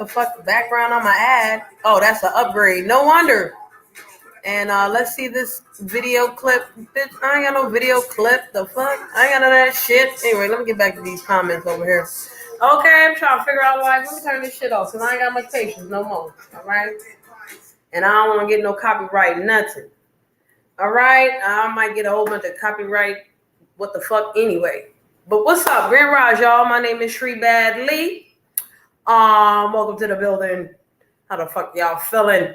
the fuck background on my ad. Oh, that's an upgrade. No wonder. And let's see this video clip. Bitch, I ain't got no video clip. The fuck? I ain't got none of that shit. Anyway, let me get back to these comments over here. Okay, I'm trying to figure out why. Let me turn this shit off because I ain't got much patience no more. All right? And I don't want to get no copyright nothing. All right? I might get a whole bunch of copyright what the fuck anyway. But what's up? Grand Raj, y'all. My name is Shree Bad Lee. Welcome to the building. How the fuck y'all feeling?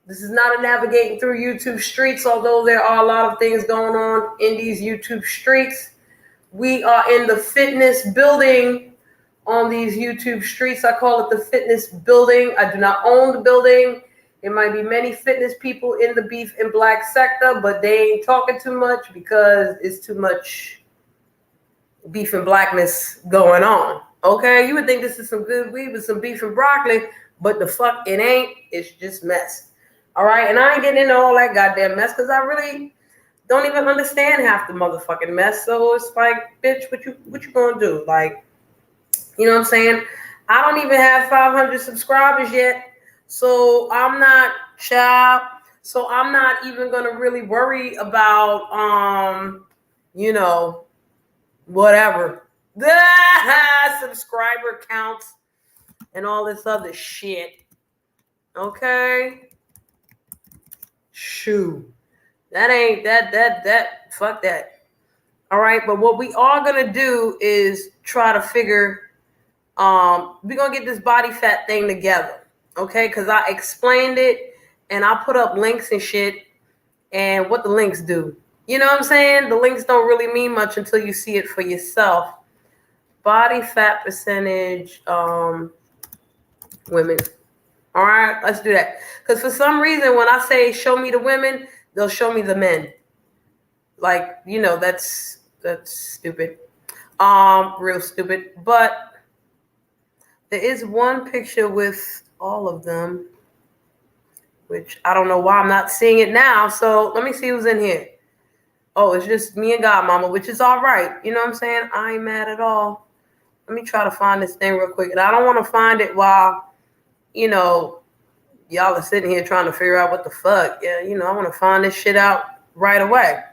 This is not a navigating through YouTube streets, although there are a lot of things going on in these YouTube streets. We are in the fitness building on these YouTube streets. I call it the fitness building. I do not own the building. There might be many fitness people in the beef and black sector, but they ain't talking too much because it's too much beef and blackness going on. Okay, you would think this is some good weed with some beef and broccoli, but the fuck it ain't. It's just mess. All right, and I ain't getting into all that goddamn mess because I really don't even understand half the motherfucking mess. So it's like, bitch, what you gonna do? Like, you know what I'm saying? I don't even have 500 subscribers yet, so I'm not child. So I'm not even gonna really worry about whatever the subscriber counts and all this other shit. Okay. Shoo. That ain't that fuck that. All right, but what we are gonna do is try to figure we're gonna get this body fat thing together. Okay, because I explained it and I put up links and shit and what the links do. You know what I'm saying? The links don't really mean much until you see it for yourself. Body fat percentage, women. All right, let's do that. Because for some reason, when I say show me the women, they'll show me the men. Like, that's stupid. Real stupid. But there is one picture with all of them, which I don't know why I'm not seeing it now. So let me see who's in here. Oh, it's just me and God Mama, which is all right. You know what I'm saying? I ain't mad at all. Let me try to find this thing real quick. And I don't want to find it while y'all are sitting here trying to figure out what the fuck. Yeah, I want to find this shit out right away.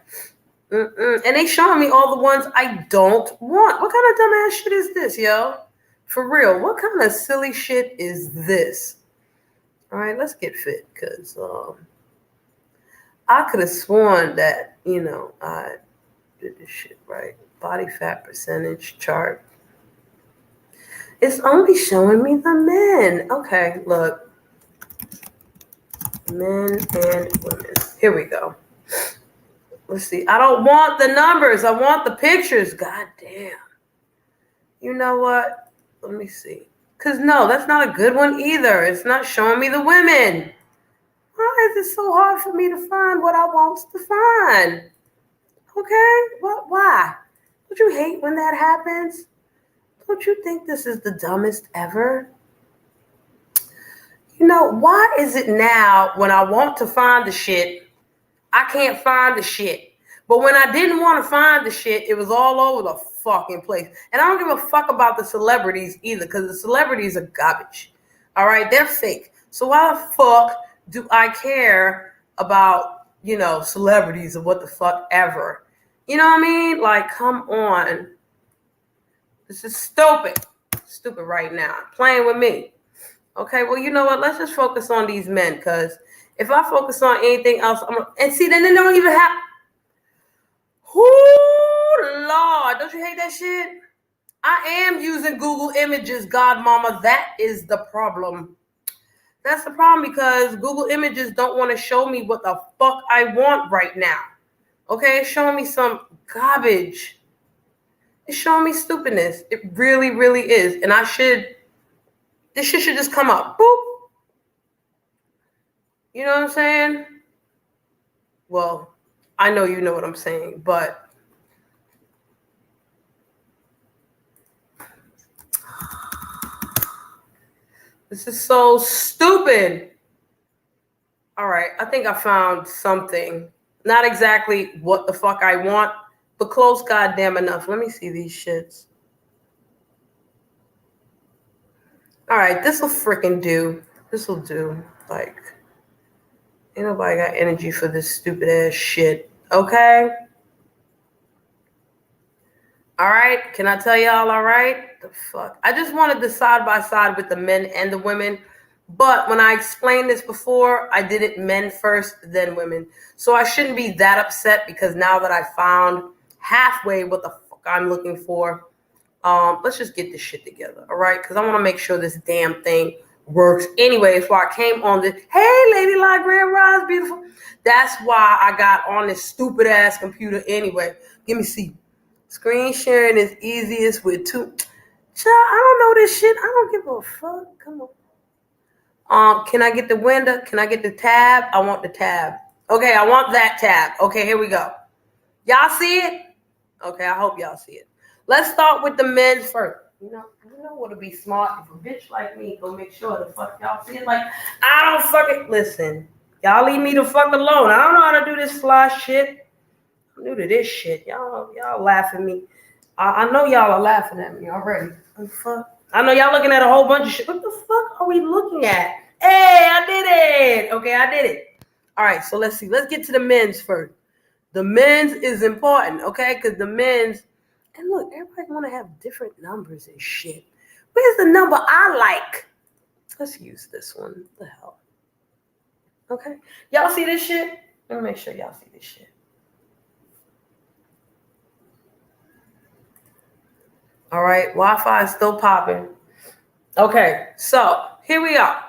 And they showing me all the ones I don't want. What kind of dumbass shit is this, yo? For real, what kind of silly shit is this? All right, let's get fit, because I could have sworn that, I did this shit right. Body fat percentage chart. It's only showing me the men. Okay, look. Men and women. Here we go. Let's see. I don't want the numbers. I want the pictures. God damn. You know what? Let me see. Because, no, that's not a good one either. It's not showing me the women. Why is it so hard for me to find what I want to find? Okay? What? Why? Don't you hate when that happens? Don't you think this is the dumbest ever? Why is it now when I want to find the shit, I can't find the shit? But when I didn't want to find the shit, it was all over the fucking place. And I don't give a fuck about the celebrities either, because the celebrities are garbage. All right? They're fake. So why the fuck do I care about, celebrities or what the fuck ever? You know what I mean? Like, come on. This is stupid. Stupid right now. Playing with me. Okay, well, you know what? Let's just focus on these men, because if I focus on anything else, then they don't even have. Ooh, Lord, don't you hate that shit? I am using Google Images, God Mama. That is the problem. That's the problem, because Google Images don't want to show me what the fuck I want right now. Okay, it's showing me some garbage. It's showing me stupidness. It really, really is. And this shit should just come up. Boop. You know what I'm saying? Well, I know you know what I'm saying, but this is so stupid. All right, I think I found something. Not exactly what the fuck I want, but close goddamn enough. Let me see these shits. All right, this will freaking do. This will do. Like, ain't nobody got energy for this stupid ass shit. Okay? All right, can I tell y'all all right? The fuck? I just wanted the side by side with the men and the women. But when I explained this before, I did it men first, then women. So I shouldn't be that upset because now that I found halfway what the fuck I'm looking for, let's just get this shit together, all right? Because I want to make sure this damn thing works. Anyway, that's why I came on this. Hey, Lady La Grand Rise, beautiful. That's why I got on this stupid ass computer anyway. Give me see. Screen sharing is easiest with two. Child, I don't know this shit. I don't give a fuck. Come on. Can I get the window? Can I get the tab? I want the tab. Okay, I want that tab. Okay, here we go. Y'all see it? Okay, I hope y'all see it. Let's start with the men first. You know what would be smart if a bitch like me go make sure the fuck y'all see it. Like, I don't fucking listen. Y'all leave me the fuck alone. I don't know how to do this fly shit. I'm new to this shit. Y'all laughing at me. I know y'all are laughing at me already. What the fuck? I know y'all looking at a whole bunch of shit. What the fuck are we looking at? Hey, I did it. Okay, I did it. All right, so let's see. Let's get to the men's first. The men's is important, okay? Because the men's, and look, everybody want to have different numbers and shit. Where's the number I like? Let's use this one. What the hell? Okay. Y'all see this shit? Let me make sure y'all see this shit. All right, Wi-Fi is still popping. Okay, so here we are.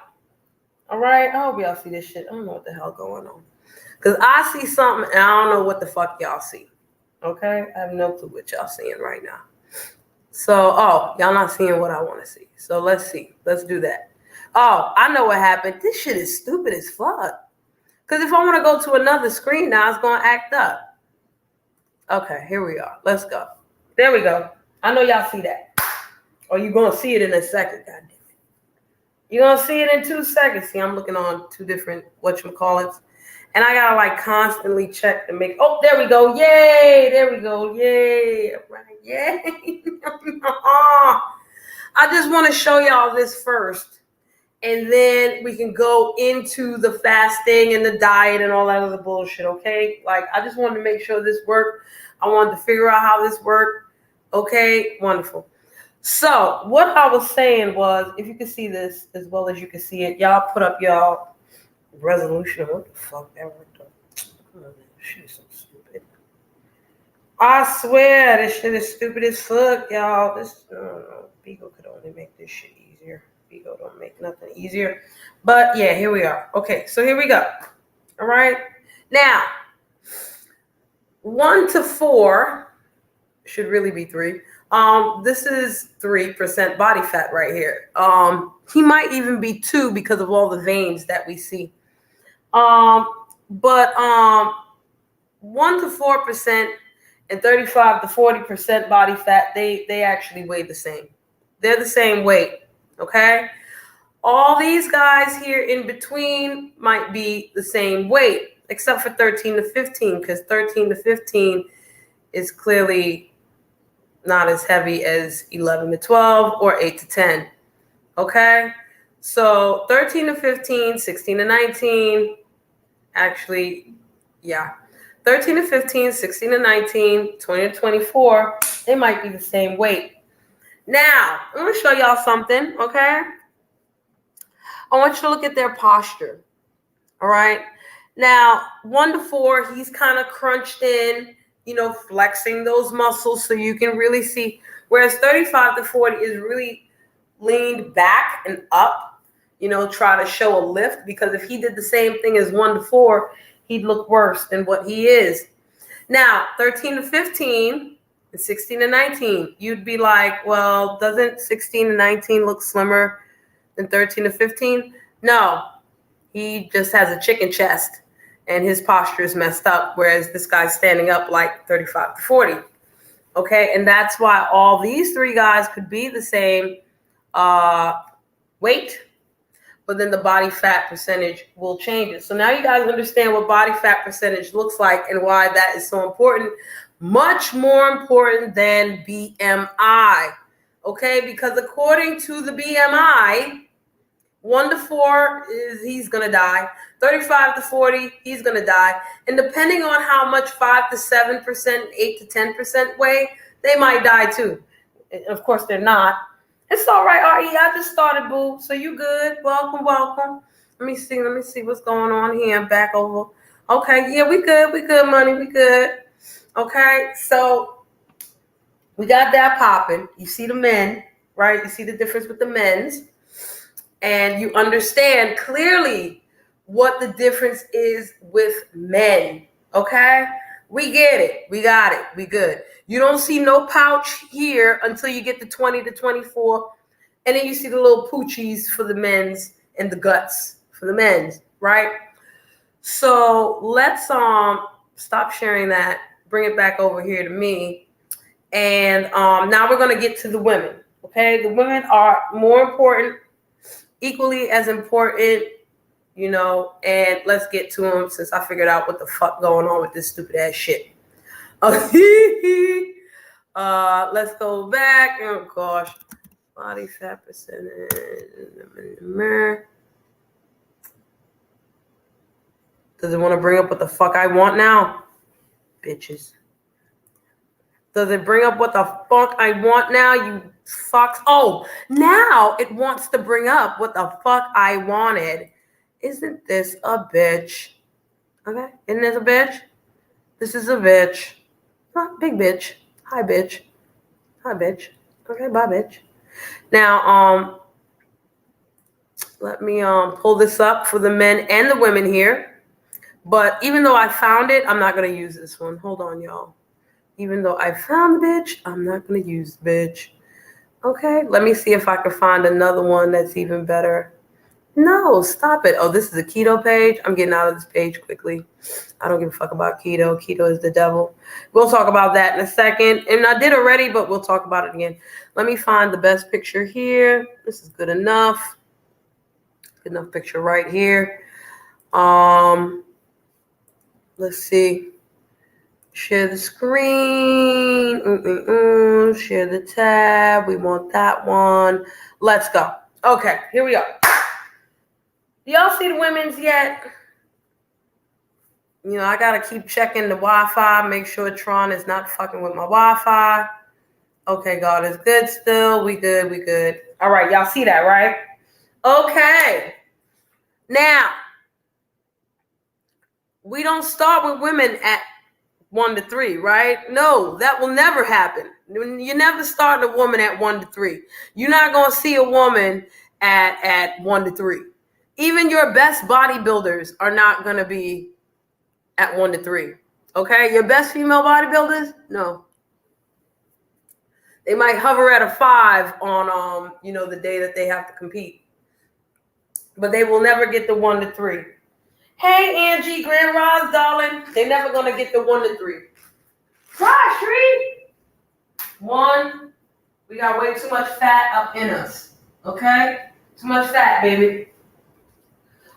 All right, I hope y'all see this shit. I don't know what the hell going on. Because I see something and I don't know what the fuck y'all see. Okay, I have no clue what y'all seeing right now. So, y'all not seeing what I want to see. So let's see. Let's do that. Oh, I know what happened. This shit is stupid as fuck. Because if I want to go to another screen now, it's going to act up. Okay, here we are. Let's go. There we go. I know y'all see that. Or you're going to see it in a second. God damn it. You're going to see it in 2 seconds. See, I'm looking on 2 different whatchamacallits. And I got to like constantly check to make. Oh, there we go. Yay. There we go. Yay. Right. Yay. I just want to show y'all this first. And then we can go into the fasting and the diet and all that other bullshit, okay? Like, I just wanted to make sure this worked. I wanted to figure out how this worked. Okay, wonderful. So, what I was saying was, if you can see this as well as you can see it, y'all put up y'all resolution. What the fuck that worked up? Oh, man, shit is so stupid. I swear, this shit is stupid as fuck, y'all. This, Beagle could only make this shit easier. Beagle don't make nothing easier. But yeah, here we are. Okay, so here we go. All right. Now, 1 to 4 should really be 3. This is 3% body fat right here. He might even be 2 because of all the veins that we see. But 1 to 4% and 35 to 40% body fat, they actually weigh the same. They're the same weight. Okay, all these guys here in between might be the same weight, except for 13 to 15, because 13 to 15 is clearly not as heavy as 11 to 12 or 8 to 10. Okay, so 13 to 15, 16 to 19, actually, yeah. 13 to 15, 16 to 19, 20 to 24, they might be the same weight. Now, I'm going to show y'all something, okay? I want you to look at their posture, all right? Now, 1 to 4, he's kind of crunched in, flexing those muscles so you can really see. Whereas 35 to 40 is really leaned back and up, try to show a lift. Because if he did the same thing as 1 to 4, he'd look worse than what he is. Now, 13 to 15... 16 to 19, you'd be like, well, doesn't 16 to 19 look slimmer than 13 to 15? No, he just has a chicken chest and his posture is messed up, whereas this guy's standing up like 35 to 40. Okay, and that's why all these 3 guys could be the same weight, but then the body fat percentage will change it. So now you guys understand what body fat percentage looks like and why that is so important. Much more important than BMI. Okay, because according to the BMI, 1 to 4 is he's gonna die. 35 to 40, he's gonna die. And depending on how much 5 to 7%, 8 to 10% weigh, they might die too. Of course, they're not. It's all right, RE. I just started, boo. So you good? Welcome, welcome. Let me see what's going on here. Back over. Okay, yeah, we good, money, we good. Okay, so we got that popping. You see the men, right? You see the difference with the men's. And you understand clearly what the difference is with men, okay? We get it. We got it. We good. You don't see no pouch here until you get to 20 to 24. And then you see the little poochies for the men's and the guts for the men's, right? So let's stop sharing that. Bring it back over here to me. And now we're going to get to the women, okay? The women are more important, equally as important, you know, and let's get to them since I figured out what the fuck going on with this stupid ass shit. Let's go back. Oh gosh, body fat percentage. Does it want to bring up what the fuck I want now? Bitches. Does it bring up what the fuck I want now, you fucks? Oh, now it wants to bring up what the fuck I wanted. Isn't this a bitch? Okay, isn't this a bitch? This is a bitch. Not big bitch. Hi, bitch. Hi, bitch. Okay, bye, bitch. Now, let me pull this up for the men and the women here. But even though I found it, I'm not gonna use this one. Hold on, y'all. Even though I found the bitch, I'm not going to use the bitch. Okay, let me see if I can find another one that's even better. No, stop it. Oh, this is a keto page. I'm getting out of this page quickly. I don't give a fuck about keto. Keto is the devil. We'll talk about that in a second. And I did already, but we'll talk about it again. Let me find the best picture here. This is good enough. Good enough picture right here. Let's see. Share the screen. Share the tab. We want that one. Let's go. Okay, here we are. Do y'all see the women's yet? You know, I got to keep checking the Wi-Fi. Make sure Tron is not fucking with my Wi-Fi. Okay, God is good still. We good. We good. All right, y'all see that, right? Okay. Now, we don't start with women at 1 to 3, right? No, that will never happen. You never start a woman at 1 to 3. You're not going to see a woman at 1 to 3. Even your best bodybuilders are not going to be at 1 to 3. Okay? Your best female bodybuilders? No. They might hover at a 5 on, the day that they have to compete. But they will never get the 1 to 3. Hey, Angie, Grand Rise, darling. They're never going to get the 1 to 3. Why, Shree? 1, we got way too much fat up in us. Okay? Too much fat, baby.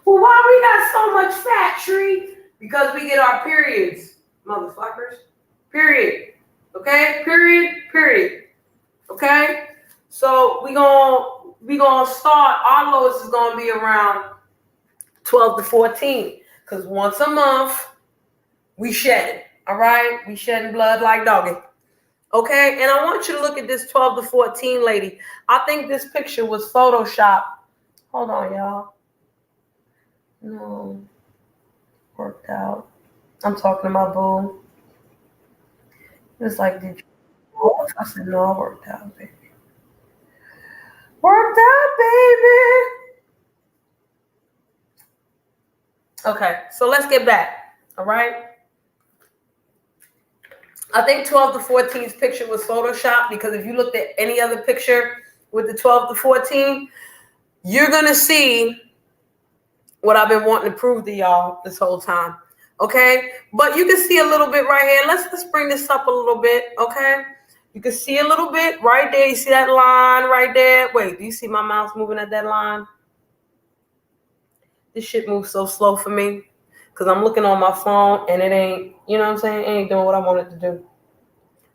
Well, why we got so much fat, Shree? Because we get our periods, motherfuckers. Period. Okay? Period. Okay? So we gonna start, our lowest is gonna be around 12 to 14. Because once a month, we shedding. All right? We shedding blood like doggy. Okay? And I want you to look at this 12 to 14 lady. I think this picture was Photoshopped. Hold on, y'all. No. Worked out. I'm talking to my boo. It's like, did you? I said, no, I worked out, baby. Worked out, baby. Okay, so let's get back. All right. I think 12 to 14's picture was Photoshopped because if you looked at any other picture with the 12 to 14, you're going to see what I've been wanting to prove to y'all this whole time. Okay? But you can see a little bit right here. Let's bring this up a little bit. Okay? You can see a little bit right there. You see that line right there? Wait, do you see my mouse moving at that line? This shit moves so slow for me because I'm looking on my phone and it ain't, you know what I'm saying? It ain't doing what I want it to do.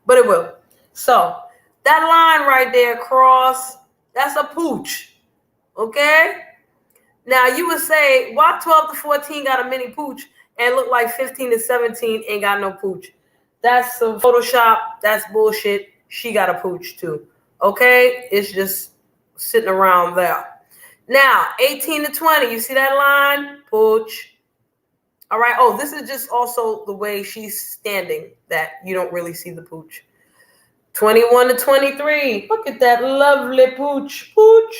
But it will. So That line right there across, that's a pooch. Okay? Now you would say, why 12 to 14 got a mini pooch and look like 15 to 17 ain't got no pooch? That's some Photoshop. That's bullshit. She got a pooch too. Okay? It's just sitting around there. Now, 18 to 20, you see that line? Pooch. All right. Oh, this is just also the way she's standing that you don't really see the pooch. 21 to 23. Look at that lovely pooch. Pooch.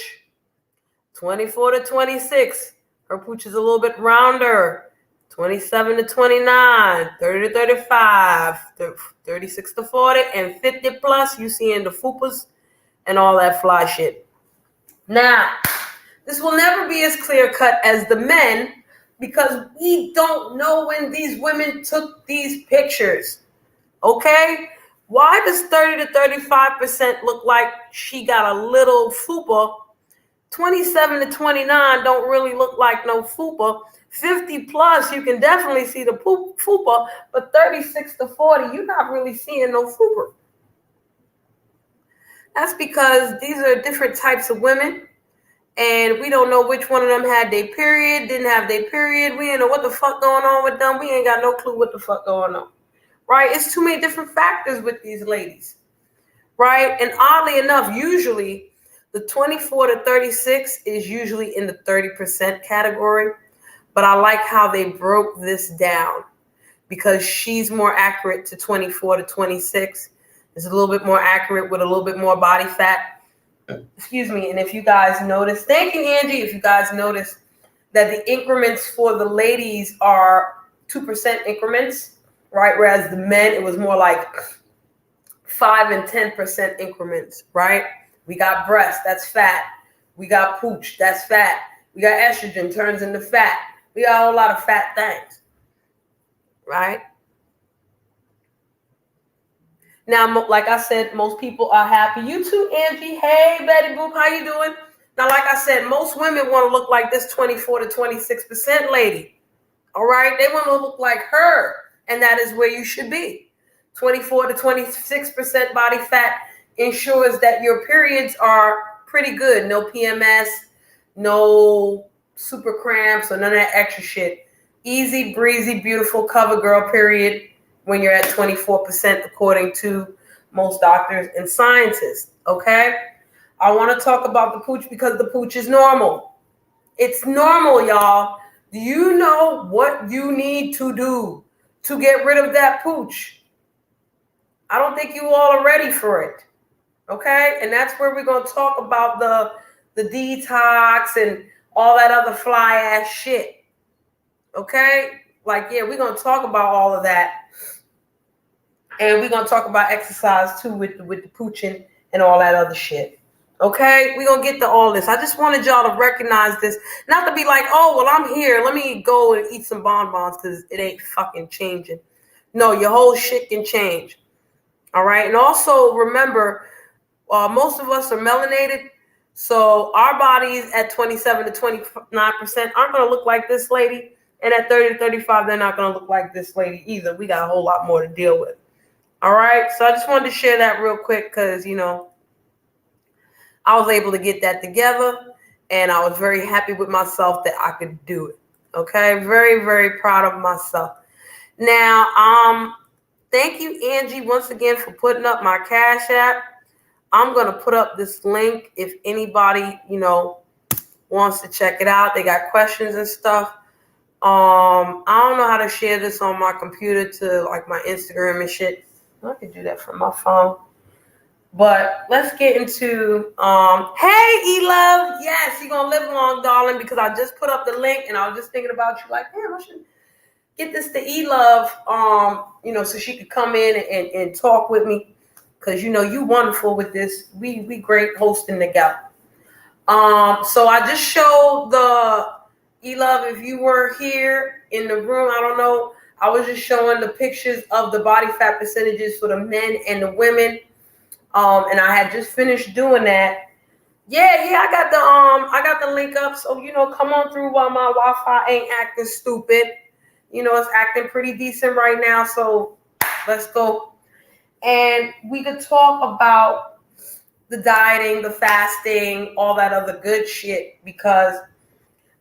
24 to 26. Her pooch is a little bit rounder. 27 to 29. 30 to 35. 36 to 40. And 50 plus, you see in the fupas and all that fly shit. Now, this will never be as clear cut as the men because we don't know when these women took these pictures. Okay? Why does 30 to 35% look like she got a little fupa? 27 to 29 don't really look like no fupa. 50 plus, you can definitely see the fupa, but 36 to 40, you're not really seeing no fupa. That's because these are different types of women. And we don't know which one of them had their period, didn't have their period. We ain't know what the fuck going on with them. We ain't got no clue what the fuck going on. Right? It's too many different factors with these ladies. Right? And oddly enough, usually the 24 to 36 is usually in the 30% category. But I like how they broke this down because she's more accurate to 24 to 26. It's a little bit more accurate with a little bit more body fat. Excuse me. And if you guys notice, thank you, Angie. If you guys notice that the increments for the ladies are 2% increments, right? Whereas the men, it was more like 5 and 10% increments, right? We got breast, that's fat. We got pooch, that's fat. We got estrogen, turns into fat. We got a whole lot of fat things, right? Now, like I said, most people are happy. You too, Angie. Hey, Betty Boop, how you doing? Now, like I said, most women want to look like this 24 to 26% lady. All right? They want to look like her, and that is where you should be. 24 to 26% body fat ensures that your periods are pretty good. No PMS, no super cramps, or none of that extra shit. Easy, breezy, beautiful cover girl period when you're at 24%, according to most doctors and scientists, okay? I want to talk about the pooch because the pooch is normal. It's normal, y'all. Do you know what you need to do to get rid of that pooch? I don't think you all are ready for it, okay? And that's where we're going to talk about the detox and all that other fly-ass shit, okay? Like, yeah, we're going to talk about all of that. And we're going to talk about exercise, too, with the pooching and all that other shit. Okay? We're going to get to all this. I just wanted y'all to recognize this. Not to be like, oh, well, I'm here. Let me go and eat some bonbons because it ain't fucking changing. No, your whole shit can change. All right? And also, remember, most of us are melanated. So our bodies at 27 to 29% aren't going to look like this lady. And at 30 to 35, they're not going to look like this lady either. We got a whole lot more to deal with. All right, so I just wanted to share that real quick because, you know, I was able to get that together and I was very happy with myself that I could do it. Okay, very, very proud of myself. Now, thank you, Angie, once again for putting up my Cash App. I'm going to put up this link if anybody, you know, wants to check it out. They got questions and stuff. I don't know how to share this on my computer to like my Instagram and shit. I could do that from my phone. But let's get into, hey, E-Love. Yes, you're going to live long, darling, because I just put up the link and I was just thinking about you like, damn, I should get this to E-Love, you know, so she could come in and talk with me because, you know, you wonderful with this. We great hosting together. So I just showed the E-Love, if you were here in the room, I don't know. I was just showing the pictures of the body fat percentages for the men and the women. And I had just finished doing that. Yeah, I got the link up. So, you know, come on through while my Wi-Fi ain't acting stupid. You know, it's acting pretty decent right now. So let's go. And we could talk about the dieting, the fasting, all that other good shit, because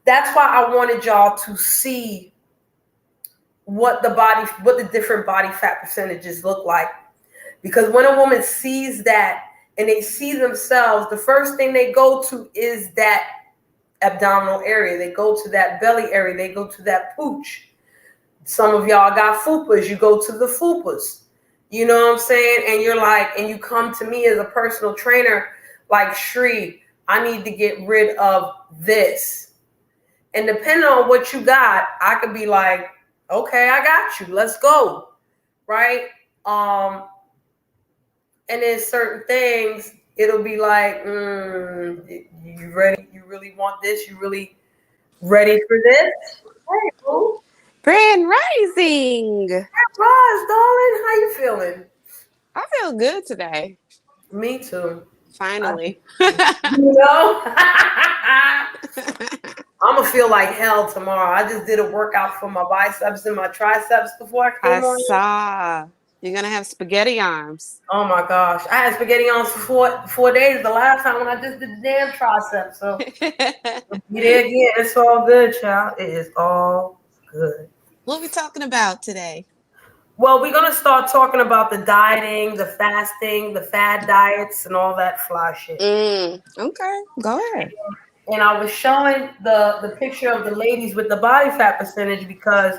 that's why I wanted y'all to see what the different body fat percentages look like. Because when a woman sees that and they see themselves, the first thing they go to is that abdominal area. They go to that belly area. They go to that pooch. Some of y'all got fupas. You go to the fupas. You know what I'm saying? And you're like, and you come to me as a personal trainer, like, Shri, I need to get rid of this. And depending on what you got, I could be like, okay, I got you. Let's go. Right? And then certain things, it'll be like, you ready? You really want this? You really ready for this? Hey, boo. Grand Rising. Roz, darling, how you feeling? I feel good today. Me too. Finally. You know? I'm gonna feel like hell tomorrow. I just did a workout for my biceps and my triceps before I I came on. saw. You're going to have spaghetti arms. Oh my gosh. I had spaghetti on for 4 days the last time when I just did the damn triceps. So be there again. It's all good, child. It is all good. What are we talking about today? Well, we're gonna start talking about the dieting, the fasting, the fad diets, and all that fly shit. Okay, go ahead. And I was showing the picture of the ladies with the body fat percentage because,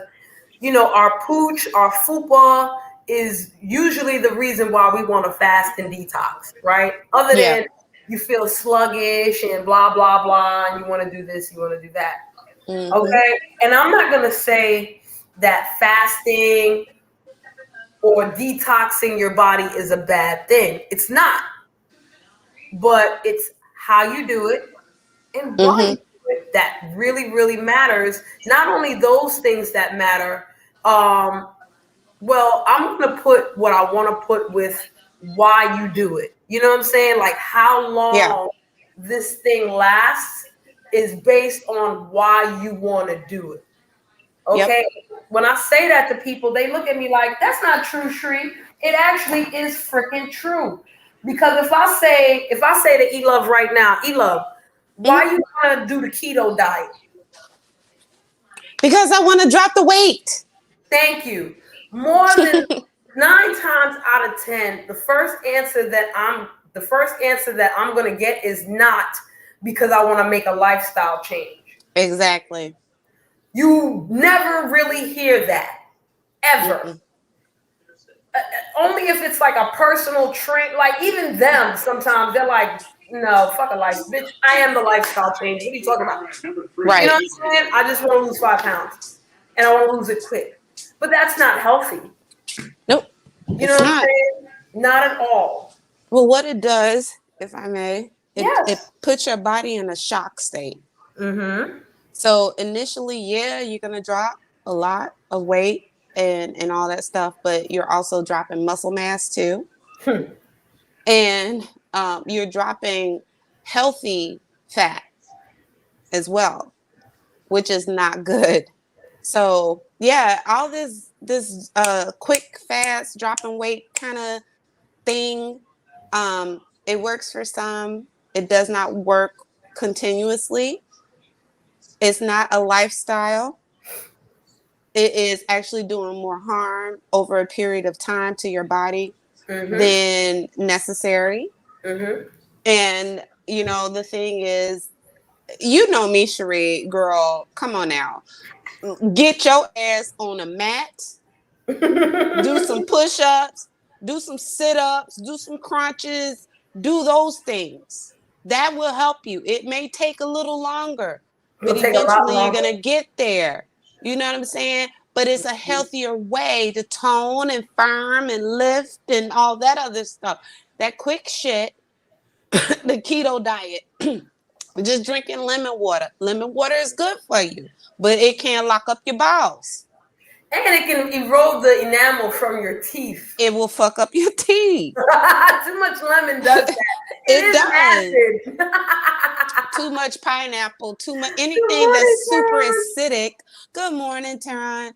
you know, our pooch, our fupa is usually the reason why we want to fast and detox, right? Other Yeah. than you feel sluggish and blah, blah, blah, and you want to do this, you want to do that. Okay? And I'm not going to say that fasting or detoxing your body is a bad thing. It's not. But it's how you do it and why you do it that really, really matters. Not only those things that matter, well, I'm going to put what I want to put with why you do it. You know what I'm saying? Like how long this thing lasts is based on why you want to do it. Okay? Yep. When I say that to people, they look at me like, that's not true, Shri. It actually is freaking true. Because if I say to E-Love right now, E-Love, why you want to do the keto diet? Because I want to drop the weight. Thank you. More than 9 times out of 10, the first answer that I'm going to get is not because I want to make a lifestyle change. Exactly. You never really hear that ever. Only if it's like a personal train. Like even them, sometimes they're like, no, fuck a life, bitch. I am the lifestyle change. What are you talking about? Right. You know what I'm saying? I just want to lose 5 pounds, and I want to lose it quick. But that's not healthy. Nope. You know what I'm saying? Not at all. Well, what it does, if I may, it Yes. puts your body in a shock state. So initially, you're gonna drop a lot of weight and all that stuff, but you're also dropping muscle mass too. And you're dropping healthy fat as well, which is not good. So all this quick, fast, dropping weight kind of thing, it works for some. It does not work continuously. It's not a lifestyle. It is actually doing more harm over a period of time to your body than necessary. And, you know, the thing is, you know me, Cherie, girl, come on now. Get your ass on a mat, do some push-ups, do some sit-ups, do some crunches, do those things. That will help you. It may take a little longer, but eventually you're going to get there. You know what I'm saying? But it's a healthier way to tone and firm and lift and all that other stuff. That quick shit, the keto diet, just drinking lemon water. Lemon water is good for you, but it can lock up your bowels. And it can erode the enamel from your teeth. It will fuck up your teeth. Too much lemon does that. It does. Acid. Too much pineapple, too much anything that's super acidic. Good morning, Taryn.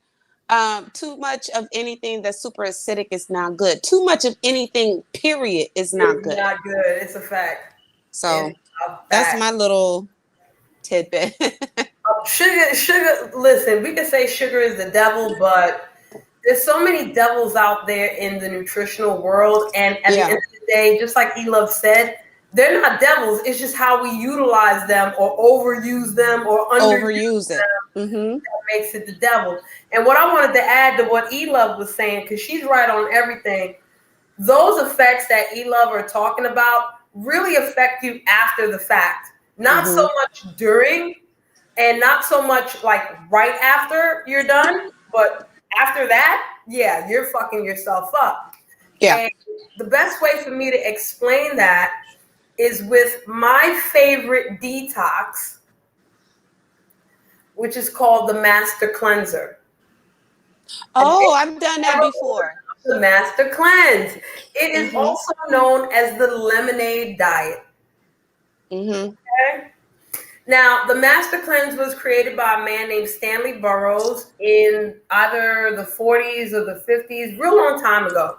Too much of anything that's super acidic is not good. Too much of anything, period, is not It's good. not good. It's a fact. So It's a that's fact. my little tidbit. Sugar. Listen, we can say sugar is the devil, but there's so many devils out there in the nutritional world, and at the end Yeah, of the day, just like Elove said, they're not devils. It's just how we utilize them or overuse them or underuse overuse it. Mm-hmm. that makes it the devil. And what I wanted to add to what Elove was saying, because she's right on everything, those effects that Elove are talking about really affect you after the fact. Not so Mm-hmm. much during, and not so much like right after you're done, but after that, yeah, you're fucking yourself up. Yeah. And the best way for me to explain that is with my favorite detox, which is called the Master Cleanser. And Oh, if I've done you that ever heard before. of the Master Cleanse, it is Mm-hmm. also known as the lemonade diet. Mm-hmm. Okay? Now, the Master Cleanse was created by a man named Stanley Burroughs in either the 40s or the 50s, real long time ago.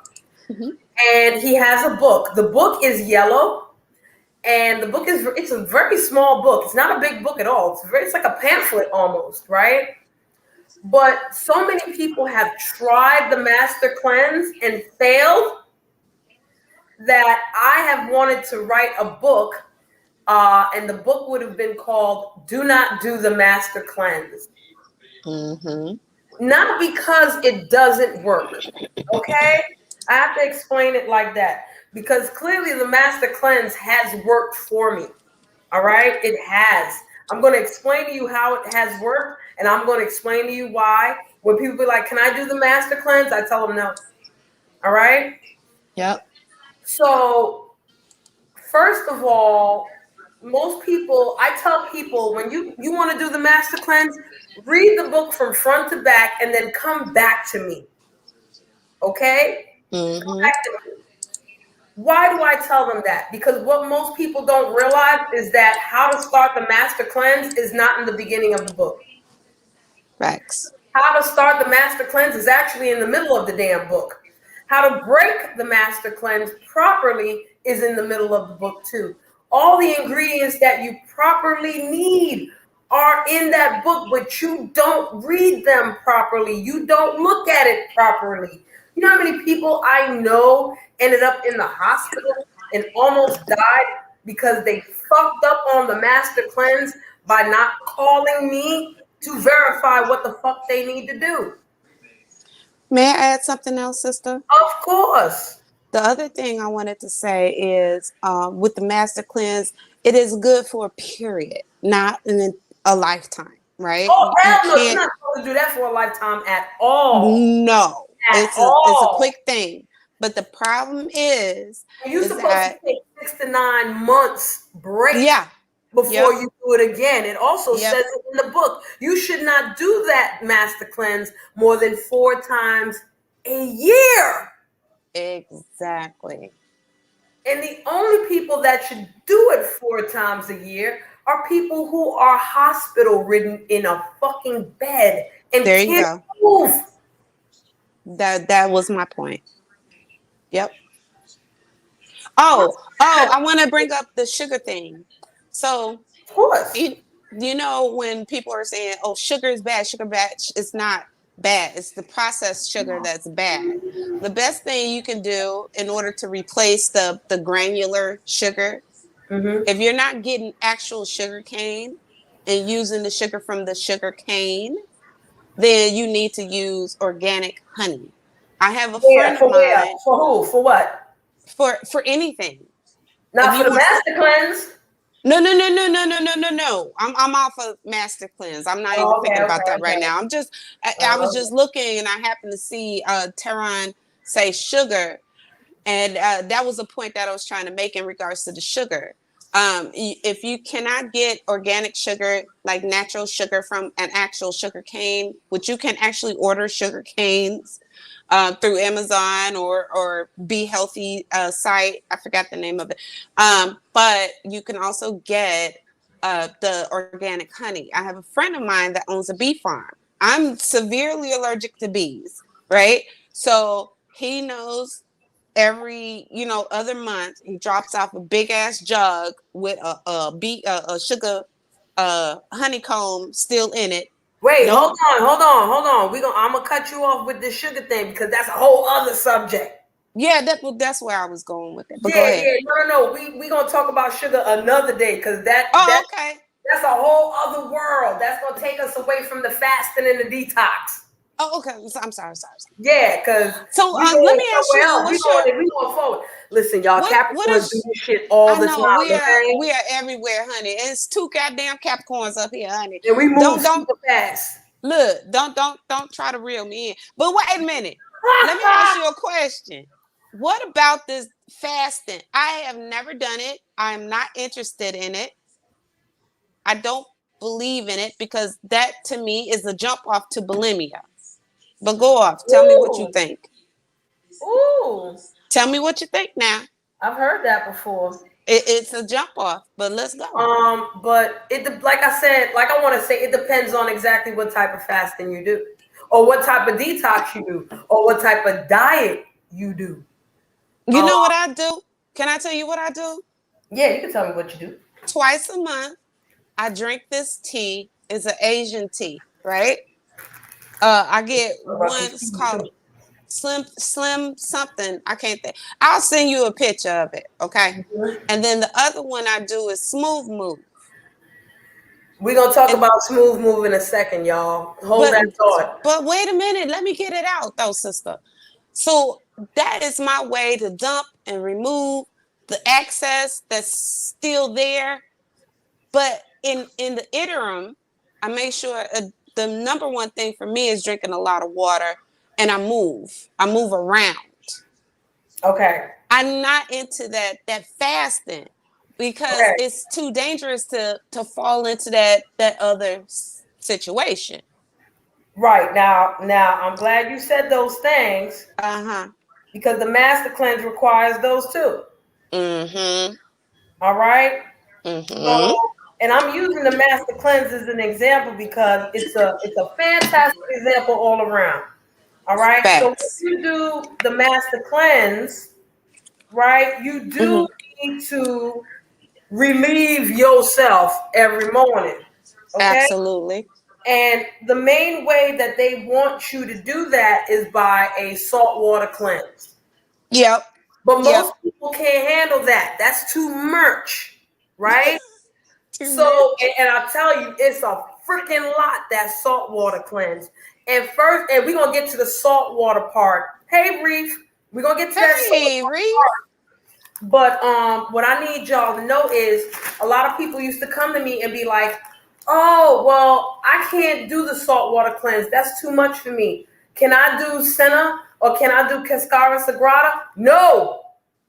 Mm-hmm. And he has a book. The book is yellow, and the book is it's a very small book. It's not a big book at all. It's like a pamphlet almost, right? But so many people have tried the Master Cleanse and failed that I have wanted to write a book, and the book would have been called "Do Not Do the Master Cleanse." Mm-hmm. Not because it doesn't work, okay? I have to explain it like that because clearly the Master Cleanse has worked for me. All right, it has. I'm going to explain to you how it has worked, and I'm going to explain to you why. When people be like, "Can I do the Master Cleanse?" I tell them no. All right. Yep. So first of all, most people, I tell people when you want to do the Master Cleanse, read the book from front to back, and then come back to me. Okay? Come Mm-hmm. back to me. Why do I tell them that? Because what most people don't realize is that how to start the Master Cleanse is not in the beginning of the book. Facts. How to start the Master Cleanse is actually in the middle of the damn book. How to break the Master Cleanse properly is in the middle of the book too. All the ingredients that you properly need are in that book, but you don't read them properly. You don't look at it properly. You know how many people I know ended up in the hospital and almost died because they fucked up on the Master Cleanse by not calling me to verify what the fuck they need to do. May I add something else, sister? Of course. The other thing I wanted to say is with the master cleanse, it is good for a period, not in a lifetime, right? Oh, You hell no, you're can't, not supposed to do that for a lifetime at all. no, At it's a all. quick thing. But the problem You're is supposed to that, take 6 to 9 months break yeah, before yep, you do it again. It also yep, says it in the book. You should not do that master cleanse more than 4 times a year. exactly. And the only people that should do it 4 times a year are people who are hospital ridden in a fucking bed and There you can't go. move. That was my point. Yep. Oh, I want to bring up the sugar thing. So Of course. you, you know when people are saying, "Oh, sugar is bad," sugar bad. It's not bad. It's the processed sugar that's bad. The best thing you can do in order to replace the granular sugar, Mm-hmm. if you're not getting actual sugar cane and using the sugar from the sugar cane, then you need to use organic honey. I have a Where? friend of For where? mine For who? For what? for anything. If Not for you the want master cleanse. no. I'm off of master cleanse. I'm not even Oh, thinking okay, about that right okay, now. I was just looking and I happened to see Tehran say sugar, and that was a point that I was trying to make in regards to the sugar. If you cannot get organic sugar, like natural sugar from an actual sugar cane, which you can actually order sugar canes through Amazon or Be Healthy site. I forgot the name of it. But you can also get the organic honey. I have a friend of mine that owns a bee farm. I'm severely allergic to bees, right? So he knows every, other month he drops off a big ass jug with a sugar honeycomb still in it. Wait, Don't hold on. I'm gonna cut you off with the sugar thing because that's a whole other subject. Yeah, that's where I was going with it. But go Yeah, ahead. yeah, no. We gonna talk about sugar another day because Oh, okay. that's a whole other world. That's gonna take us away from the fasting and the detox. Oh, okay. I'm sorry. Yeah, because So we let going me ask somewhere you, else. what's your We going forward. Listen, y'all, what Capricorns do is? this shit all I the know time, okay? we are everywhere, honey. It's two goddamn Capricorns up here, honey. And we move Don't super fast. look. Don't try to reel me in. But wait a minute. Let me ask you a question. What about this fasting? I have never done it. I am not interested in it. I don't believe in it because that to me is a jump off to bulimia. But go off. Tell me what you Ooh, think. ooh. Tell me what you think now. I've heard that before. It's a jump off, but let's go. But like I said, like I want to say, it depends on exactly what type of fasting you do, or what type of detox you do, or what type of diet you do. You know what I do? Can I tell you what I do? Yeah, you can tell me what you do. Twice a month, I drink this tea. It's an Asian tea, right? I get one. It's called Slim something. I can't think. I'll send you a picture of it, okay? Mm-hmm. And then the other one I do is Smooth Move. We're gonna talk And, about smooth move in a second, y'all. Hold but that thought. but wait a minute. Let me get it out though, sister. So that is my way to dump and remove the excess that's still there. But in the interim, I make sure the number one thing for me is drinking a lot of water, and I move. I move around. Okay. I'm not into that fasting because Okay. it's too dangerous to fall into that other situation. Right now, I'm glad you said those things Uh-huh. because the master cleanse requires those too. Mm-hmm. All right. Mm-hmm. So, and I'm using the master cleanse as an example because it's a fantastic example all around. All right. So if Facts. you do the master cleanse, right, you do Mm-hmm. need to relieve yourself every morning. Okay. Absolutely. And the main way that they want you to do that is by a saltwater cleanse. Yep. But Yep. most people can't handle that. That's too much, right? Too So, much. and I'll tell you, it's a freaking lot, that saltwater cleanse. And we're gonna get to the saltwater part. Hey, Reef, we're gonna get to that Hey, saltwater Reef. part. But what I need y'all to know is a lot of people used to come to me and be like, "Oh, well, I can't do the saltwater cleanse. That's too much for me. Can I do Senna or can I do Cascara Sagrada?" No,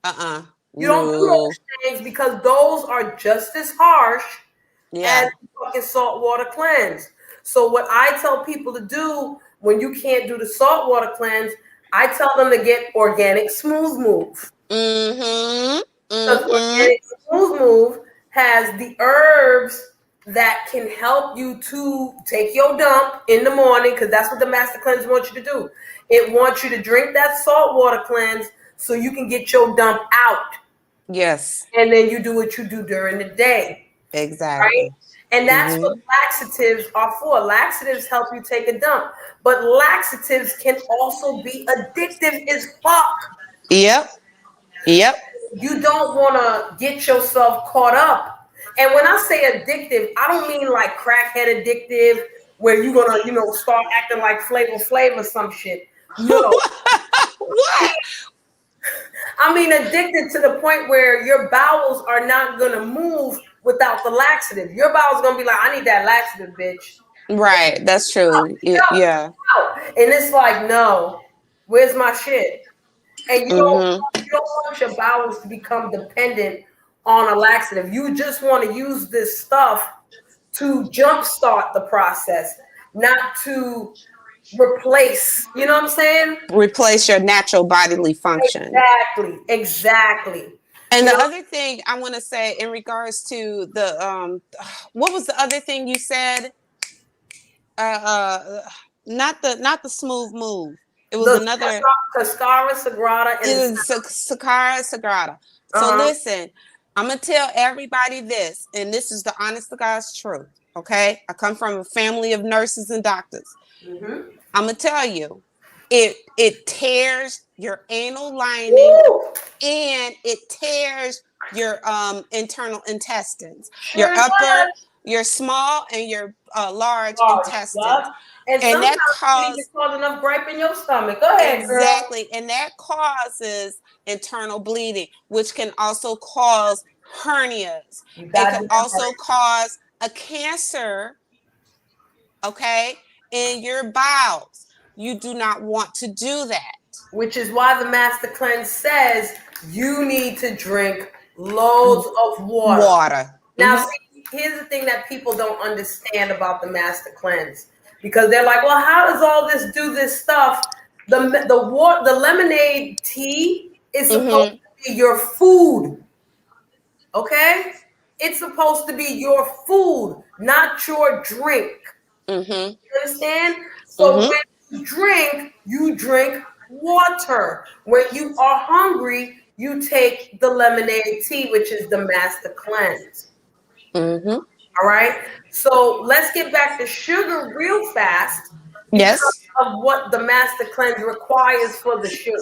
Uh-uh. you don't do No. those things because those are just as harsh as Yeah. fucking saltwater cleanse. So what I tell people to do when you can't do the saltwater cleanse, I tell them to get organic smooth move. Mm-hmm. Because Mm-hmm. organic smooth move has the herbs that can help you to take your dump in the morning, because that's what the master cleanse wants you to do. It wants you to drink that saltwater cleanse so you can get your dump out. Yes. And then you do what you do during the day. Right? Exactly. And that's what Mm-hmm. laxatives are for. Laxatives help you take a dump. But laxatives can also be addictive as fuck. Yep. Yep. You don't want to get yourself caught up. And when I say addictive, I don't mean like crackhead addictive, where you're gonna, start acting like Flavor or some shit. No. What? I mean addicted to the point where your bowels are not gonna move without the laxative. Your bowels gonna be like, I need that laxative, bitch. Right. That's true. Yeah. And it's like, no, where's my shit? And Mm-hmm. you don't want your bowels to become dependent on a laxative. You just want to use this stuff to jumpstart the process, not to replace. You know what I'm saying? Replace your natural bodily function. Exactly. And You the know, other thing I want to say in regards to the what was the other thing you said? not the smooth move. It was The another. Cascara Sagrada It and the is Sakara Sagrada. So uh-huh. listen, I'm gonna tell everybody this, and this is the honest to God's truth. Okay, I come from a family of nurses and doctors. Mm-hmm. I'm gonna tell you, it tears your anal lining Woo! and it tears your internal intestines, your Sure upper, does. your small, and your large Large, intestines, yeah. And and sometimes that it even causes cause enough gripe in your stomach. Go ahead, girl. exactly, and that causes internal bleeding, which can also cause hernias. You It could goddamn also right. cause a cancer, okay, in your bowels. You do not want to do that. Which is why the Master Cleanse says you need to drink loads of water. Water. Now, Mm-hmm. see, here's the thing that people don't understand about the Master Cleanse, because they're like, "Well, how does all this do this stuff?" The lemonade tea is supposed Mm-hmm. to be your food, okay? It's supposed to be your food, not your drink. Mm-hmm. You understand? So Mm-hmm. when you drink water. When you are hungry, you take the lemonade tea, which is the Master Cleanse. Mm-hmm. All right. So let's get back to sugar real fast because Yes. of what the Master Cleanse requires for the sugar.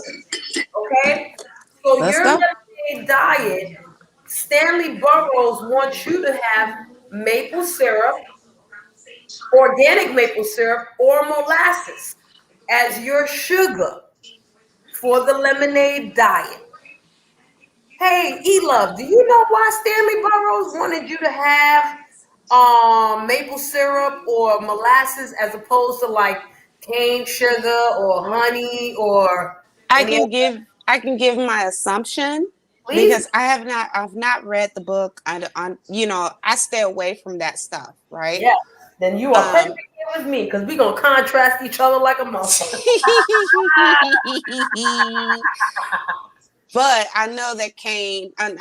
Okay. So Let's your go. lemonade diet, Stanley Burroughs wants you to have maple syrup, organic maple syrup, or molasses as your sugar for the lemonade diet. Hey, E-Love, do you know why Stanley Burroughs wanted you to have maple syrup or molasses as opposed to like cane sugar or honey or I any can other? give I can give my assumption Please? because I've not read the book. I stay away from that stuff, right? Yes. Then you are perfect Um here with me because we're gonna contrast each other like a motherfucker. but I know that cane, I'm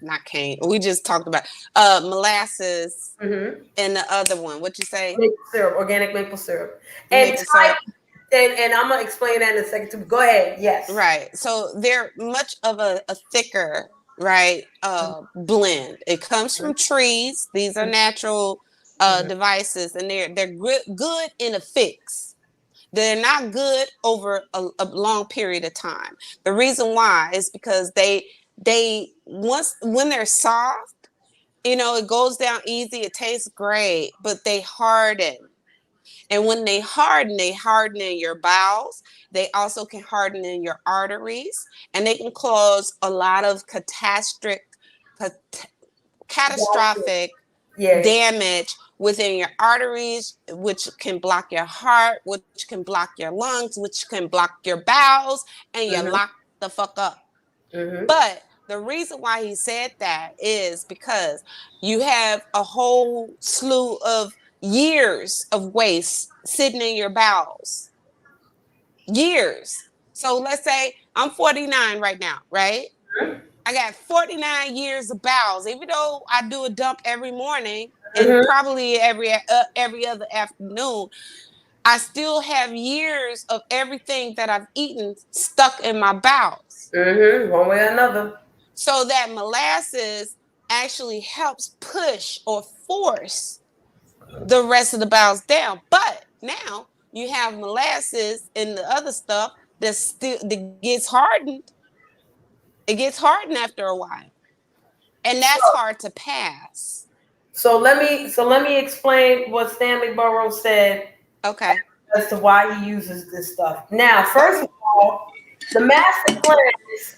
not cane. We just talked about molasses Mm-hmm. and the other one. What you say? Maple syrup, organic maple syrup. And Maple syrup. and I'm gonna explain that in a second too. Go ahead. Yes. Right. So they're much of a thicker, right, blend. It comes from trees. These are natural Mhm. devices, and they're good in a fix. They're not good over a long period of time. The reason why is because they once when they're soft, it goes down easy. It tastes great, but they harden. And when they harden in your bowels. They also can harden in your arteries, and they can cause a lot of Gotcha. catastrophic Yeah. damage within your arteries, which can block your heart, which can block your lungs, which can block your bowels, and you Mm-hmm. lock the fuck up. Mm-hmm. But the reason why he said that is because you have a whole slew of years of waste sitting in your bowels. Years. So let's say I'm 49 right now, right? I got 49 years of bowels. Even though I do a dump every morning and Mm-hmm. probably every other afternoon, I still have years of everything that I've eaten stuck in my bowels. Mm-hmm. One way or another. So that molasses actually helps push or force the rest of the bowels down. But now you have molasses and the other stuff that gets hardened. It gets hardened after a while. And So, that's hard to pass. so let me explain what Stanley Burroughs said Okay. as to why he uses this stuff. Now, Go. first of all, the master cleanse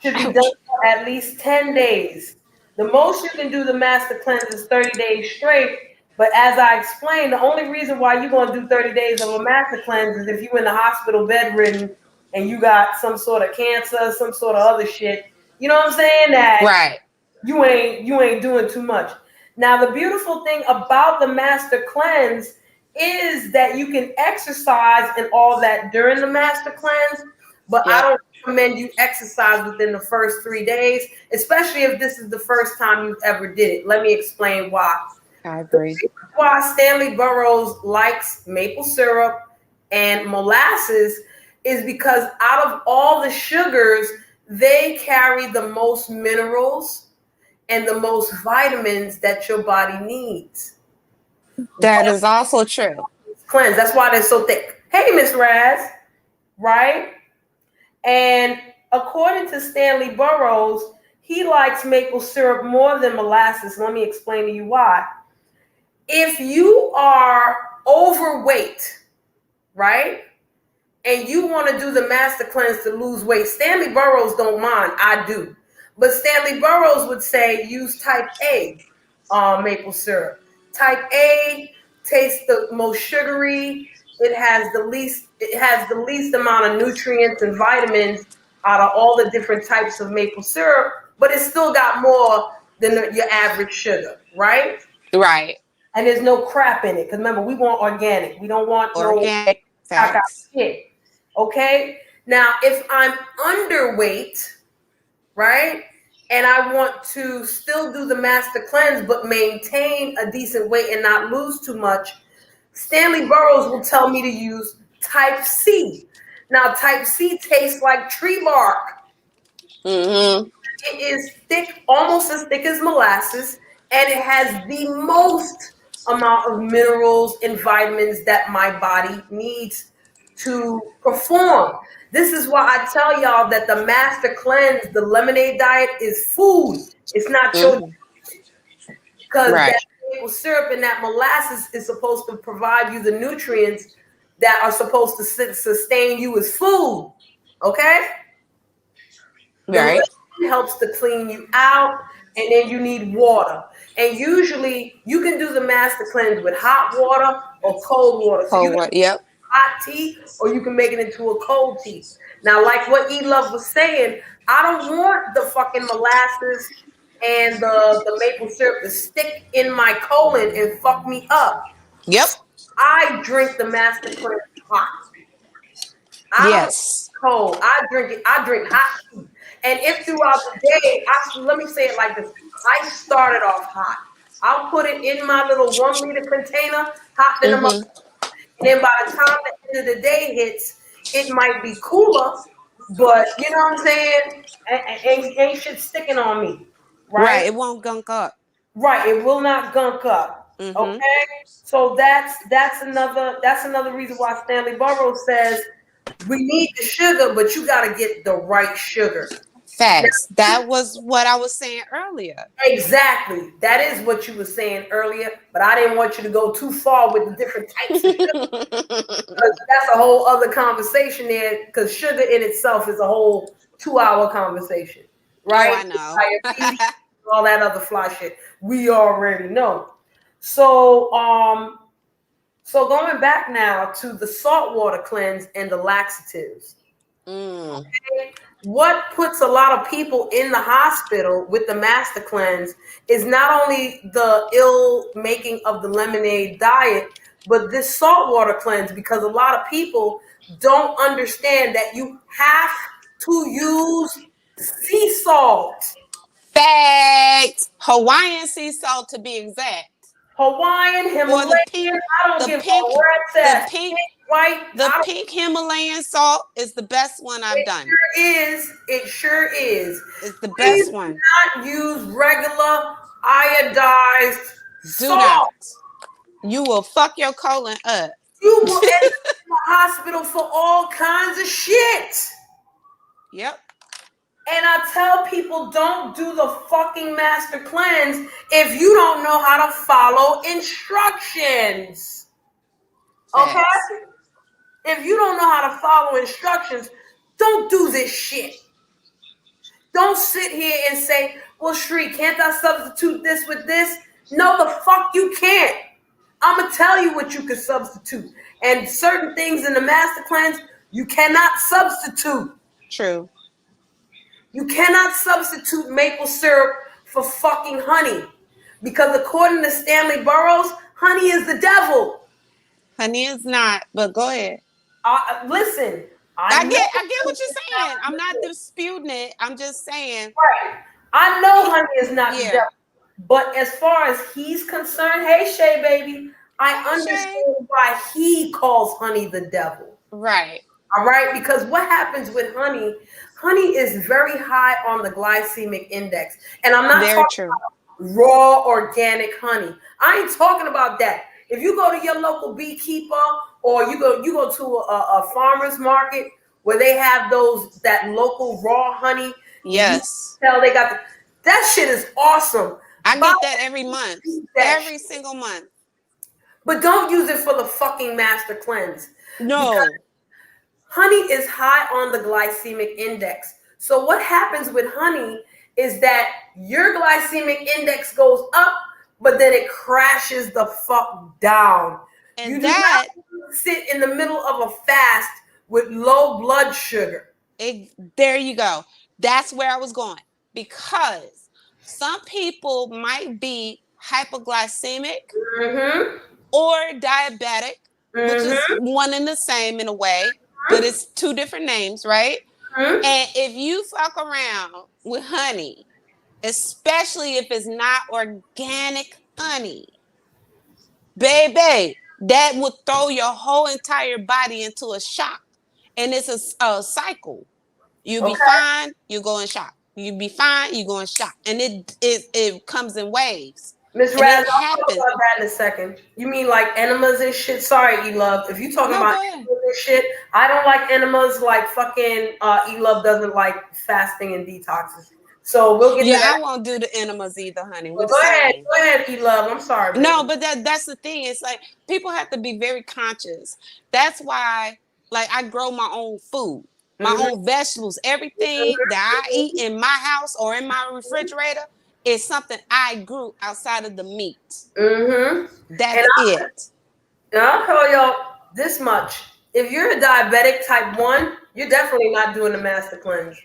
should be done Ouch. for at least 10 days. The most you can do the master cleanse is 30 days straight. But as I explained, the only reason why you're going to do 30 days of a master cleanse is if you're in the hospital bedridden and you got some sort of cancer, some sort of other shit. You know what I'm saying? That Right. you ain't doing too much. Now, the beautiful thing about the master cleanse is that you can exercise and all that during the master cleanse, but I Yep. don't recommend you exercise within the first 3 days, especially if this is the first time you've ever did it. Let me explain why. I The agree. reason why Stanley Burroughs likes maple syrup and molasses is because out of all the sugars, they carry the most minerals and the most vitamins that your body needs. That is also true. Cleanse. That's why they're so thick. Hey, Miss Raz, right? And according to Stanley Burroughs, he likes maple syrup more than molasses. Let me explain to you why. If you are overweight, right? And you want to do the master cleanse to lose weight, Stanley Burroughs don't mind. I do. But Stanley Burroughs would say use type A maple syrup. Type A tastes the most sugary. It has the least amount of nutrients and vitamins out of all the different types of maple syrup, but it's still got more than your average sugar, right? Right. And there's no crap in it. Because remember, we want organic. We don't want no Organic caca facts. shit. Okay? Now, if I'm underweight, right, and I want to still do the master cleanse but maintain a decent weight and not lose too much, Stanley Burroughs will tell me to use type C. Now, type C tastes like tree bark. Mm-hmm. It is thick, almost as thick as molasses, and it has the most amount of minerals and vitamins that my body needs to perform. This is why I tell y'all that the master cleanse, the lemonade diet, is food. It's not your, Mm-hmm. because Right. that maple syrup and that molasses is supposed to provide you the nutrients that are supposed to sustain you as food. Okay? The Right. lemon helps to clean you out, and then you need water. And usually you can do the master cleanse with hot water or cold water. So you Cold can water. Yep. hot tea or you can make it into a cold tea. Now, like what E Love was saying, I don't want the fucking molasses and the maple syrup to stick in my colon and fuck me up. Yep. I drink the master cleanse hot. I don't Yes. cold. I drink it. I drink hot tea. And if throughout the day, let me say it like this: I started off hot. I'll put it in my little 1 liter container, hot in the mug, Mm-hmm. and then by the time the end of the day hits, it might be cooler, but you know what I'm saying? Ain't shit sticking on me, Right. right? It won't gunk up. Right. It will not gunk up. Mm-hmm. Okay. So that's another reason why Stanley Burroughs says we need the sugar, but you got to get the right sugar. Now, Facts. That was what I was saying earlier. exactly. That is what you were saying earlier, but I didn't want you to go too far with the different types of sugar. That's a whole other conversation there, because sugar in itself is a whole 2-hour conversation, Oh, right? I know. Diabetes, all that other fly shit. We already know. So going back now to the saltwater cleanse and the laxatives. Mm. Okay? What puts a lot of people in the hospital with the master cleanse is not only the ill making of the lemonade diet, but this saltwater cleanse, because a lot of people don't understand that you have to use sea salt. Facts. Hawaiian sea salt to be exact. Hawaiian, Or Himalayan, the pink, I don't the give a pink, rat's the ass. pink, Pink, white, the I don't. pink Himalayan salt is the best one I've It done. sure is. It sure is. It's the Please best do one. not use regular iodized Do not. salt. You will fuck your colon up. You will end up in the hospital for all kinds of shit. Yep. And I tell people, don't do the fucking master cleanse if you don't know how to follow instructions. Okay? Facts. If you don't know how to follow instructions, don't do this shit. Don't sit here and say, well, Shri, can't I substitute this with this? No, the fuck you can't. I'm going to tell you what you can substitute. And certain things in the master cleanse, you cannot substitute. True. You cannot substitute maple syrup for fucking honey. Because according to Stanley Burroughs, honey is the devil. Honey is not, but go ahead. Listen, I I know get honey what you're is saying. not I'm the not devil. disputing it. I'm just saying. Right. I know honey is not the Yeah. devil. But as far as he's concerned, hey Shay baby, I Hey, Shay. understand why he calls honey the devil. Right. All right, because what happens with honey? Honey is very high on the glycemic index, and I'm not Very talking true. about raw organic honey. I ain't talking about that. If you go to your local beekeeper or you go to a farmer's market where they have those that local raw honey, and you Yes. tell they got that shit is awesome. I Buy get that every month. that Every shit, single month. but don't use it for the fucking master cleanse because No. honey is high on the glycemic index. So what happens with honey is that your glycemic index goes up, but then it crashes the fuck down. You And do that not sit in the middle of a fast with low blood sugar. there you go. That's where I was going. Because some people might be hypoglycemic Mm-hmm. or diabetic, which is Mm-hmm. one and the same in a way, but it's two different names, right? Mm-hmm. And if you fuck around with honey, especially if it's not organic honey, baby, that would throw your whole entire body into a shock. And it's a cycle. You be Okay. fine, you go in shock. You be fine, you go in shock. And it comes in waves. Miss And Raz, it I'll talk happens. about that in a second. You mean like enemas and shit? Sorry, E-Love. If you talking No, about go ahead. enemas and shit, I don't like enemas like fucking E-Love doesn't like fasting and detoxes. So we'll get to Yeah, I that. won't do the enemas either, honey. We But the same. go ahead, E-Love. I'm sorry, No, baby. but that's the thing. It's like people have to be very conscious. That's why, like, I grow my own food, my Mm-hmm. own vegetables. Everything that I eat in my house or in my refrigerator is something I grew outside of the meat. Mm-hmm. And That's it. I'll tell y'all this much. If you're a diabetic type 1, you're definitely not doing the master cleanse.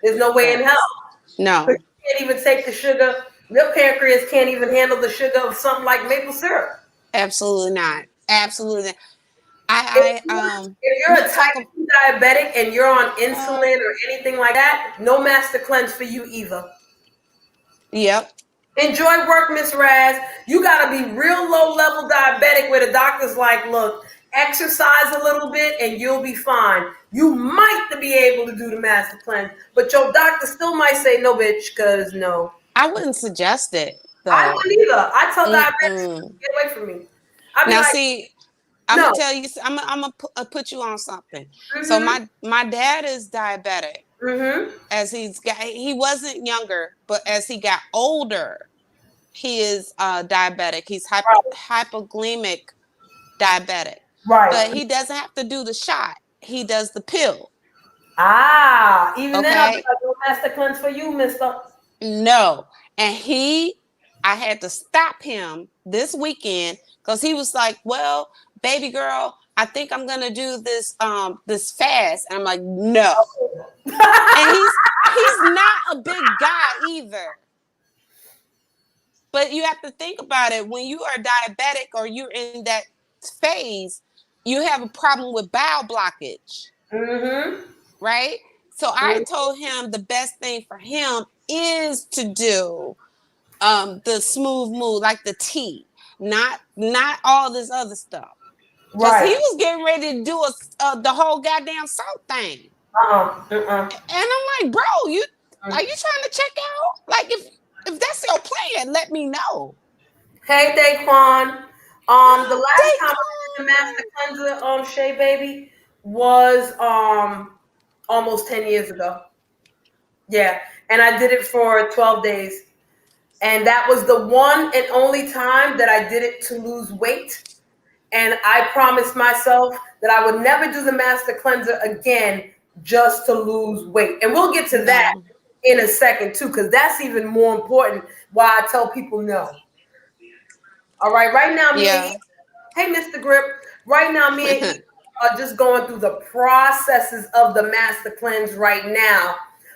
There's no way in hell. Facts. Because No, you can't even take the sugar. Your pancreas can't even handle the sugar of something like maple syrup. absolutely not. Absolutely not. If I if you're we a talk. type 2 diabetic and you're on Uh, insulin or anything like that, no master cleanse for you either. yep. Enjoy work, Miss Raz. You gotta be real low level diabetic where the doctor's like, look, exercise a little bit and you'll be fine. You might be able to do the master cleanse, but your doctor still might say no, bitch, because no. I wouldn't suggest it I though. wouldn't either. I tell diabetics, Mm-mm. get away from me. I'd be Now, like, see, I'm no. gonna tell you. I'm gonna put you on something. So Mm-hmm. my dad is diabetic. Mm-hmm. As he wasn't younger, but as he got older, he is diabetic. He's hypoglycemic diabetic, Right. but he doesn't have to do the shot. He does the pill. Ah, even then I'll be Okay, like, no master cleanse for you, mister. no, and I had to stop him this weekend because he was like, "Well, baby girl, I think I'm gonna do this fast." And I'm like, "No," and he's not a big guy either. But you have to think about it. When you are diabetic or you're in that phase, you have a problem with bowel blockage, Mm-hmm. right? So I told him the best thing for him is to do the smooth move, like the tea, not all this other stuff. Cause he Right. was getting ready to do the whole goddamn salt thing, Uh-uh. and I'm like, bro, you are you trying to check out? Like, if that's your plan, let me know. Hey, Daquan. The last time I did the master Daquan. cleanser, Shay Baby, was almost 10 years ago. Yeah. And I did it for 12 days. And that was the one and only time that I did it to lose weight. And I promised myself that I would never do the master cleanser again just to lose weight. And we'll get to that No. in a second too, because that's even more important why I tell people no. All right, right now, me and Yeah. E, hey, Mr. Grip, right now, me and E are just going through the processes of the master cleanse right now.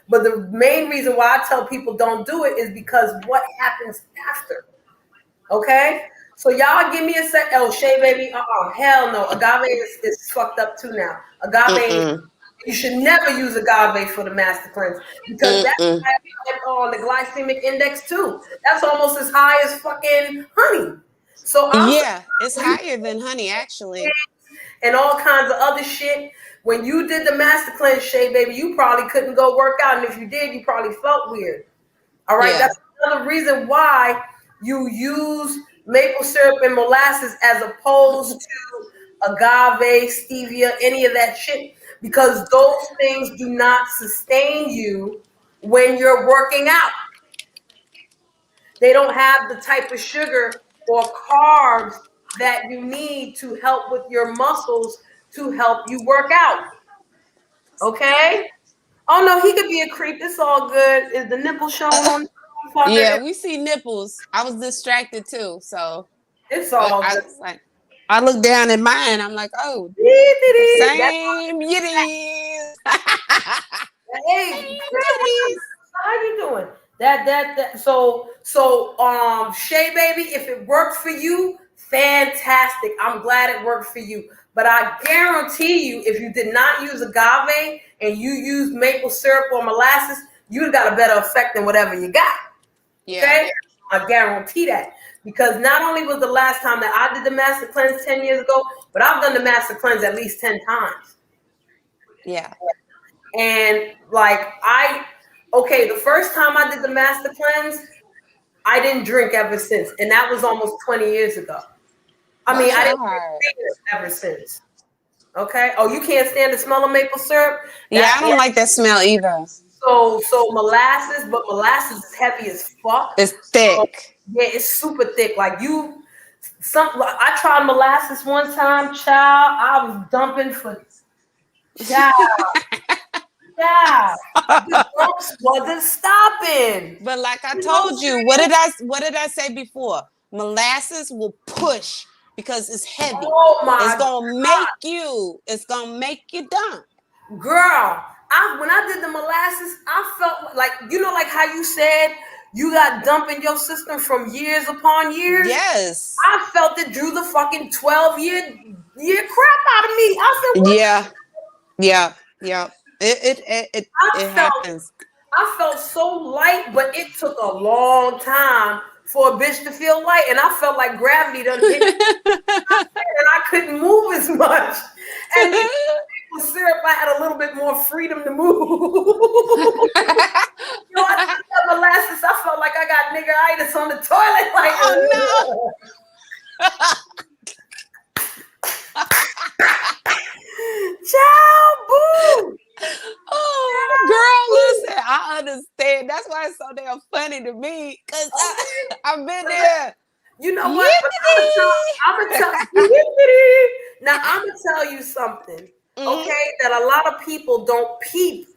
But the main reason why I tell people don't do it is because what happens after. Okay? So y'all give me a sec. Oh, Shay baby. Hell no. Agave is fucked up too now. Agave Mm-mm. You should never use agave for the master cleanse because that's Mm-mm. on the glycemic index too. That's almost as high as fucking honey. So I'm Yeah, it's surprised higher than honey, actually. and all kinds of other shit. When you did the master cleanse, Shay, baby, you probably couldn't go work out, and if you did, you probably felt weird. All right, Yeah. that's another reason why you use maple syrup and molasses as opposed to agave, stevia, any of that shit, because those things do not sustain you when you're working out. They don't have the type of sugar or carbs that you need to help with your muscles to help you work out. Okay? Oh no, he could be a creep. It's all good. Is the nipple showing on the Yeah, motherfucker? we see nipples. I was distracted too, so It's all I good. was like, I looked down at mine. I'm like, oh, That's same yitties. hey, Same girl, titties. how you doing? That so Shay baby, if it worked for you, fantastic. I'm glad it worked for you. But I guarantee you, if you did not use agave and you used maple syrup or molasses, you'd got a better effect than whatever you got. Yeah, Okay? I guarantee that. Because not only was the last time that I did the master cleanse 10 years ago, but I've done the master cleanse at least 10 times. yeah. And like the first time I did the master cleanse, I didn't drink ever since. And that was almost 20 years ago. I mean, Bless I your didn't drink heart. beer ever since. Okay. Oh, you can't stand the smell of maple syrup? Yeah, That I don't like that smell either. so molasses, but molasses is heavy as fuck. It's So thick. yeah, it's super thick. I tried molasses one time, child. I was dumping for child. Yeah, the dumps wasn't stopping. But like I You know what I'm told you, saying? what did I say before? Molasses will push because it's heavy. Oh It's my gonna make you dump. girl! When I did the molasses, I felt like like how you said you got dump in your system from years upon years. Yes. I felt it drew the fucking 12-year crap out of me. I said, what? Yeah. Yeah. Yeah. It I felt happens. I felt so light, but it took a long time for a bitch to feel light, and I felt like gravity done hit me, and I couldn't move as much. And with syrup, I had a little bit more freedom to move. I took that molasses. I felt like I got niggeritis on the toilet. Like, Oh child, boo. no. Oh, girl, listen, I understand. That's why it's so damn funny to me. Cause I've been there. You know what? But I'm gonna tell now. I'm gonna tell you something, Mhm. okay? That a lot of people don't peep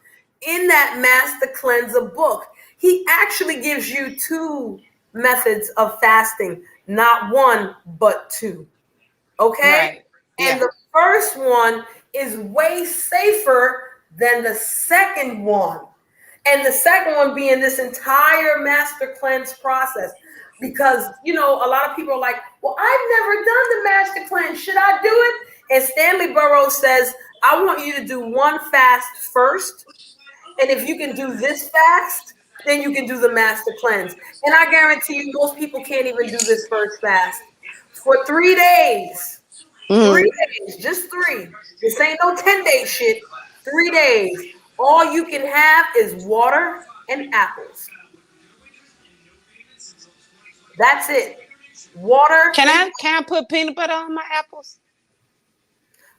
in that Master Cleanser book. He actually gives you two methods of fasting, not one but two. Okay, Right. and Yeah. the first one is way safer than the second one. And the second one being this entire master cleanse process. Because, a lot of people are like, well, I've never done the master cleanse. Should I do it? And Stanley Burroughs says, I want you to do one fast first. And if you can do this fast, then you can do the master cleanse. And I guarantee you, most people can't even do this first fast. For 3 days, Mhm. 3 days, just three. This ain't no 10-day shit. 3 days. All you can have is water and apples. That's it. Water Can and I put peanut butter on my apples?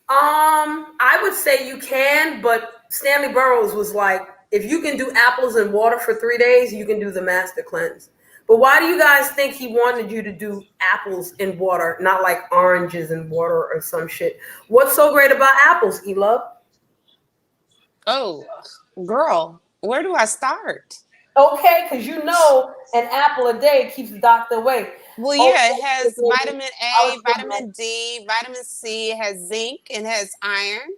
I would say you can, but Stanley Burroughs was like, if you can do apples and water for 3 days, you can do the master cleanse. But why do you guys think he wanted you to do apples in water, not like oranges in water or some shit? What's so great about apples, E-Love? Oh, girl, where do I start? Okay, because an apple a day keeps the doctor away. Well, yeah, it Okay, has baby. vitamin I A, was thinking like, vitamin D, vitamin C, it has zinc, it has iron,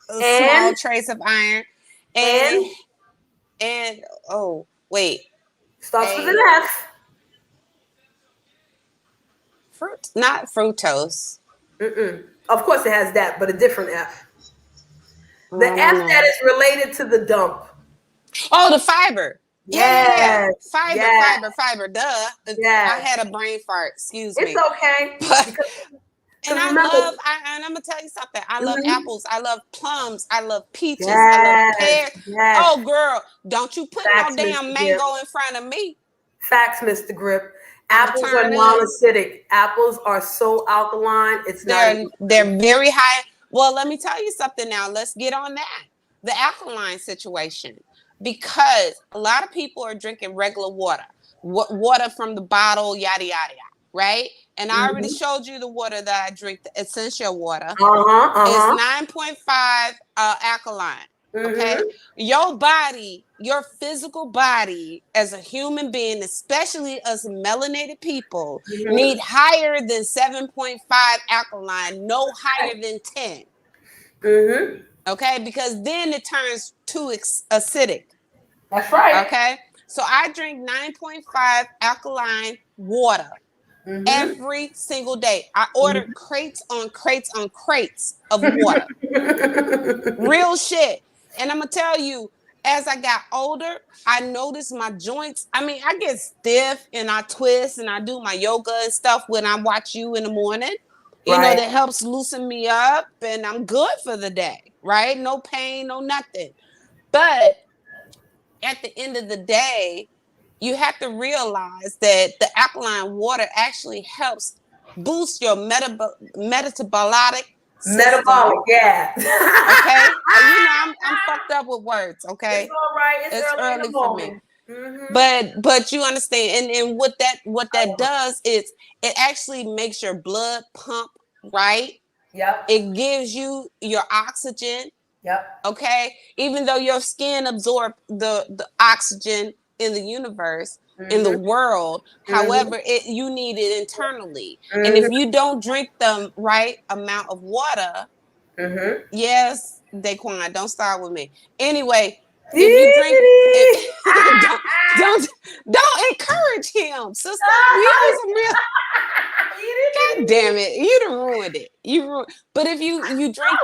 a and small trace of iron, and and and oh wait, starts with an a F. not fructose. Mm-mm. Of course, it has that, but a different F. The I F don't know. that is related to the dump. Oh, the fiber. Yeah. Yes. Fiber. Duh. Yes. I had a brain fart. Excuse It's me. okay. But and I remember, love. And I'm gonna tell you something. I love apples. I love plums. I love peaches. I love pears. Yes. Oh, girl, don't you put Facts, no damn Mr. mango in front of me. Facts, Mr. Grip. I'm Apples are non-acidic. Apples are so alkaline. It's they're not. they're very high. Well, let me tell you something now. Let's get on that. The alkaline situation. Because a lot of people are drinking regular water. Water from the bottle, yada yada yada. Right? And I already showed you the water that I drink, the essential water. It's 9.5 alkaline. Okay, your body, your physical body as a human being, especially us melanated people, need higher than 7.5 alkaline, no higher than 10. Okay, because then it turns too acidic. That's right. Okay, so I drink 9.5 alkaline water every single day. I ordered crates on crates on crates of water. Real shit. And I'm gonna tell you, as I got older, I noticed my joints. I mean, I get stiff and I twist and I do my yoga and stuff when I watch you in the morning. You know, that helps loosen me up and I'm good for the day, right? No pain, no nothing. But at the end of the day, you have to realize that the alkaline water actually helps boost your metabolic system. Metabolic, yeah. Okay, you know I'm fucked up with words. Okay, it's all right. It's early for me. But you understand, and what that does is it actually makes your blood pump right. Yep. It gives you your oxygen. Yep. Okay, even though your skin absorbs the oxygen in the universe, in the world, however, you need it internally. And if you don't drink the right amount of water, yes, Daquan, don't start with me. Anyway, if you drink, don't encourage him, sister. We on some real. God damn it, you done ruined it. But if you drink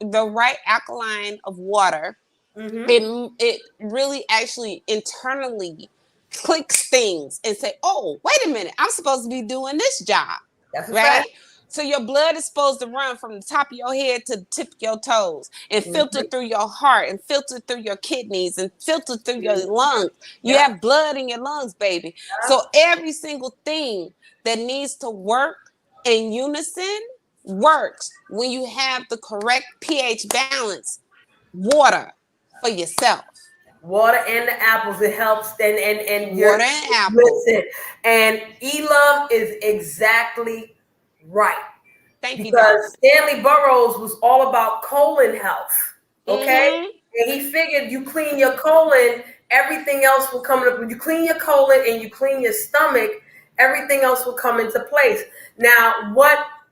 the right alkaline of water, it really actually internally clicks things and say, oh, wait a minute, I'm supposed to be doing this job. That's a right? fact. So your blood is supposed to run from the top of your head to the tip of your toes and filter through your heart and filter through your kidneys and filter through your lungs. You have blood in your lungs, baby. So every single thing that needs to work in unison works when you have the correct pH balance. Water for yourself. Water and the apples, it helps. And water and apples. Listen, and E-Love is exactly right. Thank you, because Stanley Burroughs was all about colon health. Okay? And he figured you clean your colon, everything else will come up. When you clean your colon and you clean your stomach, everything else will come into place. Now,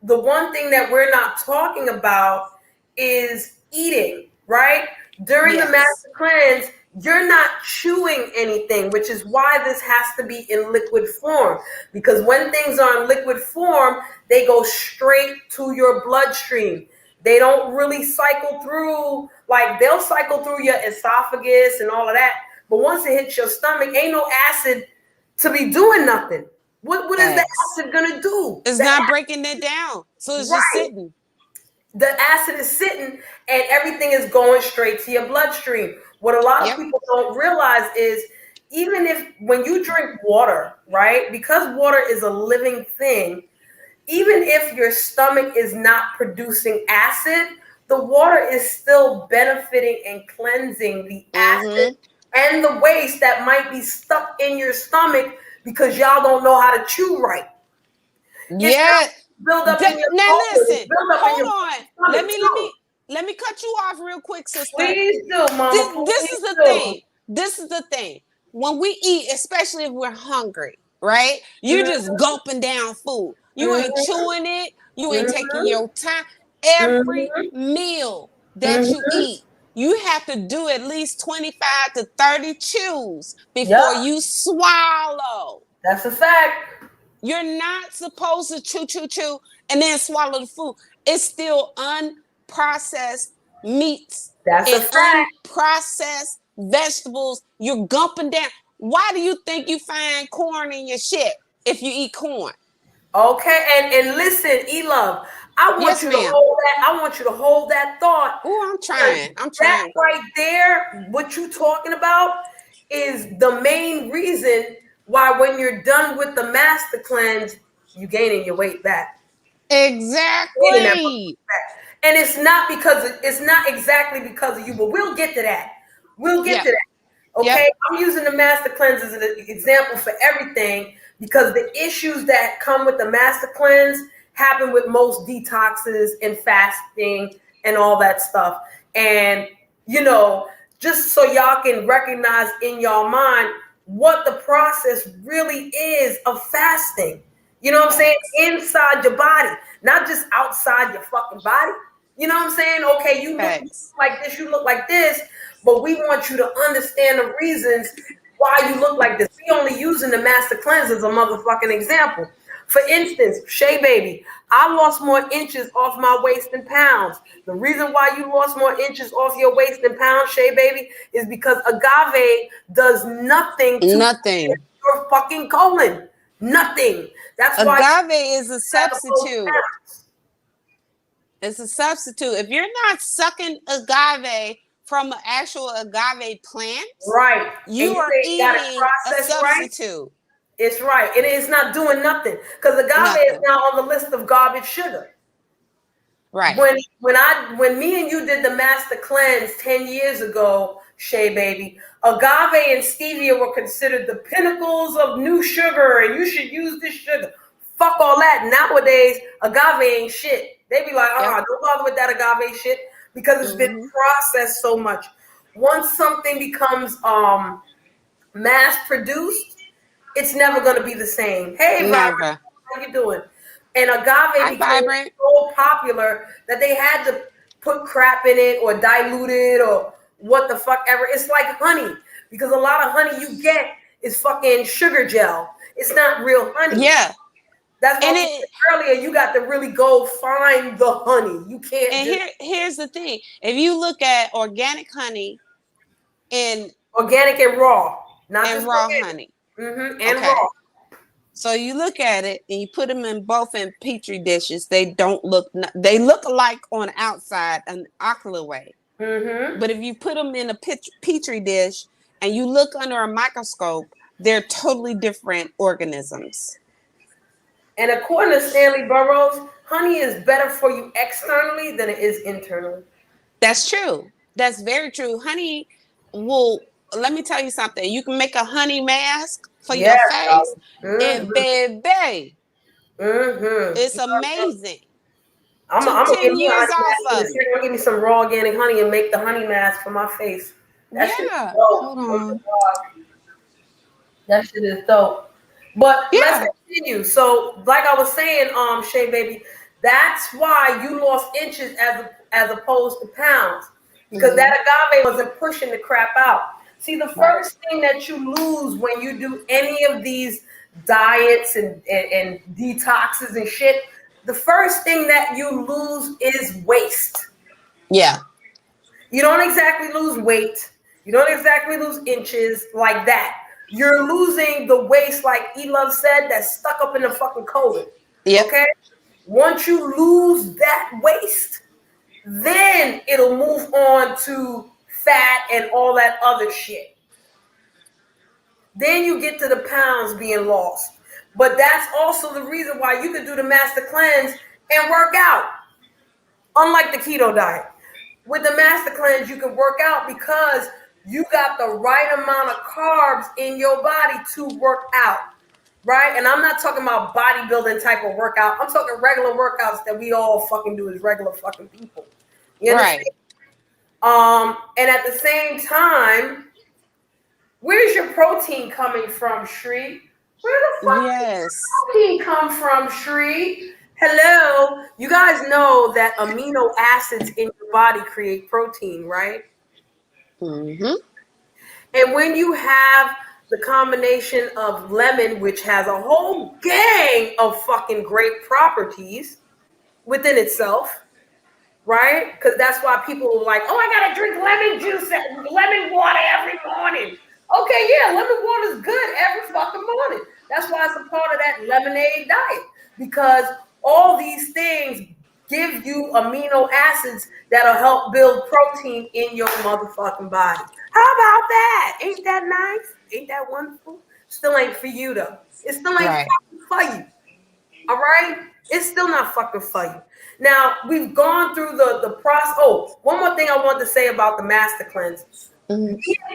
the one thing that we're not talking about is eating, right? During the master cleanse, you're not chewing anything, which is why this has to be in liquid form. Because when things are in liquid form, they go straight to your bloodstream. They don't really cycle through, like they'll cycle through your esophagus and all of that. But once it hits your stomach, ain't no acid to be doing nothing. What is the acid gonna do? It's not breaking it down. So it's just sitting. The acid is sitting and everything is going straight to your bloodstream. What a lot of people don't realize is even when you drink water, right? Because water is a living thing, even if your stomach is not producing acid, the water is still benefiting and cleansing the acid and the waste that might be stuck in your stomach because y'all don't know how to chew right. Build up in your now listen, hold on. Let me cut you off real quick, sister. Please do, mama. This is the thing. This is the thing. When we eat, especially if we're hungry, right? You're just gulping down food. You ain't chewing it. You ain't taking your time. Every meal that you eat, you have to do at least 25 to 30 chews before you swallow. That's a fact. You're not supposed to chew and then swallow the food. It's still unprocessed meats That's a and fact. unprocessed vegetables. You're gumping down. Why do you think you find corn in your shit if you eat corn? Okay, and listen, E-Love, I want Yes, you to ma'am. hold that. I want you to hold that thought. Oh, I'm Because trying. I'm that trying, girl. right there, what you talking about, is the main reason why when you're done with the master cleanse, you gaining your weight back. Gaining that Exactly. back. And it's not exactly because of you, but we'll get to that. We'll get Yep. to that. Yep. Okay. I'm using the master cleanse as an example for everything because the issues that come with the master cleanse happen with most detoxes and fasting and all that stuff. And, you know, just so y'all can recognize in y'all mind what the process really is of fasting. You know what I'm saying? Facts. Inside your body, not just outside your fucking body. You know what I'm saying? Okay, you look Facts. like this, you look like this, but we want you to understand the reasons why you look like this. We only using the master cleanse as a motherfucking example. For instance, Shay Baby, I lost more inches off my waist than pounds. The reason why you lost more inches off your waist than pounds, Shay Baby, is because agave does nothing to Nothing. your fucking colon. Nothing. That's why Agave is a you have those substitute. pounds. It's a substitute. If you're not sucking agave from an actual agave plant, Right. And you you are ain't got it eating a processed right. substitute. It's right. And it's not doing nothing. Because agave is Nothing. now on the list of garbage sugar. Right. When me and you did the master cleanse 10 years ago, Shay Baby, agave and stevia were considered the pinnacles of new sugar, and you should use this sugar. Fuck all that. Nowadays, agave ain't shit. They be like, Yep. don't bother with that agave shit because it's been processed so much. Once something becomes mass produced, it's never going to be the same. Hey, Vibrant, Never. how you doing? And Hi, agave became Vibrant. so popular that they had to put crap in it or dilute it or what the fuck ever. It's like honey because a lot of honey you get is fucking sugar gel. It's not real honey. Yeah. That's why And we said earlier you got to really go find the honey. You can't just here's the thing. If you look at organic honey and organic and raw, not just raw organic. honey. And Okay. raw. So you look at it and you put them in both in petri dishes. They don't look. They look alike on the outside, an ocular way. But if you put them in a petri dish and you look under a microscope, they're totally different organisms. And according to Stanley Burroughs, honey is better for you externally than it is internally. That's true. That's very true. Honey will. Let me tell you something. You can make a honey mask for your Yes, face, and baby, it's You know, amazing. I'm Took gonna give 10 me a years honey off mask. of You're it. gonna give me some raw organic honey and make the honey mask for my face. That shit is Yeah. dope. Hold on. That shit is dope. But let's Yeah. continue. So, like I was saying, Shay Baby, that's why you lost inches as opposed to pounds. Because that agave wasn't pushing the crap out. See, the Right. first thing that you lose when you do any of these diets and detoxes and shit, the first thing that you lose is waste. Yeah. You don't exactly lose weight. You don't exactly lose inches like that. You're losing the waist, like E-Love said, that's stuck up in the fucking colon. Yep. Okay? Once you lose that waist, then it'll move on to fat and all that other shit. Then you get to the pounds being lost. But that's also the reason why you can do the master cleanse and work out. Unlike the keto diet. With the master cleanse, you can work out because you got the right amount of carbs in your body to work out. Right? And I'm not talking about bodybuilding type of workout. I'm talking regular workouts that we all fucking do as regular fucking people. You understand? Right. And at the same time, where's your protein coming from, Shri? Where the fuck Yes. did protein come from, Shri? Hello. You guys know that amino acids in your body create protein, right? Mm-hmm. And when you have the combination of lemon, which has a whole gang of fucking great properties within itself, right? Because that's why people are like, oh, I gotta drink lemon juice, lemon water every morning. Okay, yeah, lemon water is good every fucking morning. That's why it's a part of that lemonade diet, because all these things give you amino acids that'll help build protein in your motherfucking body. How about that? Ain't that nice? Ain't that wonderful? Still ain't for you though. It still ain't Right. fucking for you. All right? It's still not fucking for you. Now, we've gone through the process. Oh, one more thing I wanted to say about the master cleanse.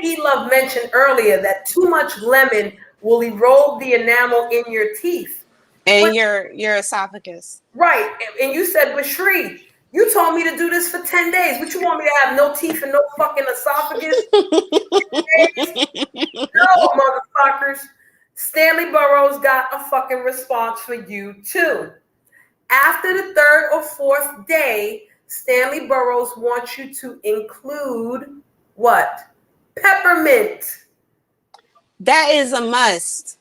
E. Love mentioned earlier that too much lemon will erode the enamel in your teeth. And But, your esophagus. right. And you said, but Shree, you told me to do this for 10 days. But you want me to have no teeth and no fucking esophagus? No, motherfuckers. Stanley Burroughs got a fucking response for you, too. After the third or fourth day, Stanley Burroughs wants you to include what? Peppermint. That is a must.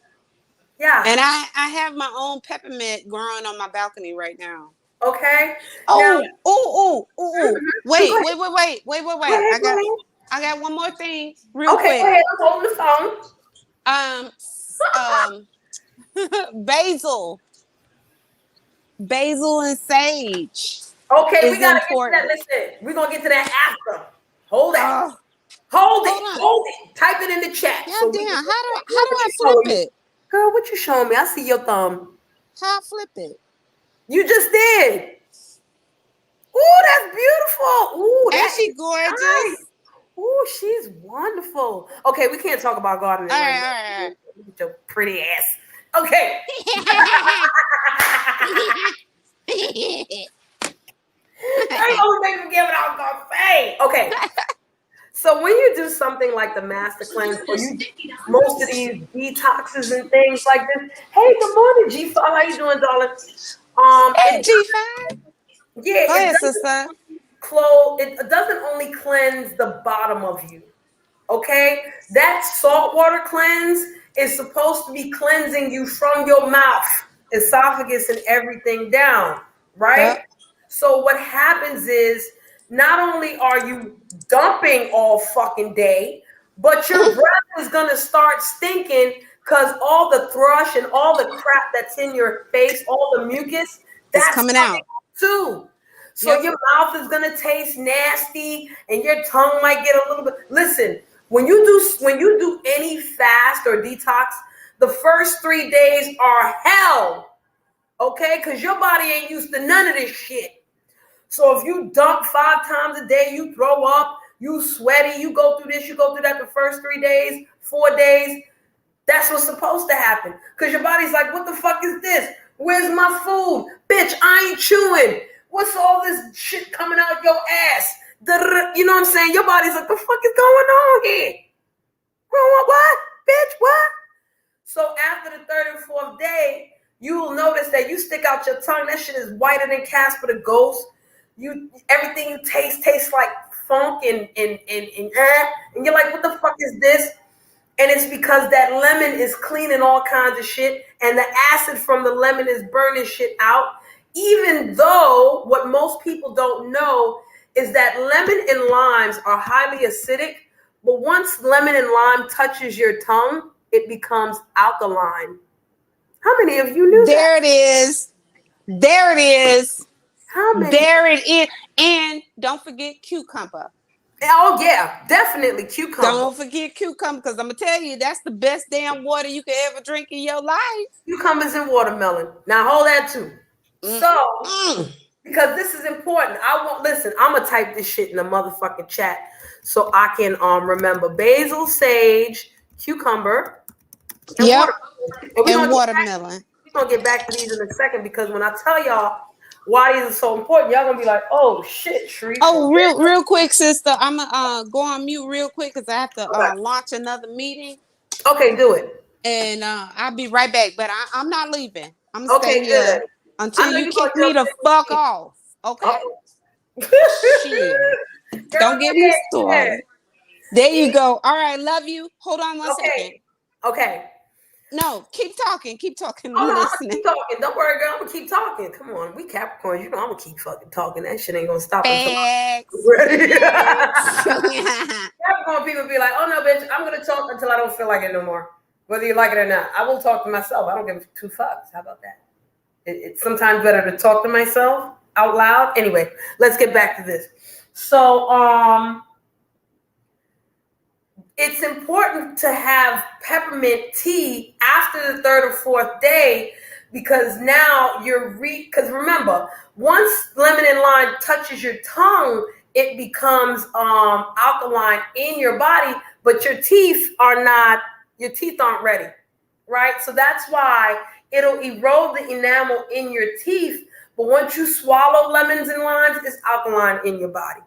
Yeah. And I have my own peppermint growing on my balcony right now. Okay. Oh, Now, oh. Wait. Go ahead. I got one more thing real Okay, quick. go ahead. I'm holding the phone. Basil. Basil and sage. Okay, we is gotta important. get to that. Listen, we're gonna get to that after. Hold that. Oh, Hold hold it. Type it in the chat. God So we damn. can, How do what I you flip showing me? it? Girl, what you showing me? I see your thumb. How I flip it? You just did. Ooh, that's beautiful. Ooh, Ain't that she is gorgeous? nice. Ooh, she's wonderful. Okay, we can't talk about gardening All right now. right. Look at your pretty ass. Okay. I always make me forget what I was gonna say. Okay. So when you do something like the master cleanse, or you most of these detoxes and things like this. Hey, good morning, G5. How you doing, darling? Hey, It G5. yeah, Go ahead, sister. it doesn't only cleanse the bottom of you. Okay? That saltwater cleanse is supposed to be cleansing you from your mouth, esophagus, and everything down, right? Yep. So what happens is not only are you dumping all fucking day, but your breath is gonna start stinking because all the thrush and all the crap that's in your face, all the mucus, It's that's coming coming out. out too. So Yep. your mouth is gonna taste nasty, and your tongue might get a little bit. Listen, when you do any fast or detox, the first 3 days are hell. Okay, because your body ain't used to none of this shit. So if you dump 5 times a day, you throw up, you sweaty, you go through this, you go through that the first 3 days, 4 days. That's what's supposed to happen. Because your body's like, what the fuck is this? Where's my food? Bitch, I ain't chewing. What's all this shit coming out your ass? You know what I'm saying? Your body's like, the fuck is going on here? What? Bitch, what? So after the third and fourth day, you will notice that you stick out your tongue. That shit is whiter than Casper the Ghost. Everything you taste tastes like funk and you're like, what the fuck is this? And it's because that lemon is cleaning all kinds of shit, and the acid from the lemon is burning shit out. Even though what most people don't know is that lemon and limes are highly acidic, but once lemon and lime touches your tongue, it becomes alkaline. How many of you knew that? There it is. There it is. How many? There it is. And don't forget cucumber. Oh yeah, definitely cucumber. Don't forget cucumber, because I'm gonna tell you that's the best damn water you could ever drink in your life. Cucumbers and watermelon. Now hold that too. So because this is important, I'm gonna type this shit in the motherfucking chat so I can remember basil, sage, cucumber, and watermelon. Watermelon. We're gonna get back to these in a second, because when I tell y'all why these are so important, y'all gonna be like, oh shit, Shree. Oh, real quick, sister. I'm gonna go on mute real quick because I have to launch another meeting. Okay, do it. And I'll be right back. But I'm not leaving. I'm gonna stay Okay, here good. until you kick me the fuck off. Okay? Shit. Don't get me started. There you go. All right, love you. Hold on one second. Okay. No, keep talking. Keep talking. Oh I'm no, I'm gonna listening. keep talking. Don't worry, girl. I'm gonna keep talking. Come on, we Capricorns. You know I'm gonna keep fucking talking. That shit ain't gonna stop until I'm Facts. ready. Facts. Capricorn people be like, "Oh no, bitch, I'm gonna talk until I don't feel like it no more, whether you like it or not. I will talk to myself. I don't give two fucks. How about that? It's sometimes better to talk to myself out loud. Anyway, let's get back to this. So, it's important to have peppermint tea after the third or fourth day because now because remember, once lemon and lime touches your tongue, it becomes alkaline in your body, but your teeth aren't ready, right? So that's why it'll erode the enamel in your teeth, but once you swallow lemons and limes, it's alkaline in your body.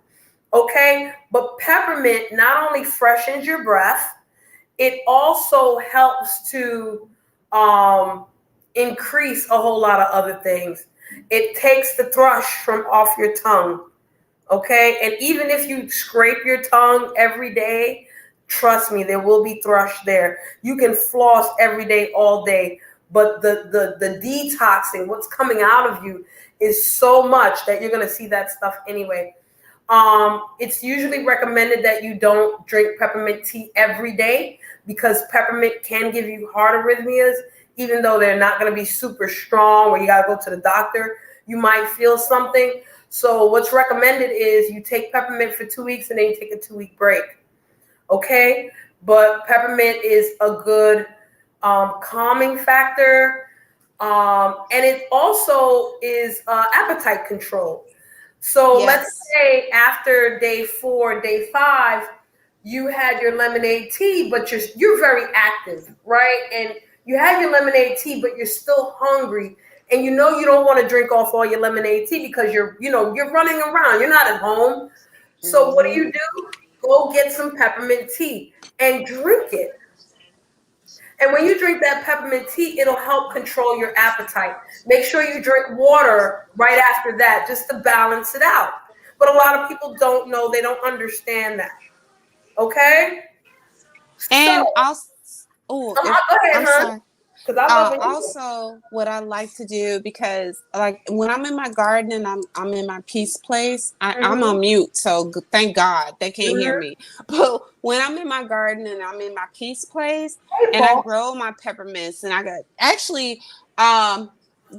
Okay, but peppermint not only freshens your breath, it also helps to increase a whole lot of other things. It takes the thrush from off your tongue. Okay, and even if you scrape your tongue every day, trust me, there will be thrush there. You can floss every day, all day, but the detoxing, what's coming out of you, is so much that you're gonna see that stuff anyway. It's usually recommended that you don't drink peppermint tea every day because peppermint can give you heart arrhythmias, even though they're not going to be super strong or you got to go to the doctor. You might feel something. So what's recommended is you take peppermint for 2 weeks and then you take a 2-week break. Okay? But peppermint is a good calming factor. And it also is appetite control. So let's Yes. say after day 4, day 5, you had your lemonade tea, but you're very active, right? And you had your lemonade tea, but you're still hungry, and you know you don't want to drink off all your lemonade tea because you're running around. You're not at home. So what Mm-hmm. do? Go get some peppermint tea and drink it. And when you drink that peppermint tea, it'll help control your appetite. Make sure you drink water right after that just to balance it out. But a lot of people don't know, they don't understand that. Okay? So, And also, oh, if go ahead, I'm hon. sorry. Because I love when you go. Also, what I like to do, because like when I'm in my garden and I'm in my peace place, I'm Mm-hmm. on mute, so thank God they can't hear Mm-hmm. me. But when I'm in my garden and I'm in my peace place, Hey, and I Paul. grow my peppermints, and I got actually um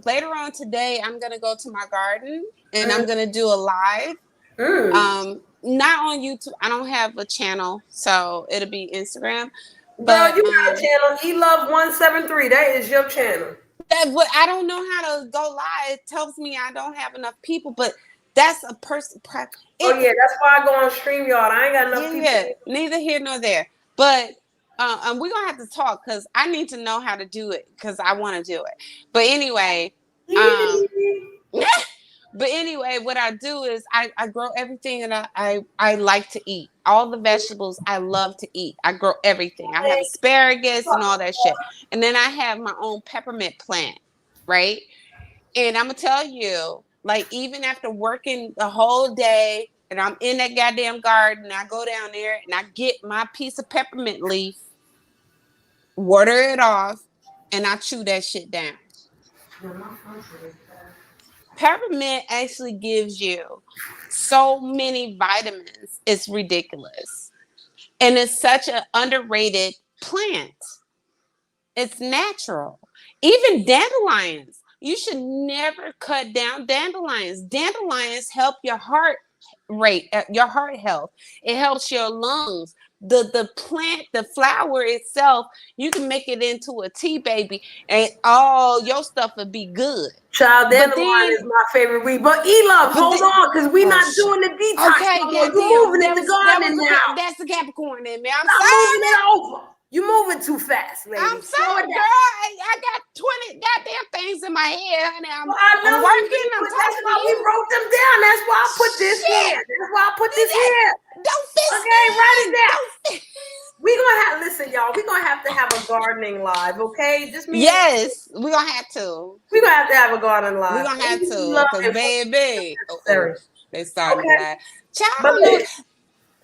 later on today I'm gonna go to my garden and I'm gonna do a live. Mm. Not on YouTube. I don't have a channel, so it'll be Instagram. Girl, But you got a channel. Love 173. That is your channel. but I don't know how to go live. It tells me I don't have enough people, but that's a person. Oh, It yeah. That's why I go on StreamYard. I ain't got enough people. yeah. Neither here nor there. But and we're gonna have to talk because I need to know how to do it because I want to do it. But anyway, um, but anyway, what I do is I grow everything that I like to eat. All the vegetables I love to eat. I grow everything. I have asparagus and all that shit. And then I have my own peppermint plant, right? And I'm gonna tell you, like even after working the whole day and I'm in that goddamn garden, I go down there and I get my piece of peppermint leaf, water it off, and I chew that shit down. Peppermint actually gives you so many vitamins. It's ridiculous. And it's such an underrated plant. It's natural. Even dandelions. You should never cut down dandelions. Dandelions help your heart rate, your heart health. It helps your lungs. The plant, the flower itself, you can make it into a tea, baby, and all your stuff would be good. Child, But dandelion then, is my favorite weed. But E-Love, but hold then, on, because we oh not shit. doing the detox Okay, no more. You goddamn, moving into that was gardening now. that's the Capricorn in me. I'm Stop moving sorry. it over. You moving too fast, lady. I'm Slow it sorry, down. girl. I got 20 goddamn things in my head, honey. Well, I I'm know working. I'm that's talking to why we you. wrote them down. That's why I put this Shit. here. That's why I put this here. Don't fist Okay, write it me. down. Don't. We gonna have listen, y'all. We gonna have to have a gardening live, okay? Just me. Yes, we're gonna have to. We gonna have a garden We're live. gonna have Love to, cause it baby. necessary. They started to Okay, laugh. Child, but I don't listen,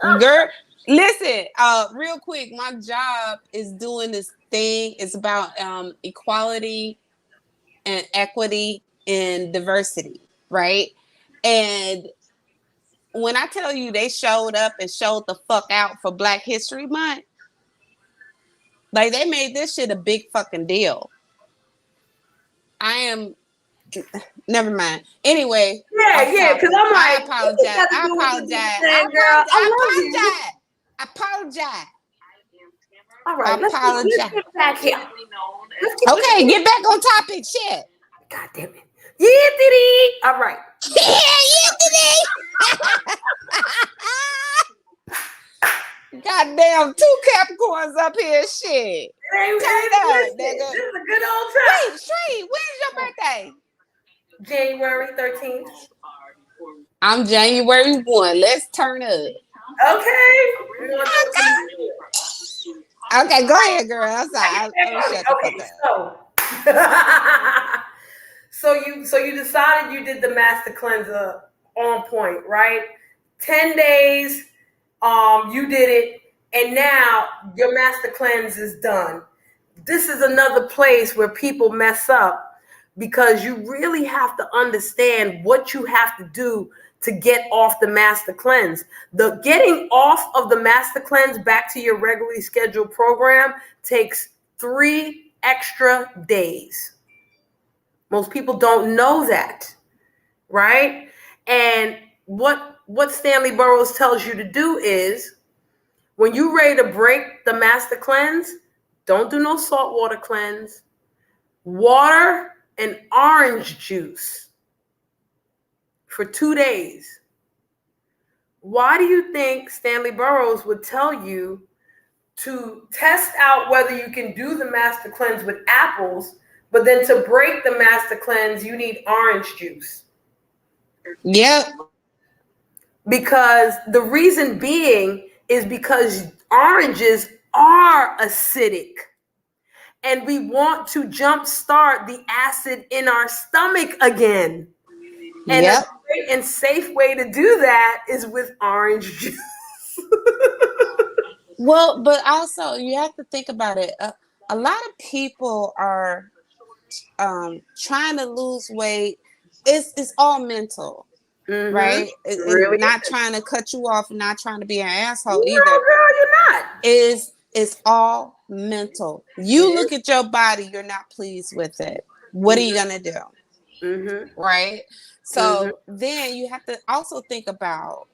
know. Girl, Listen, real quick, my job is doing this thing. It's about equality and equity and diversity, right? And when I tell you they showed up and showed the fuck out for Black History Month, like they made this shit a big fucking deal. I am never mind. Anyway, Yeah, off yeah, because topic. I'm I like, what this apologize. got to I do with what you apologize. saying, girl? I love you. I apologize. All I right, let's apologize. get back here. Okay, get back on topic. Shit. God damn it. Yeah, diddy. All right. Yeah, goddamn, 2 Capricorns up here. Shit. Hey, Turn up, nigga. this is a good old time. Wait, Shree, when's your birthday? January 13th. I'm January 1. Let's turn up. Okay. Okay, go ahead, girl. I'm sorry. So you decided you did the master cleanser on point, right? 10 days, you did it, and now your master cleanse is done. This is another place where people mess up because you really have to understand what you have to do to get off the master cleanse. The getting off of the master cleanse back to your regularly scheduled program takes 3 extra days. Most people don't know that, right? And what Stanley Burroughs tells you to do is when you're ready to break the master cleanse, don't do no saltwater cleanse. Water and orange juice for 2 days. Why do you think Stanley Burroughs would tell you to test out whether you can do the master cleanse with apples, but then to break the master cleanse, you need orange juice? Yep. Because the reason being is because oranges are acidic. And we want to jumpstart the acid in our stomach again. And a great and safe way to do that is with orange juice. Well, but also you have to think about it. A lot of people are trying to lose weight. It's all mental, right? Really not trying to cut you off, not trying to be an asshole either. No, girl, you're not. It's all mental. You look at your body, you're not pleased with it. What are you gonna do? Right? So then you have to also think about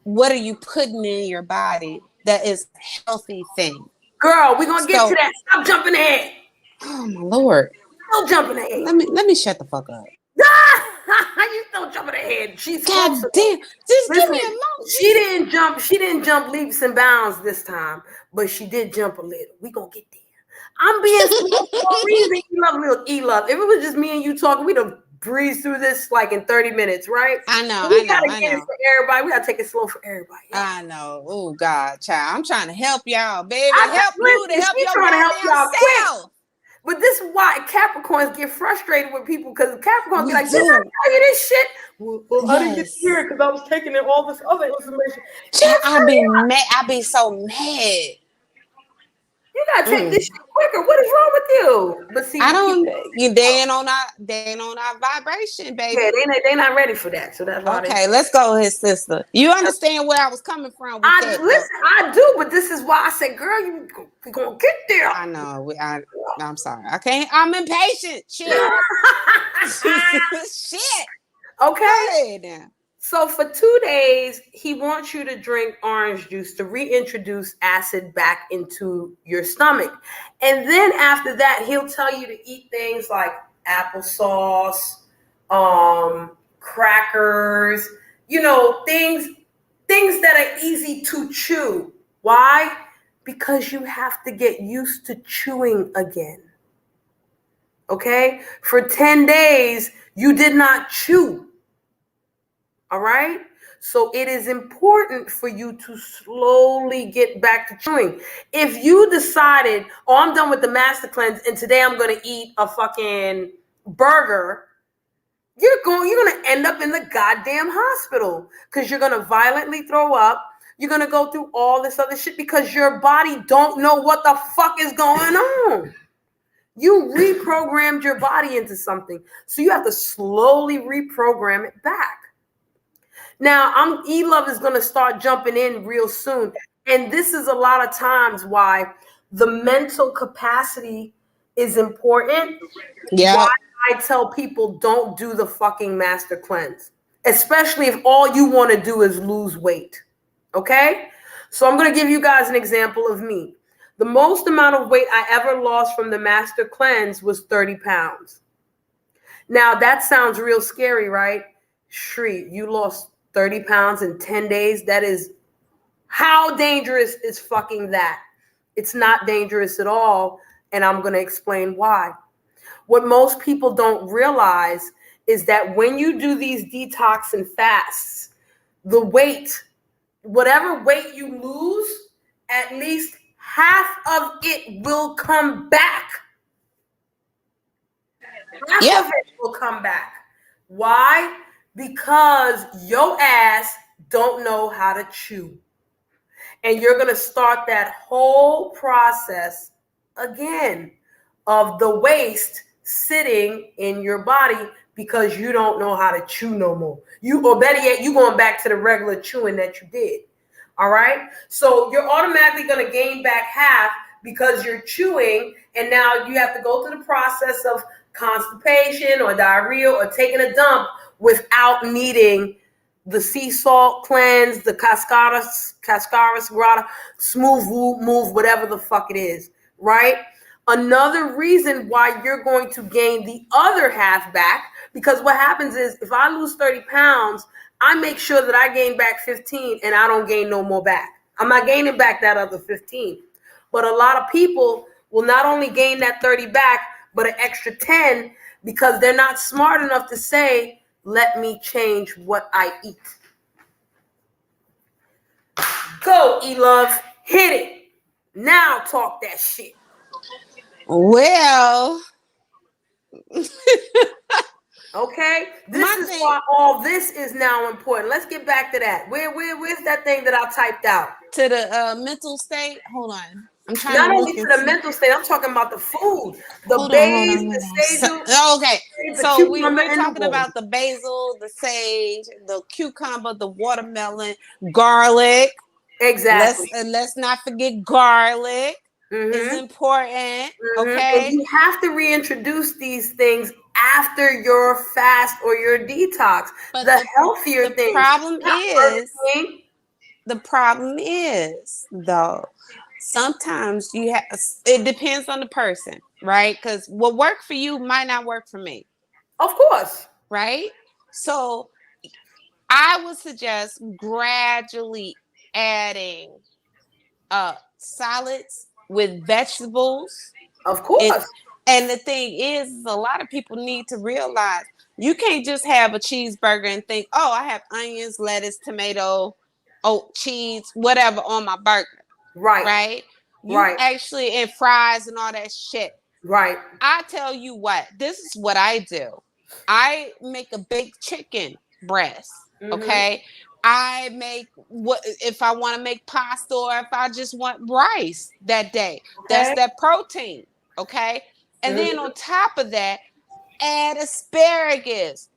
what are you putting in your body that is a healthy thing. Girl, we're gonna get to that. Stop jumping ahead. Oh my Lord. Still jumping ahead. Let me shut the fuck up. You still jumping ahead. She's God damn. Just give me a moment. She didn't jump leaps and bounds this time, but she did jump a little. We gonna get there. I'm being slow for a reason. E-love. If it was just me and you talking, we'd have breezed through this like in 30 minutes, right? I know. We gotta get it for everybody. We gotta take it slow for everybody. I know. Oh God, child. I'm trying to help y'all, baby. Help you to help your trying to help y'all self. But this is why Capricorns get frustrated with people, because Capricorns be like, did I tell you this shit? Well, I didn't get to hear it because I was taking in all this other information. I be so mad. You gotta take this shit quicker. What is wrong with you? But see, they ain't on our vibration, baby. Yeah, they not ready for that. So that's why. Okay, let's go, his sister. You understand where I was coming from? I do, but this is why I said, girl, you gonna get there. I know. I'm sorry. I'm impatient. Shit. Shit. Okay. Then. So for 2 days, he wants you to drink orange juice to reintroduce acid back into your stomach. And then after that, he'll tell you to eat things like applesauce, crackers, things that are easy to chew. Why? Because you have to get used to chewing again. Okay? For 10 days, you did not chew. All right. So it is important for you to slowly get back to chewing. If you decided, I'm done with the master cleanse and today I'm going to eat a fucking burger, you're going to end up in the goddamn hospital because you're going to violently throw up. You're going to go through all this other shit because your body don't know what the fuck is going on. You reprogrammed your body into something. So you have to slowly reprogram it back. Now, E-Love is going to start jumping in real soon. And this is a lot of times why the mental capacity is important. Yeah. Why I tell people don't do the fucking master cleanse, especially if all you want to do is lose weight. Okay? So I'm going to give you guys an example of me. The most amount of weight I ever lost from the master cleanse was 30 pounds. Now, that sounds real scary, right? Shri, you lost 30 pounds in 10 days? That is, how dangerous is fucking that? It's not dangerous at all, and I'm going to explain why. What most people don't realize is that when you do these detox and fasts, the weight, whatever weight you lose, at least half of it will come back. Half of it will come back. Why? Because your ass don't know how to chew. And you're going to start that whole process again of the waste sitting in your body because you don't know how to chew no more. Or better yet, you going back to the regular chewing that you did. All right? So you're automatically going to gain back half because you're chewing, and now you have to go through the process of constipation or diarrhea or taking a dump without needing the sea salt cleanse, the cascaris grata, smooth move, whatever the fuck it is, right? Another reason why you're going to gain the other half back, because what happens is if I lose 30 pounds, I make sure that I gain back 15 and I don't gain no more back. I'm not gaining back that other 15. But a lot of people will not only gain that 30 back, but an extra 10 because they're not smart enough to say, let me change what I eat. Go, E-Love. Hit it. Now talk that shit. Well. Okay? This is why all this is now important. Let's get back to that. Where's that thing that I typed out? To the mental state. Hold on. I'm trying Not to only to the mental state, I'm talking about the food. The basil, okay. So we're talking about the basil, the sage, the cucumber, the watermelon, garlic. Exactly. Let's not forget garlic. Is important. Okay. And you have to reintroduce these things after your fast or your detox. But the healthier things. The problem is though, sometimes it depends on the person, right? Because what worked for you might not work for me. Of course. Right? So I would suggest gradually adding solids with vegetables. Of course. And the thing is a lot of people need to realize you can't just have a cheeseburger and think, oh, I have onions, lettuce, tomato, cheese, whatever on my burger. Right? You actually, and fries and all that shit. Right. I tell you what, this is what I do. I make a baked chicken breast. Okay. I make if I want to make pasta or if I just want rice that day. That's that protein. Okay. And then on top of that, add asparagus,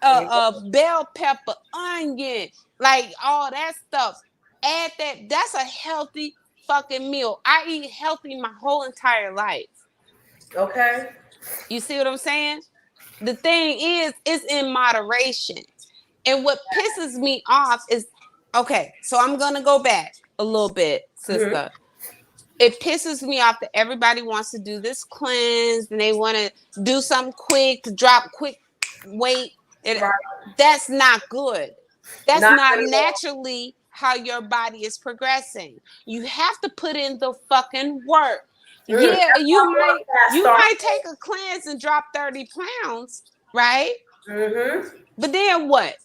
bell pepper, onion, like all that stuff. Add that. That's a healthy fucking meal. I eat healthy my whole entire life. Okay. You see what I'm saying? The thing is, it's in moderation. And what pisses me off is, okay, so I'm going to go back a little bit, sister. It pisses me off that everybody wants to do this cleanse and they want to do something quick to drop quick weight. That's not good. That's not naturally how your body is progressing. You have to put in the fucking work. Yeah, you might take a cleanse and drop 30 pounds, right? But then what?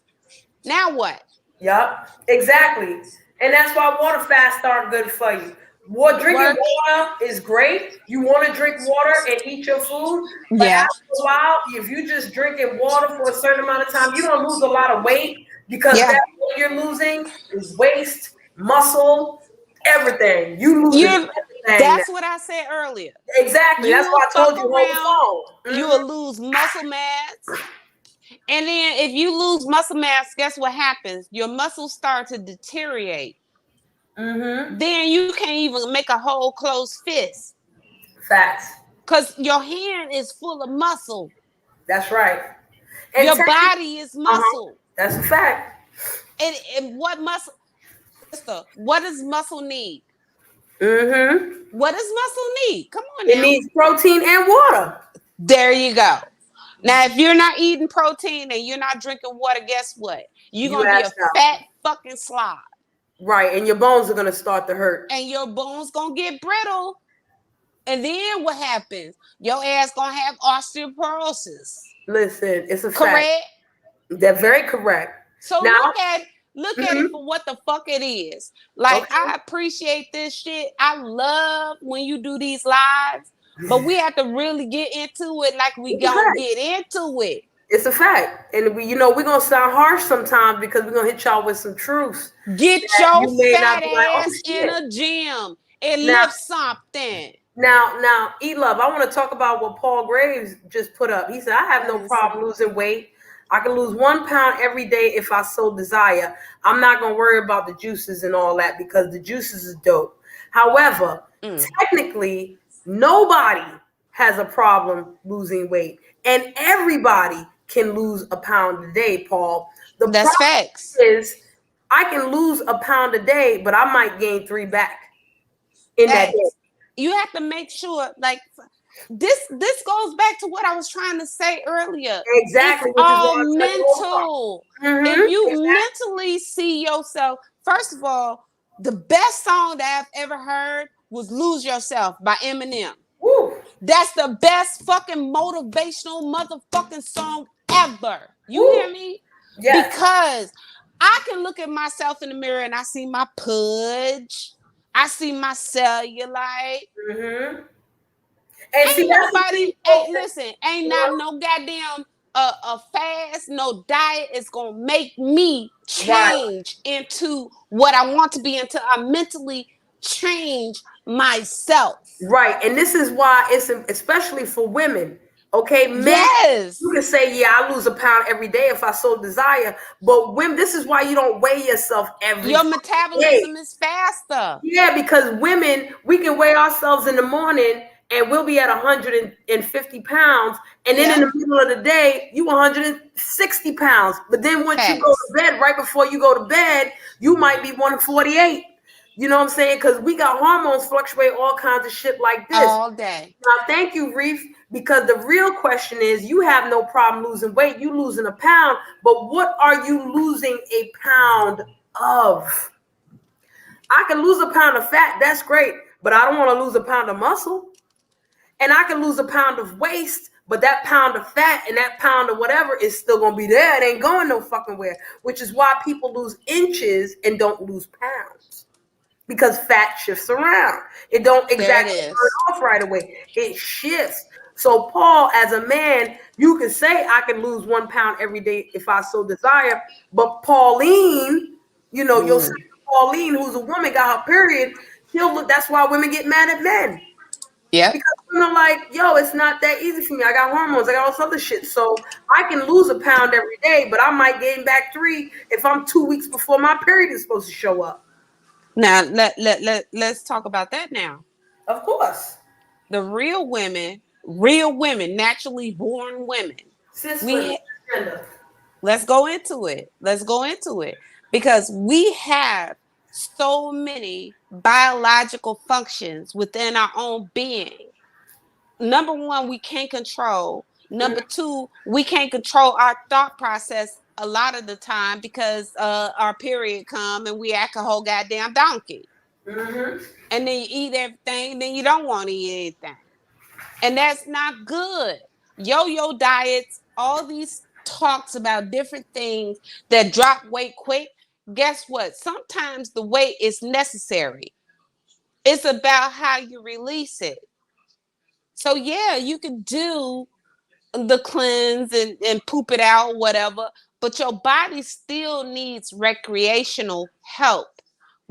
Now what? Yup, exactly. And that's why water fasts are good for you. Drinking water is great. You want to drink water and eat your food. But after a while, if you just drinking water for a certain amount of time, you're going to lose a lot of weight because that's what you're losing is waste muscle, everything. You losing everything now. That's what I said earlier. Exactly. You That's will why I fuck told you hold around, the phone. you will lose muscle mass. And then if you lose muscle mass, guess what happens? Your muscles start to deteriorate. Then you can't even make a whole closed fist. Facts. Because your hand is full of muscle. That's right. And Your body is muscle. That's a fact. And what muscle, sister, what does muscle need? What does muscle need? Come on now. It needs protein and water. There you go. Now, if you're not eating protein and you're not drinking water, guess what? You're going to be a fat fucking slob. Right, and your bones are going to start to hurt. And your bones going to get brittle. And then what happens? Your ass going to have osteoporosis. Listen, it's a fact. Correct? They're very correct. So now, look at it for what the fuck it is. Like, I appreciate this shit. I love when you do these lives. But we have to really get into it like we gonna get into it. It's a fact. And we're gonna sound harsh sometimes because we're gonna hit y'all with some truths. Get your fat ass in a gym and lift something. Now, eat love. I want to talk about what Paul Graves just put up. He said, I have no problem losing weight. I can lose 1 pound every day if I so desire. I'm not gonna worry about the juices and all that because the juices is dope. However, technically, nobody has a problem losing weight, and everybody can lose a pound a day, Paul. That's facts. Is I can lose a pound a day, but I might gain 3 back in that day. You have to make sure, like, this goes back to what I was trying to say earlier. Exactly. It's all mental. If you mentally see yourself, first of all, the best song that I've ever heard was Lose Yourself by Eminem. Woo. That's the best fucking motivational motherfucking song ever. You hear me? Yes. Because I can look at myself in the mirror and I see my pudge. I see my cellulite. Ain't nobody, ain't not no goddamn a fast, no diet is gonna make me change into what I want to be until I mentally change myself. Right, and this is why it's especially for women. Okay, men, you can say, yeah, I lose a pound every day if I so desire. But women, this is why you don't weigh yourself every day. Your metabolism is faster. Yeah, because women, we can weigh ourselves in the morning and we'll be at 150 pounds. And then in the middle of the day, you 160 pounds. But then once you go to bed, right before you go to bed, you might be 148. You know what I'm saying? Because we got hormones fluctuate all kinds of shit like this. All day. Now, thank you, Reef, because the real question is you have no problem losing weight. You losing a pound, but what are you losing a pound of? I can lose a pound of fat. That's great. But I don't want to lose a pound of muscle. And I can lose a pound of waist, but that pound of fat and that pound of whatever is still going to be there. It ain't going no fucking where, which is why people lose inches and don't lose pounds. Because fat shifts around. It don't exactly burn off right away. It shifts. So, Paul, as a man, you can say I can lose 1 pound every day if I so desire. But Pauline, you'll see Pauline, who's a woman, got her period. That's why women get mad at men. Yeah. Because women are like, yo, it's not that easy for me. I got hormones. I got all this other shit. So I can lose a pound every day, but I might gain back 3 if I'm 2 weeks before my period is supposed to show up. Now, let's talk about that now. Of course. The real women, naturally born women. Let's go into it. Because we have so many biological functions within our own being. Number one, we can't control. Number two, we can't control our thought process a lot of the time because our period come and we act a whole goddamn donkey. And then you eat everything, then you don't want to eat anything. And that's not good. Yo-yo diets, all these talks about different things that drop weight quick. Guess what? Sometimes the weight is necessary. It's about how you release it. So yeah, you can do the cleanse and poop it out, whatever, but your body still needs recreational help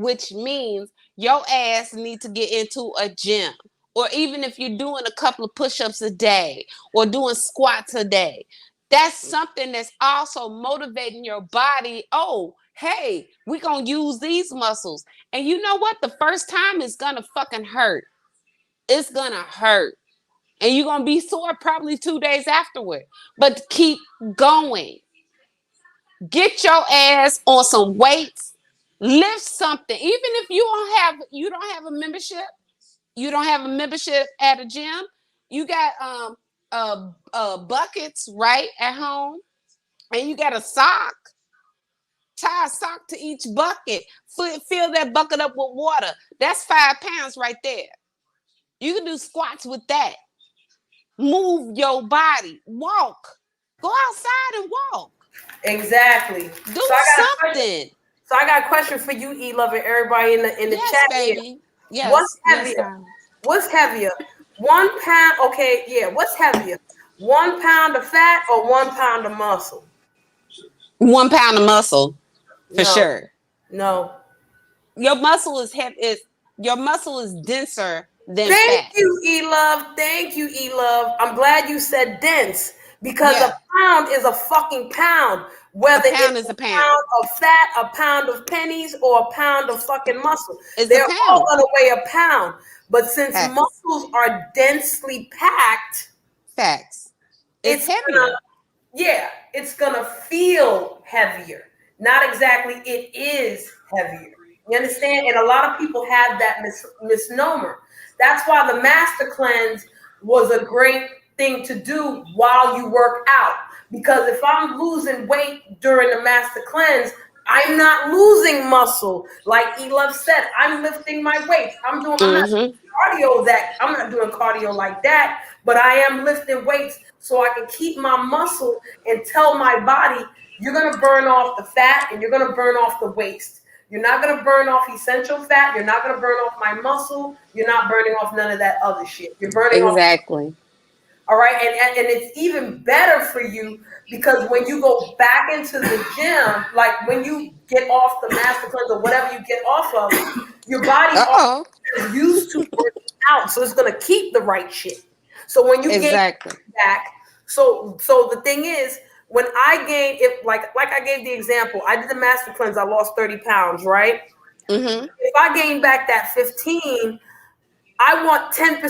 which means your ass need to get into a gym. Or even if you're doing a couple of push-ups a day or doing squats a day, that's something that's also motivating your body. Oh, hey, we're going to use these muscles. And you know what? The first time is going to fucking hurt. It's going to hurt. And you're going to be sore probably 2 days afterward. But keep going. Get your ass on some weights. Lift something. Even if you don't have a membership, you don't have a membership at a gym, you got buckets right at home, and you got a sock. Tie a sock to each bucket. Fill that bucket up with water. That's 5 pounds right there. You can do squats with that. Move your body. Walk. Go outside and walk. Exactly. Do something. So I got a question for you, E Love, and everybody in the chat baby. here. Yes. What's heavier? Yes, what's heavier? 1 pound. Okay, yeah. What's heavier? 1 pound of fat or 1 pound of muscle? 1 pound of muscle, for sure. No. Your muscle is heavy. Your muscle is denser than fat. Thank you, E Love. Thank you, E Love. I'm glad you said dense because a pound is a fucking pound. Whether it's a pound of fat, a pound of pennies, or a pound of fucking muscle, they're all gonna weigh a pound. But since muscles are densely packed, it's heavier. It's gonna feel heavier. Not exactly, it is heavier. You understand? And a lot of people have that misnomer. That's why the master cleanse was a great thing to do while you work out. Because if I'm losing weight during the master cleanse, I'm not losing muscle. Like E-Love said, I'm lifting my weights. I'm not doing cardio like that, but I am lifting weights so I can keep my muscle and tell my body, you're going to burn off the fat and you're going to burn off the waste. You're not going to burn off essential fat. You're not going to burn off my muscle. You're not burning off none of that other shit. You're burning off. All right. And it's even better for you because when you go back into the gym, like when you get off the master cleanse or whatever you get off of, your body is used to working out. So it's going to keep the right shit. So when you get back, so the thing is, when I gained it, like I gave the example, I did the master cleanse, I lost 30 pounds, right? Mm-hmm. If I gain back that 15, I want 10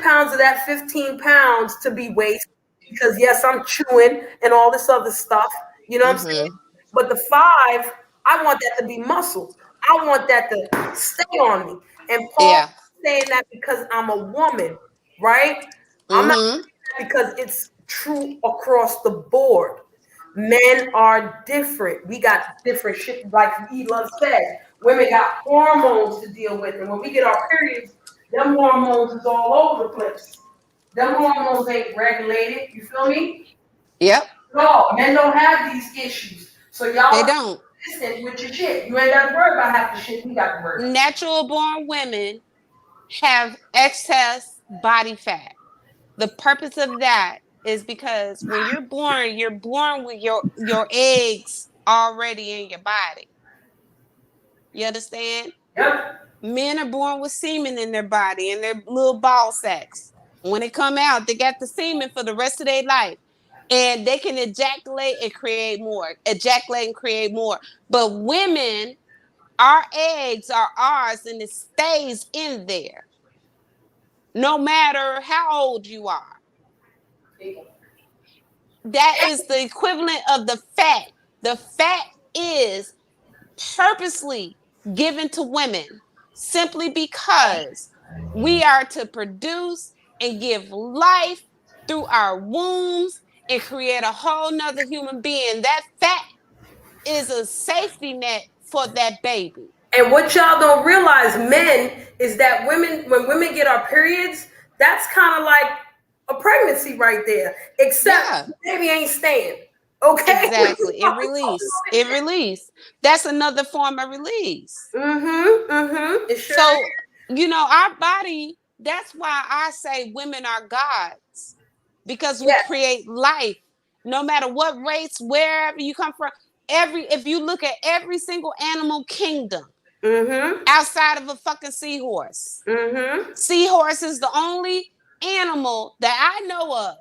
pounds of that 15 pounds to be waste because yes, I'm chewing and all this other stuff. You know what I'm saying? But the 5, I want that to be muscle. I want that to stay on me. And Paul saying that because I'm a woman, right? I'm not saying that because it's true across the board. Men are different. We got different shit, like E-Love said. Women got hormones to deal with, and when we get our periods, them hormones is all over the place. Them hormones ain't regulated. You feel me? Yep. No, men don't have these issues. So y'all they don't. Listen with your shit. You ain't got to worry about half the shit we got to worry about. Natural born women have excess body fat. The purpose of that is because when you're born with your eggs already in your body. You understand? Yep. Men are born with semen in their body and their little ball sacks. When they come out, they got the semen for the rest of their life. And they can ejaculate and create more. Ejaculate and create more. But women, our eggs are ours and it stays in there. No matter how old you are. That is the equivalent of the fat. The fat is purposely given to women simply because we are to produce and give life through our wombs and create a whole nother human being. That fat is a safety net for that baby. And what y'all don't realize, men, is that when women get our periods, that's kind of like a pregnancy right there. Except the baby ain't staying. Okay? Exactly. It release. That's another form of release. It sure so, is. Our body, that's why I say women are gods. Because we create life. No matter what race, wherever you come from. If you look at every single animal kingdom, outside of a fucking seahorse. Seahorse is the only animal that I know of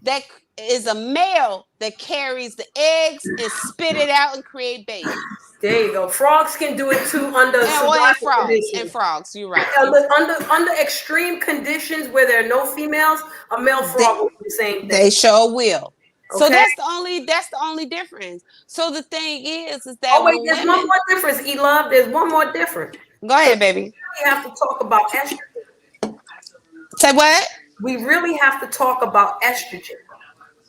that is a male that carries the eggs and spit it out and create babies. There you go. Frogs can do it too under survival conditions. And frogs, you're right. Under extreme conditions where there are no females, a male frog will do the same thing. They sure will. Okay. So that's the only difference. So the thing is that there's one more difference, E-Love. There's one more difference. Go ahead, baby. We have to talk about estrogen. Say what? We really have to talk about estrogen.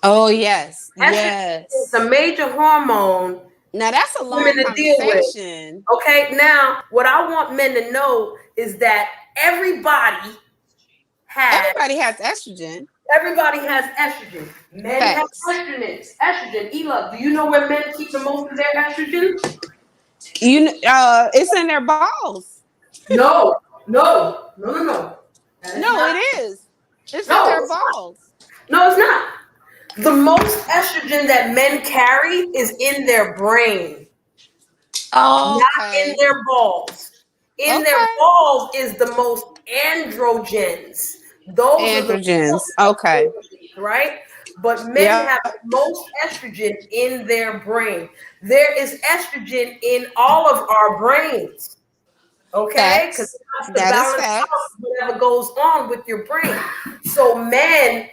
Oh yes, estrogen is a major hormone. Now that's a long conversation. Okay, now what I want men to know is that everybody has estrogen. Everybody has estrogen. Men have estrogen. E-Love, do you know where men keep the most of their estrogen? It's in their balls. No. No, it is. It's in their balls. No, it's not. The most estrogen that men carry is in their brain. Oh, not in their balls. In their balls is the most androgens. Those androgens. Right? But men have the most estrogen in their brain. There is estrogen in all of our brains. Okay? Because that is facts. Whatever goes on with your brain. So men,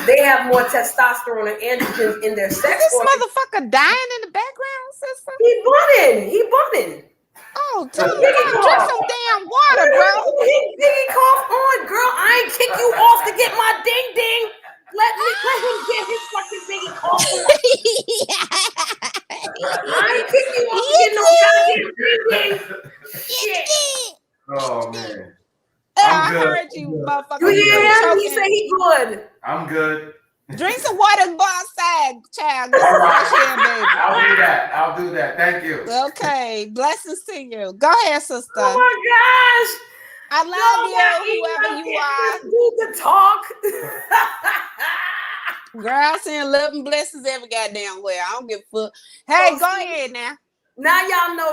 they have more testosterone and androgens in their sex. Is this motherfucker dying in the background, sister? He bunning. Oh, dude, drink some damn water, bro. He cough on, girl. I ain't kick you off to get my ding ding. Let him get his fucking biggie cough on. I ain't kick you off to get no goddamn ding ding. Shit. Oh man. I heard you, motherfucker. You hear him? He said he good. I'm good. Drink some water and go outside, child. All right. I'll do that. Thank you. Okay. Blessings to you. Go ahead, sister. Oh my gosh. I love you, whoever you are. Do the talk. Girl, I'm saying love and blessings every goddamn way. I don't give a fuck. Hey, go ahead now. Now y'all know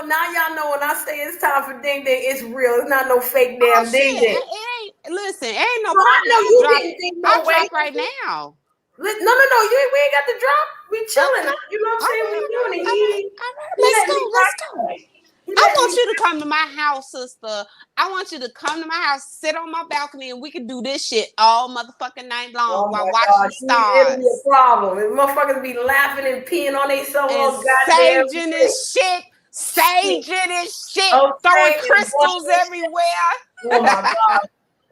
when I say it's time for ding ding, it's real. It's not no fake damn ding ding. Listen, it ain't no problem. I know you didn't think I'll drop right now. No, we ain't got the drop. We chilling. You know what I'm saying? We doing it. Let's go. I want you to come to my house, sister. I want you to come to my house, sit on my balcony, and we can do this shit all motherfucking night long while watching stars. It'll be a problem. If motherfuckers be laughing and peeing on themselves all goddamn saging this shit. Throwing crystals everywhere. Oh my God.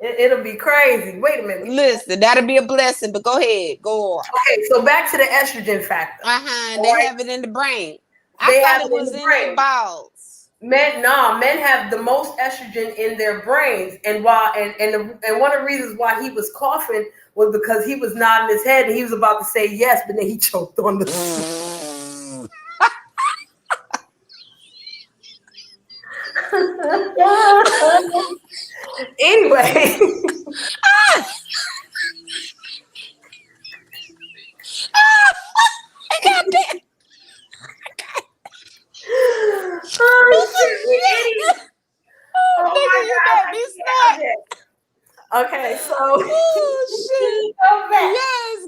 It'll be crazy. Wait a minute. Listen, that'll be a blessing, but go ahead. Go on. Okay, so back to the estrogen factor. They have it in the brain. I thought it was in their balls. Men have the most estrogen in their brains. And one of the reasons why he was coughing was because he was nodding his head and he was about to say yes, but then he choked on the Anyway. Okay, so yes,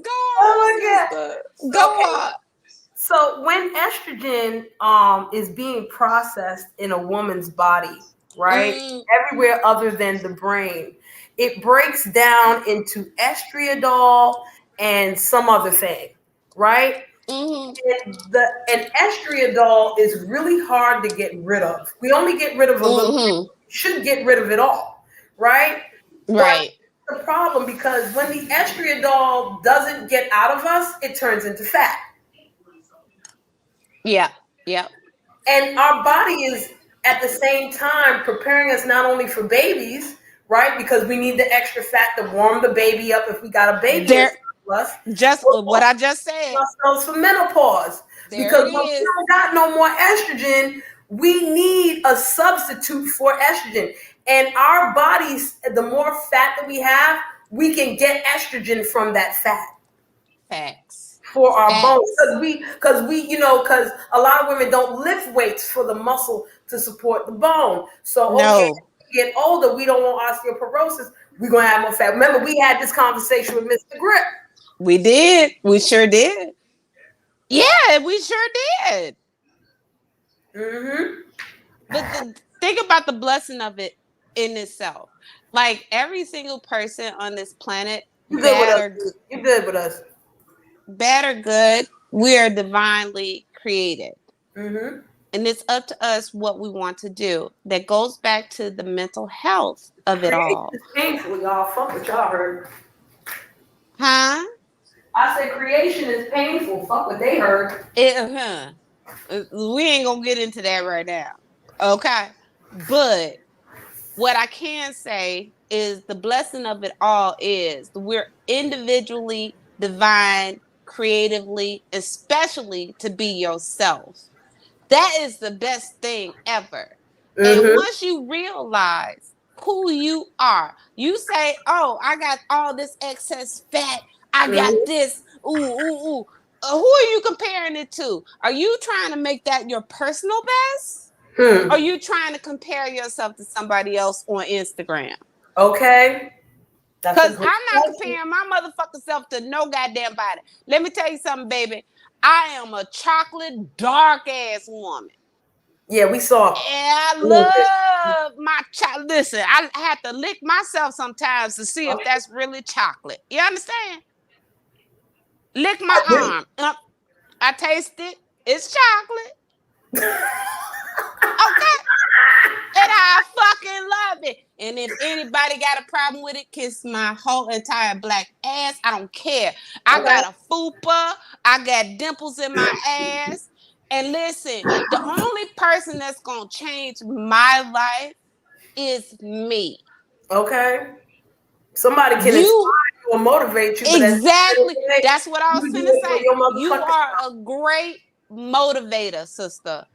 go on. Go on. So when estrogen is being processed in a woman's body, right, everywhere other than the brain, it breaks down into estriadol and some other thing, right? And estriadol is really hard to get rid of. We only get rid of a little bit. We should get rid of it all, right? Right. But the problem, because when the estriadol doesn't get out of us, it turns into fat. Yeah. And our body is at the same time preparing us not only for babies, right? Because we need the extra fat to warm the baby up if we got a baby. Just what I just said. Ourselves for menopause. Because when we don't got no more estrogen, we need a substitute for estrogen. And our bodies, the more fat that we have, we can get estrogen from that fat. Facts. For our bones. Because a lot of women don't lift weights for the muscle to support the bone. So, okay, No. get older, we don't want osteoporosis. We're going to have more fat. Remember, we had this conversation with Mr. Grip. We did. We sure did. Yeah, we sure did. Mm-hmm. But think about the blessing of it in itself. Like every single person on this planet, You good with us? bad or good, we are divinely created. Mm-hmm. And it's up to us what we want to do. That goes back to the mental health of it all. It's painful, y'all. Fuck what y'all heard. Huh? I said creation is painful. Fuck what they heard. We ain't gonna get into that right now. Okay. But what I can say is the blessing of it all is we're individually divine, creatively, especially to be yourself. That is the best thing ever. And Mm-hmm. once you realize who you are, you say, oh, I got all this excess fat. I got this. Ooh, ooh, ooh. Who are you comparing it to? Are you trying to make that your personal best? Or are you trying to compare yourself to somebody else on Instagram? Okay. Because I'm not comparing my motherfucking self to no goddamn body. Let me tell you something, baby. I am a chocolate dark ass woman. Yeah, we saw. And I love my child. Listen, I have to lick myself sometimes to see if that's really chocolate. You understand? Lick my arm. I taste it. It's chocolate. Okay. And I fucking love it. And if anybody got a problem with it, kiss my whole entire black ass. I don't care. I got a fupa. I got dimples in my ass. And listen, the only person that's going to change my life is me. Okay. Somebody can inspire you or motivate you. Exactly. That's what I was going to say. You are a great motivator, sister.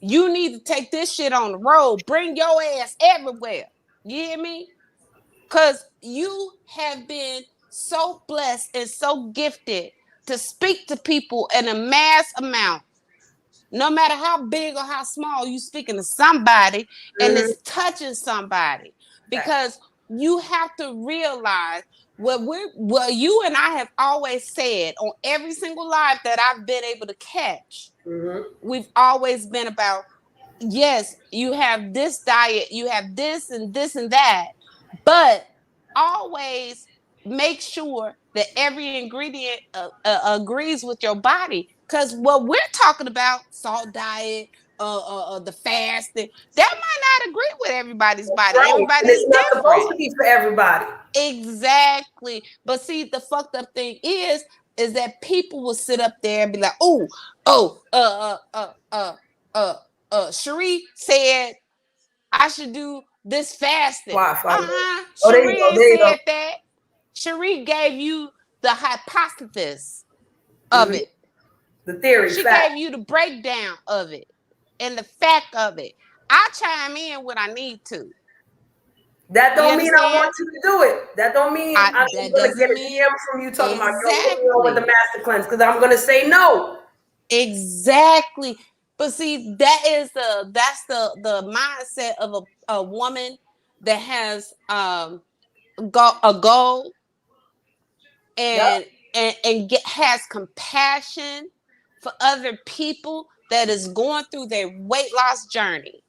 You need to take this shit on the road. Bring your ass everywhere. You hear me? Because you have been so blessed and so gifted to speak to people in a mass amount. No matter how big or how small, you speaking to somebody and it's touching somebody. Because you have to realize what you and I have always said on every single live that I've been able to catch. We've always been about, yes, you have this diet, you have this and this and that, but always make sure that every ingredient agrees with your body. Because what we're talking about, salt diet, the fasting, that might not agree with everybody's body. Right. Everybody is not different. Supposed to be for everybody. Exactly. But see, the fucked up thing is that people will sit up there and be like, Cherie said I should do this fasting. Cherie ain't said that. Cherie gave you the hypothesis of it. The theory. She gave you the breakdown of it and the fact of it. I chime in when I need to. That don't mean I want you to do it. That don't mean I'm going to get a DM from you talking about yo with the master cleanse, because I'm going to say no. Exactly. But see, that's the mindset of a woman that has a goal and has compassion for other people that is going through their weight loss journey.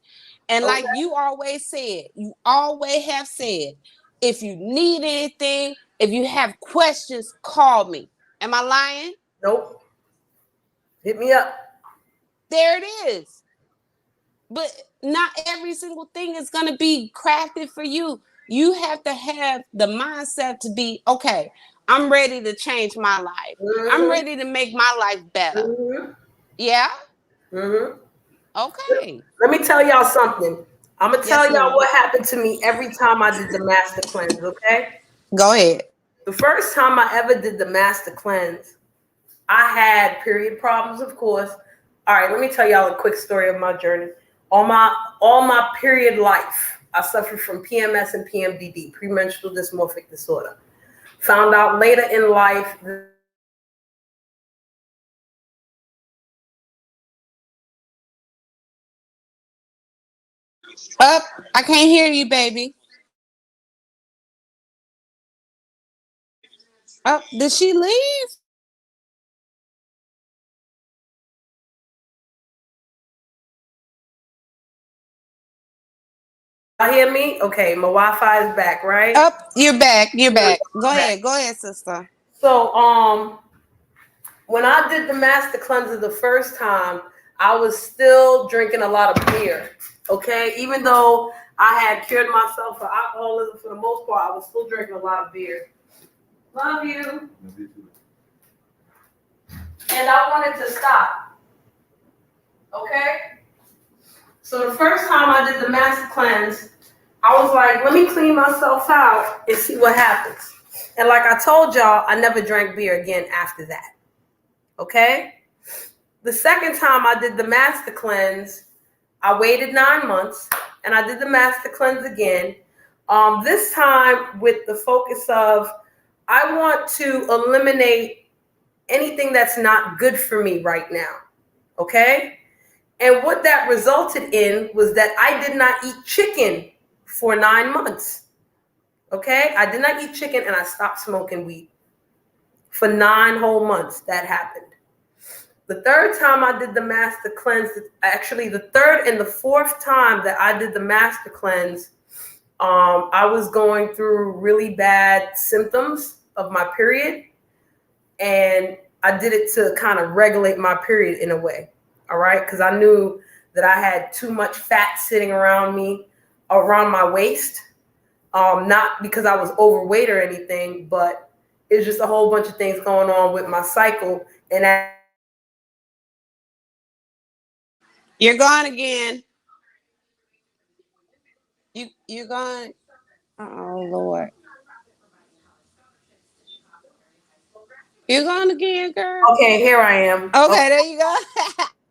And like you always have said, if you need anything, if you have questions, call me. Am I lying? Nope. Hit me up. There it is. But not every single thing is going to be crafted for you. You have to have the mindset to be, okay, I'm ready to change my life. I'm ready to make my life better. Yeah? Okay. Let me tell y'all something. I'm going to tell y'all what happened to me every time I did the master cleanse, okay? Go ahead. The first time I ever did the master cleanse, I had period problems, of course. All right, let me tell y'all a quick story of my journey. All my period life, I suffered from PMS and PMDD, premenstrual dysmorphic disorder. Found out later in life Up, I can't hear you, baby. Up, did she leave? Y'all hear me? Okay, my Wi-Fi is back, right? Up, you're back. You're Here we back. go. Go Back. ahead. Go ahead, sister. So, when I did the master cleanser the first time, I was still drinking a lot of beer. Okay, even though I had cured myself for alcoholism for the most part, I was still drinking a lot of beer. Love you. And I wanted to stop. Okay? So the first time I did the master cleanse, I was like, let me clean myself out and see what happens. And like I told y'all, I never drank beer again after that. Okay? The second time I did the master cleanse, I waited 9 months and I did the master cleanse again. This time with the focus of, I want to eliminate anything that's not good for me right now. Okay? And what that resulted in was that I did not eat chicken for 9 months. Okay? I did not eat chicken and I stopped smoking weed. For 9 whole months, that happened. The third time I did the master cleanse, actually the third and the fourth time that I did the master cleanse, I was going through really bad symptoms of my period. And I did it to kind of regulate my period in a way. All right. Because I knew that I had too much fat sitting around me, around my waist. Not because I was overweight or anything, but it's just a whole bunch of things going on with my cycle. And You're gone again. You're gone. Oh Lord. You're gone again, girl. okay, here I am. Okay, there you go.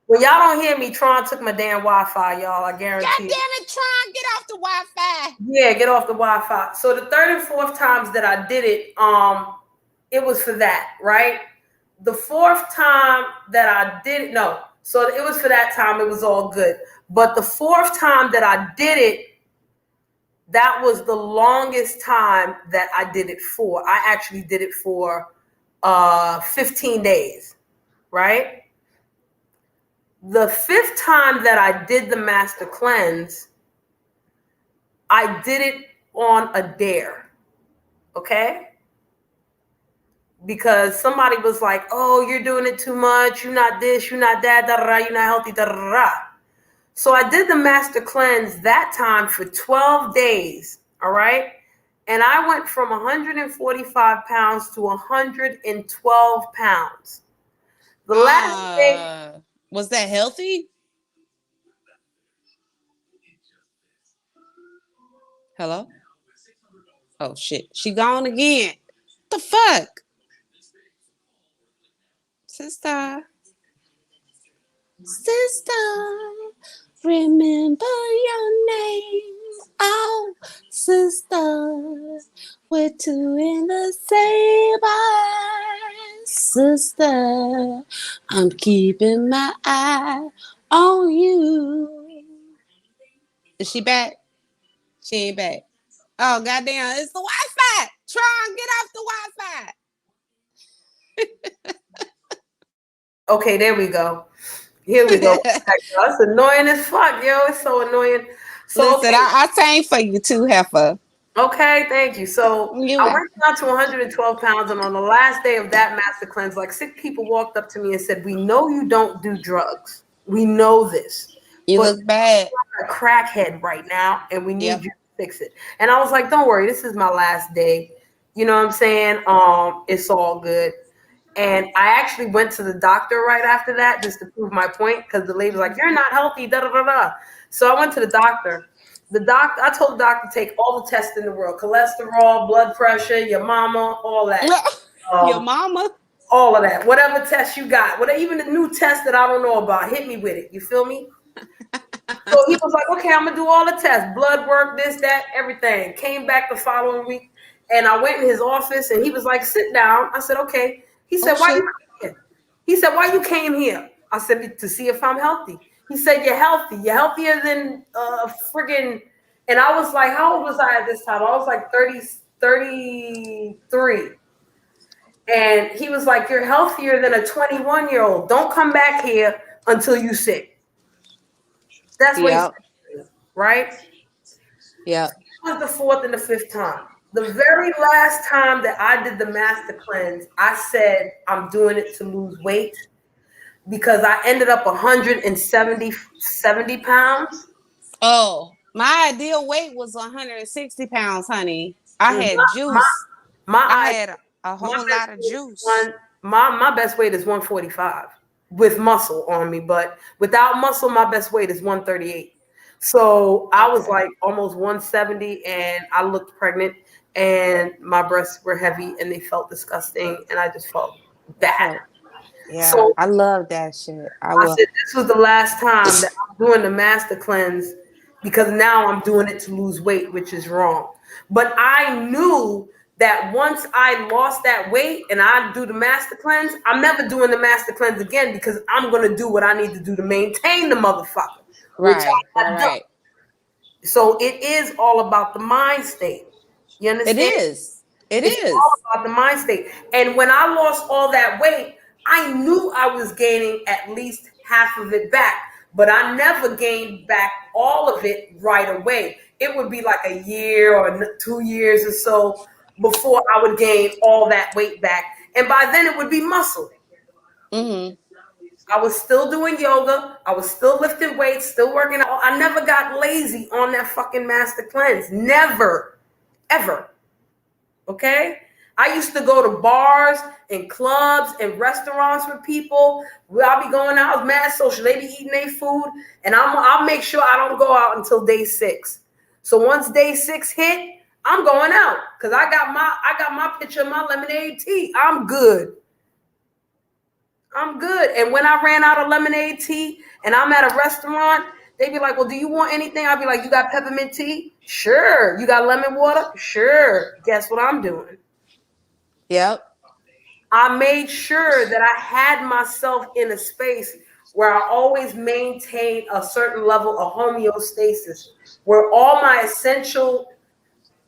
Well, y'all don't hear me. Tron took my damn Wi-Fi, y'all. I guarantee. God damn it, Tron, get off the Wi-Fi. Yeah, get off the Wi-Fi. So the third and fourth times that I did it, it was for that, right? The fourth time that I did it, no. So it was for that time. It was all good. But the fourth time that I did it, that was the longest time that I did it for. I actually did it for 15 days, right? The fifth time that I did the master cleanse, I did it on a dare, okay? Because somebody was like, oh, you're doing it too much. You're not this, you're not that, you're not healthy, So I did the master cleanse that time for 12 days, all right? And I went from 145 pounds to 112 pounds. The last day. Was that healthy? Hello? Oh shit. She gone again. What the fuck? Sister. Sister. Remember your name. Oh, sister. We're two in the same eye. Sister. I'm keeping my eye on you. Is she back? She ain't back. Oh, goddamn. It's the Wi-Fi. Tron, get off the Wi-Fi. Okay, there we go. Here we go. That's annoying as fuck, yo. It's so annoying. So, listen, okay. I sang for you too, Heifer. Okay, thank you. So You I got- went down to 112 pounds, and on the last day of that master cleanse, like 6 people walked up to me and said, "We know you don't do drugs. We know this, You but look bad. you're a crackhead right now, and we need Yep. you to fix it." And I was like, "Don't worry, this is my last day. You know what I'm saying? It's all good." And I actually went to the doctor right after that just to prove my point because the lady was like, "You're not healthy, da da da da." So I went to the doctor. I told the doctor to take all the tests in the world: cholesterol, blood pressure, your mama, all that. Your mama? All of that. Whatever test you got, whatever, even the new test that I don't know about, hit me with it. You feel me? So he was like, "Okay, I'm gonna do all the tests, blood work, this, that, everything." Came back the following week, and I went in his office, and he was like, "Sit down." I said, "Okay." He said, Oh, "Why shit. you came here?" He said, "Why you came here?" I said, "To see if I'm healthy." He said, "You're healthy. You're healthier than friggin'." And I was like, how old was I at this time? I was like 30, 33. And he was like, "You're healthier than a 21-year-old. Don't come back here until you sick." That's what he Yep. said, right? Yep. That was the fourth and the fifth time. The very last time that I did the master cleanse, I said, I'm doing it to lose weight because I ended up 170 pounds. Oh, my ideal weight was 160 pounds, honey. I My, had my, juice. I my, had a my whole best lot of weight is juice. my best weight is 145 with muscle on me, but without muscle, my best weight is 138. So I was Okay. like almost 170 and I looked pregnant and my breasts were heavy and they felt disgusting and I just felt bad. So, yeah, So I love that shit. I I will. said this was the last time that I'm doing the master cleanse because now I'm doing it to lose weight, which is wrong. But I knew that once I lost that weight and I do the master cleanse, I'm never doing the master cleanse again because I'm gonna do what I need to do to maintain the motherfucker, which Right, I right, have done. right. So it is all about the mind state. You It understand? is. It It's all is. about the mind state. And when I lost all that weight, I knew I was gaining at least half of it back, but I never gained back all of it right away. It would be like a year or 2 years or so before I would gain all that weight back. And by then it would be muscle. Mm-hmm. I was still doing yoga. I was still lifting weights, still working out. I never got lazy on that fucking master cleanse. Never, ever. Okay? I used to go to bars and clubs and restaurants with people. I'll be going out, I was mad social. They be eating their food, and I'll make sure I don't go out until day 6. So once day 6 hit, I'm going out because I got my picture of my lemonade tea. I'm good. I'm good. And when I ran out of lemonade tea and I'm at a restaurant, they be like, "Well, do you want anything?" I'll be like, "You got peppermint tea? Sure. You got lemon water? Sure." Guess what I'm doing? Yep. I made sure that I had myself in a space where I always maintained a certain level of homeostasis, where all my essential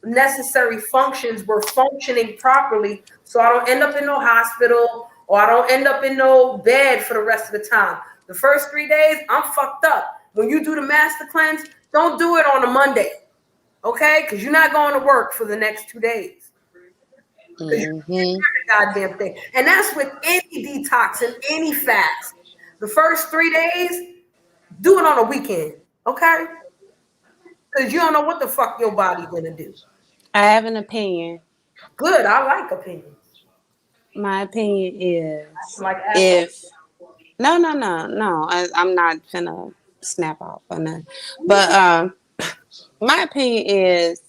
necessary functions were functioning properly so I don't end up in no hospital or I don't end up in no bed for the rest of the time. The first 3 days, I'm fucked up. When you do the master cleanse, don't do it on a Monday, okay? Because you're not going to work for the next 2 days. Because you can't Mm-hmm. do the goddamn thing. And that's with any detox and any fast. The first 3 days, do it on a weekend, okay? Because you don't know what the fuck your body gonna do. I have an opinion. Good, I like opinions. My opinion is Like asshole. if no, I'm not finna snap off on that. But my opinion is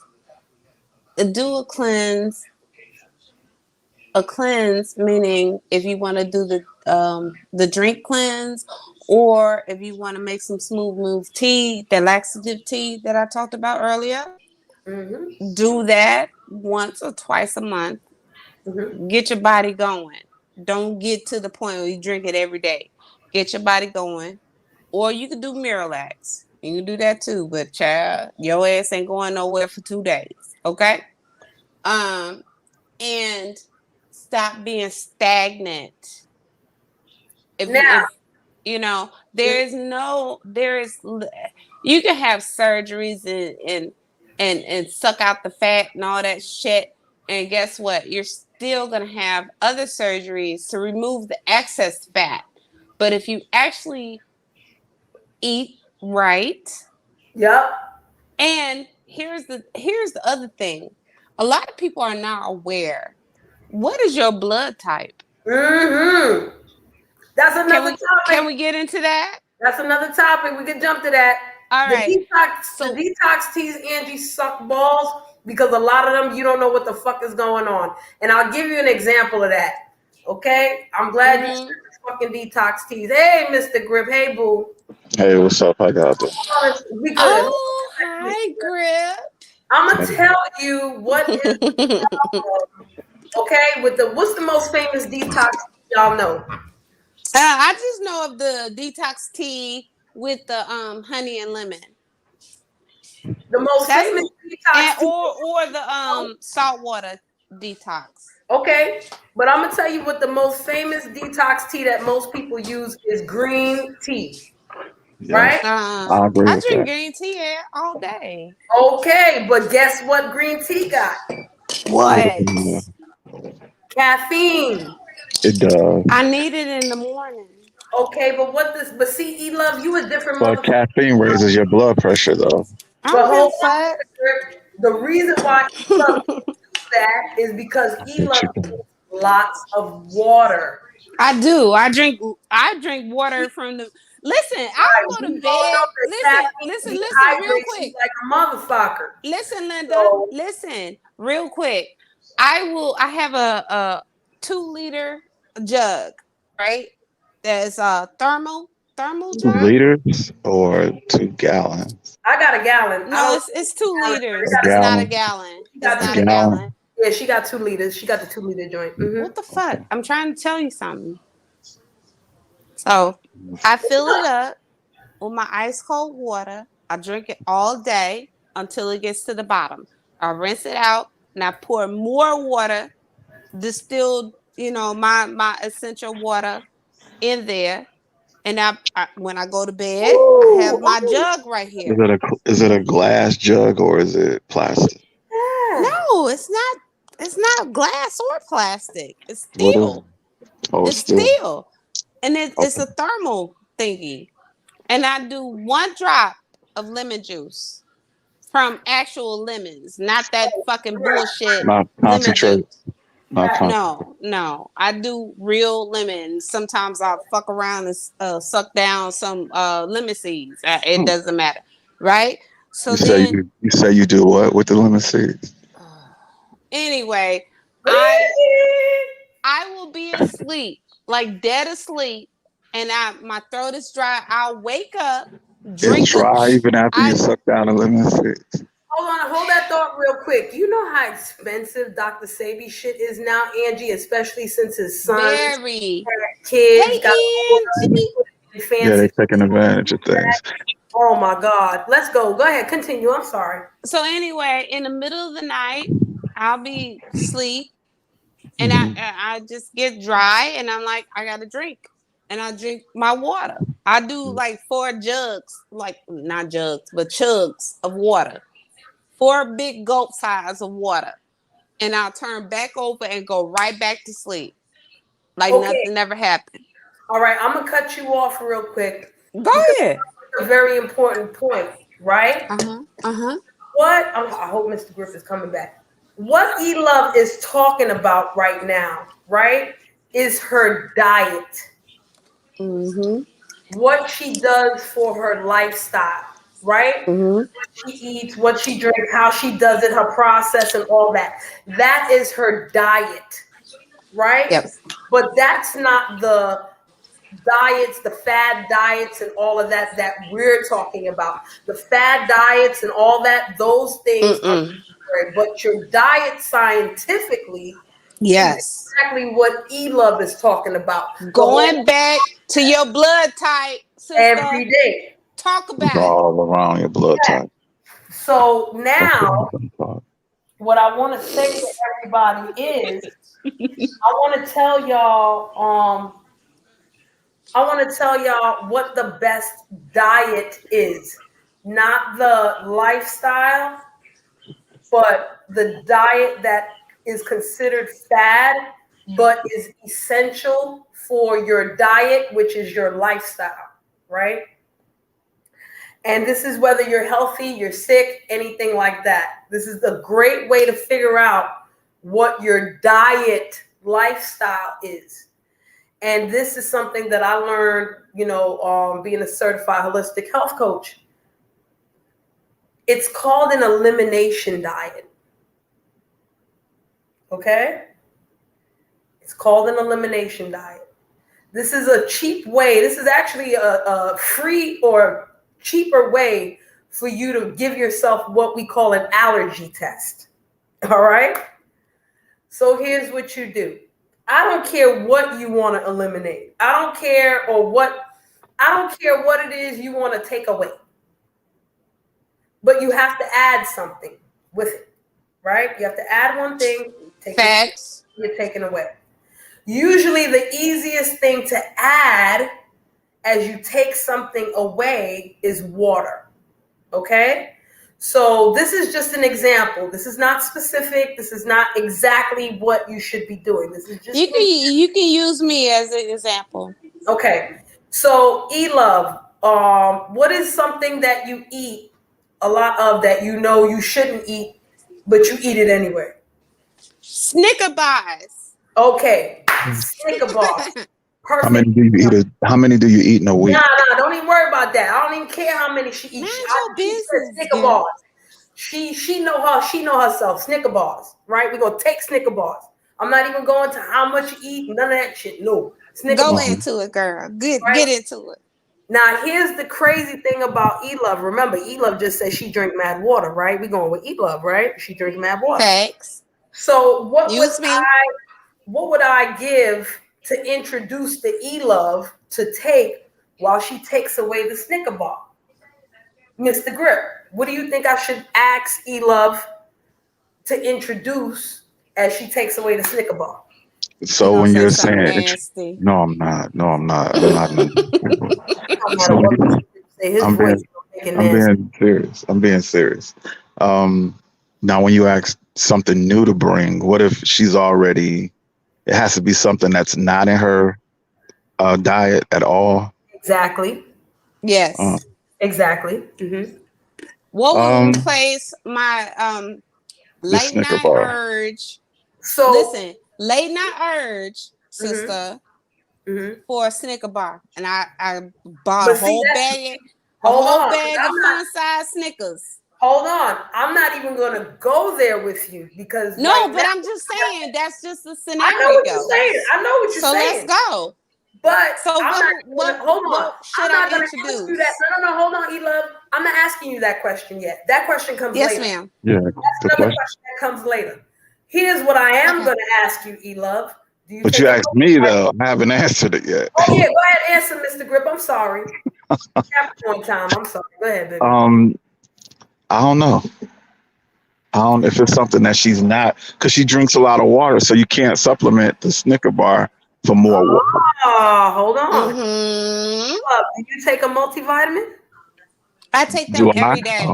do a cleanse meaning if you want to do the drink cleanse or if you want to make some smooth move tea, the laxative tea that I talked about earlier, Mm-hmm. do that once or twice a month. Mm-hmm. Get your body going. Don't get to the point where you drink it every day. Get your body going. Or you can do Miralax. You can do that too, but child, your ass ain't going nowhere for 2 days. Okay? Um, and stop being stagnant. Now, If you know, there is you can have surgeries and suck out the fat and all that shit, and guess what, you're still going to have other surgeries to remove the excess fat. But if you actually eat right, yep. and here's the other thing, a lot of people are not aware, what is your blood type? Mm-hmm. That's can another we can topic. we get into that? That's another topic. We can jump to that. All The right. detox, the So detox teas, Angie, suck balls because a lot of them you don't know what the fuck is going on. And I'll give you an example of that. Okay? I'm glad you said mhm. this fucking detox teas. Hey, Mr. Grip. Hey, boo. Hey, what's up? How y'all doing? We good. Oh, hi, Grip. I'm gonna tell you what is okay with the what's the most famous detox y'all know? I just know of the detox tea with the honey and lemon. The most That's famous detox tea. or the saltwater detox. Okay, but I'm gonna tell you what the most famous detox tea that most people use is green tea, Yes, right? I agree I with drink that. green tea all day. Okay, but guess what green tea got? What What? Caffeine. it does. I need it in the morning. Okay, but see, E Love, you a different But motherfucker. caffeine raises your blood pressure, though. I But don't give a hold fuck. on, the reason why E Love does that is because E That Love you can. drinks lots of water. I do. I drink water from the. Listen, Right? I'll go We to all bed. know that Listen, real caffeine dehydrates you quick. like a motherfucker. Listen, Linda. So, Listen, real quick. I have a 2 liter jug, right? There's a thermal Two jug. liters or 2 gallons? I got a gallon. I No, don't it's 2 liters. A It's not a gallon. gallon. She It's got A not two. a gallon. gallon. Yeah, she got 2 liters. She got the 2 liter joint. What the Okay. fuck? I'm trying to tell you something. So I fill it up with my ice cold water. I drink it all day until it gets to the bottom. I rinse it out and I pour more water, distilled, my essential water in there. And when I go to bed, I have Ooh, my ooh, jug right Is here. it a glass jug or is it plastic? yeah. No, it's not. It's not glass or plastic. It's What is it? steel. Oh, it's It's still steel, and it's okay. a thermal thingy. And I do 1 drop of lemon juice from actual lemons, not that fucking bullshit Not lemon concentrate. juice. Not Right. concentrate. No, I do real lemons. Sometimes I'll fuck around and suck down some lemon seeds. It Hmm. doesn't matter, right? So You say then, you do what with the lemon seeds? anyway, I Really? I will be asleep, like dead asleep, and my throat is dry. I'll wake up, It's drink a. dry even after you I suck down the lemon seeds. Hold that thought real quick. You know how expensive Dr. Sabi shit is now, Angie, especially since his sons very. had kids, got older, Hey, and Angie. put it in Yeah, fancy. they're taking advantage of things. Oh my God. Let's go. Go ahead. Continue. I'm sorry. So anyway, in the middle of the night, I'll be asleep, and I Hmm. I just get dry, and I'm like, I gotta drink, and I drink my water. I do like 4 jugs, like not jugs, but chugs of water, 4 big gulp size of water, and I'll turn back over and go right back to sleep, like Okay. nothing ever happened. All right. I'm going to cut you off real quick Go because ahead. it's a very important point, right? Uh-huh. I hope Mr. Griff is coming back. What E Love is talking about right now, right, is her diet. Mm-hmm. What she does for her lifestyle, right? Mm-hmm. What she eats, what she drinks, how she does it, her process, and all that. That is her diet, right? Yep. But that's not the diets, the fad diets, and all of that that we're talking about. The fad diets and all that, those things are Mm-mm. necessary. But your diet scientifically is Yes. exactly what E Love is talking about. The whole Going back to your blood type, sister. every day. Talk It's about it. all around your blood type. So That's now, what I'm talking what I want to say to everybody is, I want to tell y'all, what the best diet is. Not the lifestyle, but the diet that is considered fad, but is essential for your diet, which is your lifestyle, right? And this is whether you're healthy, you're sick, anything like that. This is a great way to figure out what your diet lifestyle is. And this is something that I learned, being a certified holistic health coach. It's called an elimination diet. Okay? It's called an elimination diet. This is a cheap way. This is actually a free or cheaper way for you to give yourself what we call an allergy test. All right? So here's what you do. I don't care what you want to eliminate. I don't care or what I don't care what it is you want to take away, but you have to add something with it, right? You have to add one thing, Facts. You're taking away. Usually the easiest thing to add as you take something away is water. Okay? So this is just an example. This is not specific. This is not exactly what you should be doing. This is just you can use me as an example. Okay. So E-Love, what is something that you eat a lot of that you know you shouldn't eat, but you eat it anyway? Snicker bars. Okay. Snicker bars. Perfect. How many do you eat in a week? Nah, don't even worry about that. I don't even care how many she eats. Mind She your business, Snicker dude. bars. She know herself. Snicker bars, right? We're gonna take Snicker bars. I'm not even going to how much you eat, none of that shit. No. Snicker Go bars. into it, girl. Get into it. Now, here's the crazy thing about E-Love. Remember, E-Love just said she drink mad water, right? We're going with E-Love, right? She drinks mad water. Facts. So what would I give to introduce the E-Love to take while she takes away the Snicker bar? Mr. Grip, what do you think I should ask E-Love to introduce as she takes away the Snicker bar? So when you're saying, nasty. no, I'm not. I'm not. I'm being serious. Now, when you ask something new to bring, what if she's already? It has to be something that's not in her diet at all. Exactly. Yes. Exactly. Mm-hmm. What would replace my late night urge? So listen, late night urge, sister, for a Snicker bar, and I bought a whole bag of fun-size Snickers. Hold on, I'm not even gonna go there with you because I'm just saying that's just the scenario. I know what you're saying. So let's go. But so hold on. Should I'm not I gonna introduce? ask you that. No, hold on, E-Love. I'm not asking you that question yet. That question comes later. Yes, ma'am. Yeah, that's another question that comes later. Here's what I am gonna ask you, E-Love. But you asked me though. I haven't answered it yet. Oh yeah, go ahead, answer, Mr. Grip. I'm sorry. Capricorn time. I'm sorry. Go ahead, baby. I don't know. If it's something that she's not, because she drinks a lot of water, so you can't supplement the Snicker bar for more water. Hold on. Do you take a multivitamin? I take them every day.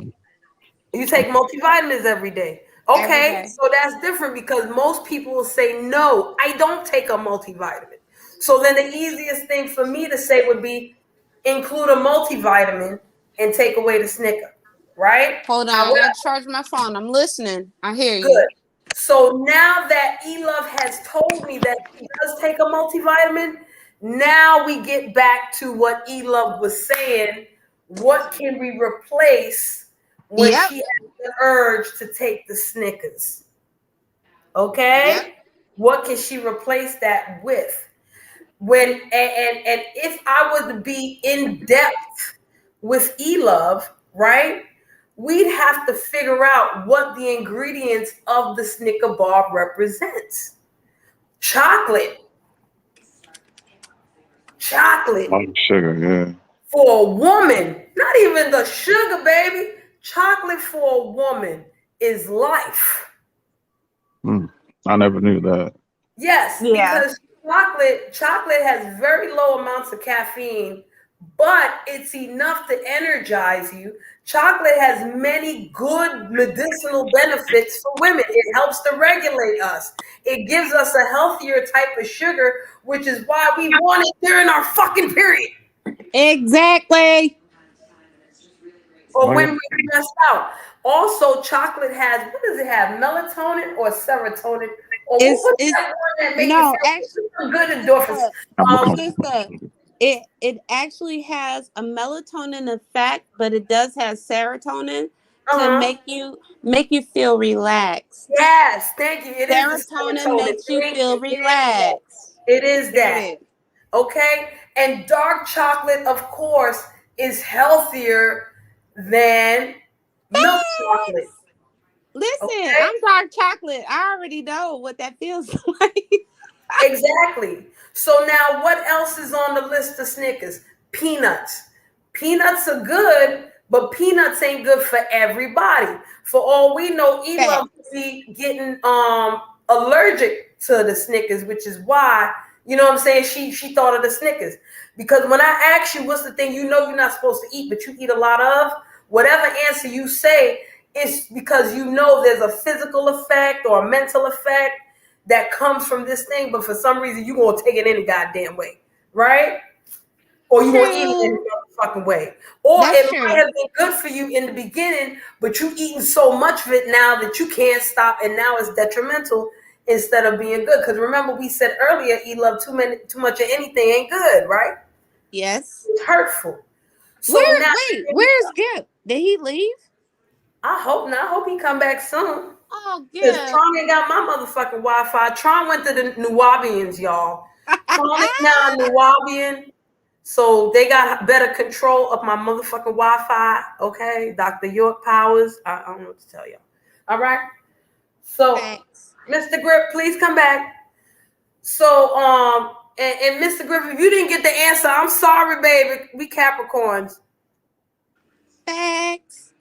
You take multivitamins every day. Okay, so that's different because most people will say, no, I don't take a multivitamin. So then the easiest thing for me to say would be include a multivitamin and take away the Snicker, right? Hold on, I gotta charge my phone. I'm listening. I hear you. Good. So now that E-Love has told me that she does take a multivitamin, now we get back to what E-Love was saying. What can we replace when she has the urge to take the Snickers? Okay? Yep. What can she replace that with? And if I were to be in depth with E-Love, right? We'd have to figure out what the ingredients of the Snicker bar represents. Chocolate. Sugar, yeah. For a woman, not even the sugar, baby. Chocolate for a woman is life. I never knew that. Yes, because chocolate has very low amounts of caffeine, but it's enough to energize you. Chocolate has many good medicinal benefits for women. It helps to regulate us. It gives us a healthier type of sugar, which is why we want it during our fucking period. Exactly. Or when we stressed out. Also, chocolate has, what does it have? Melatonin or serotonin? Or good endorphins. It actually has a melatonin effect, but it does have serotonin to make you feel relaxed. Yes, thank you. Serotonin makes you feel relaxed. It is that. Okay? And dark chocolate, of course, is healthier than milk chocolate. Listen, I'm dark chocolate. I already know what that feels like. Exactly. So now what else is on the list of Snickers? peanuts. Peanuts are good, but peanuts ain't good for everybody. For all we know, E-Love could be getting allergic to the Snickers, which is why, you know what I'm saying, she thought of the Snickers. Because when I ask you what's the thing you know you're not supposed to eat, but you eat a lot of, whatever answer you say is because you know there's a physical effect or a mental effect that comes from this thing, but for some reason you're gonna take it any goddamn way, right? Or you gonna eat it any fucking way. Or it might have been good for you in the beginning, but you eating so much of it now that you can't stop, and now it's detrimental instead of being good. Because remember, we said earlier, E-Love, too much of anything ain't good, right? Yes. It's hurtful. So Where's Gip? Did he leave? I hope not. I hope he come back soon. Oh, Because yeah. Tron ain't got my motherfucking Wi-Fi. Tron went to the Nuwabians, y'all. Tron is now Nuwabian. So they got better control of my motherfucking Wi-Fi. Okay, Dr. York Powers. I don't know what to tell y'all. All right. So, Thanks. Mr. Grip, please come back. So, and Mr. Griffin, if you didn't get the answer, I'm sorry, baby. We Capricorns. Facts.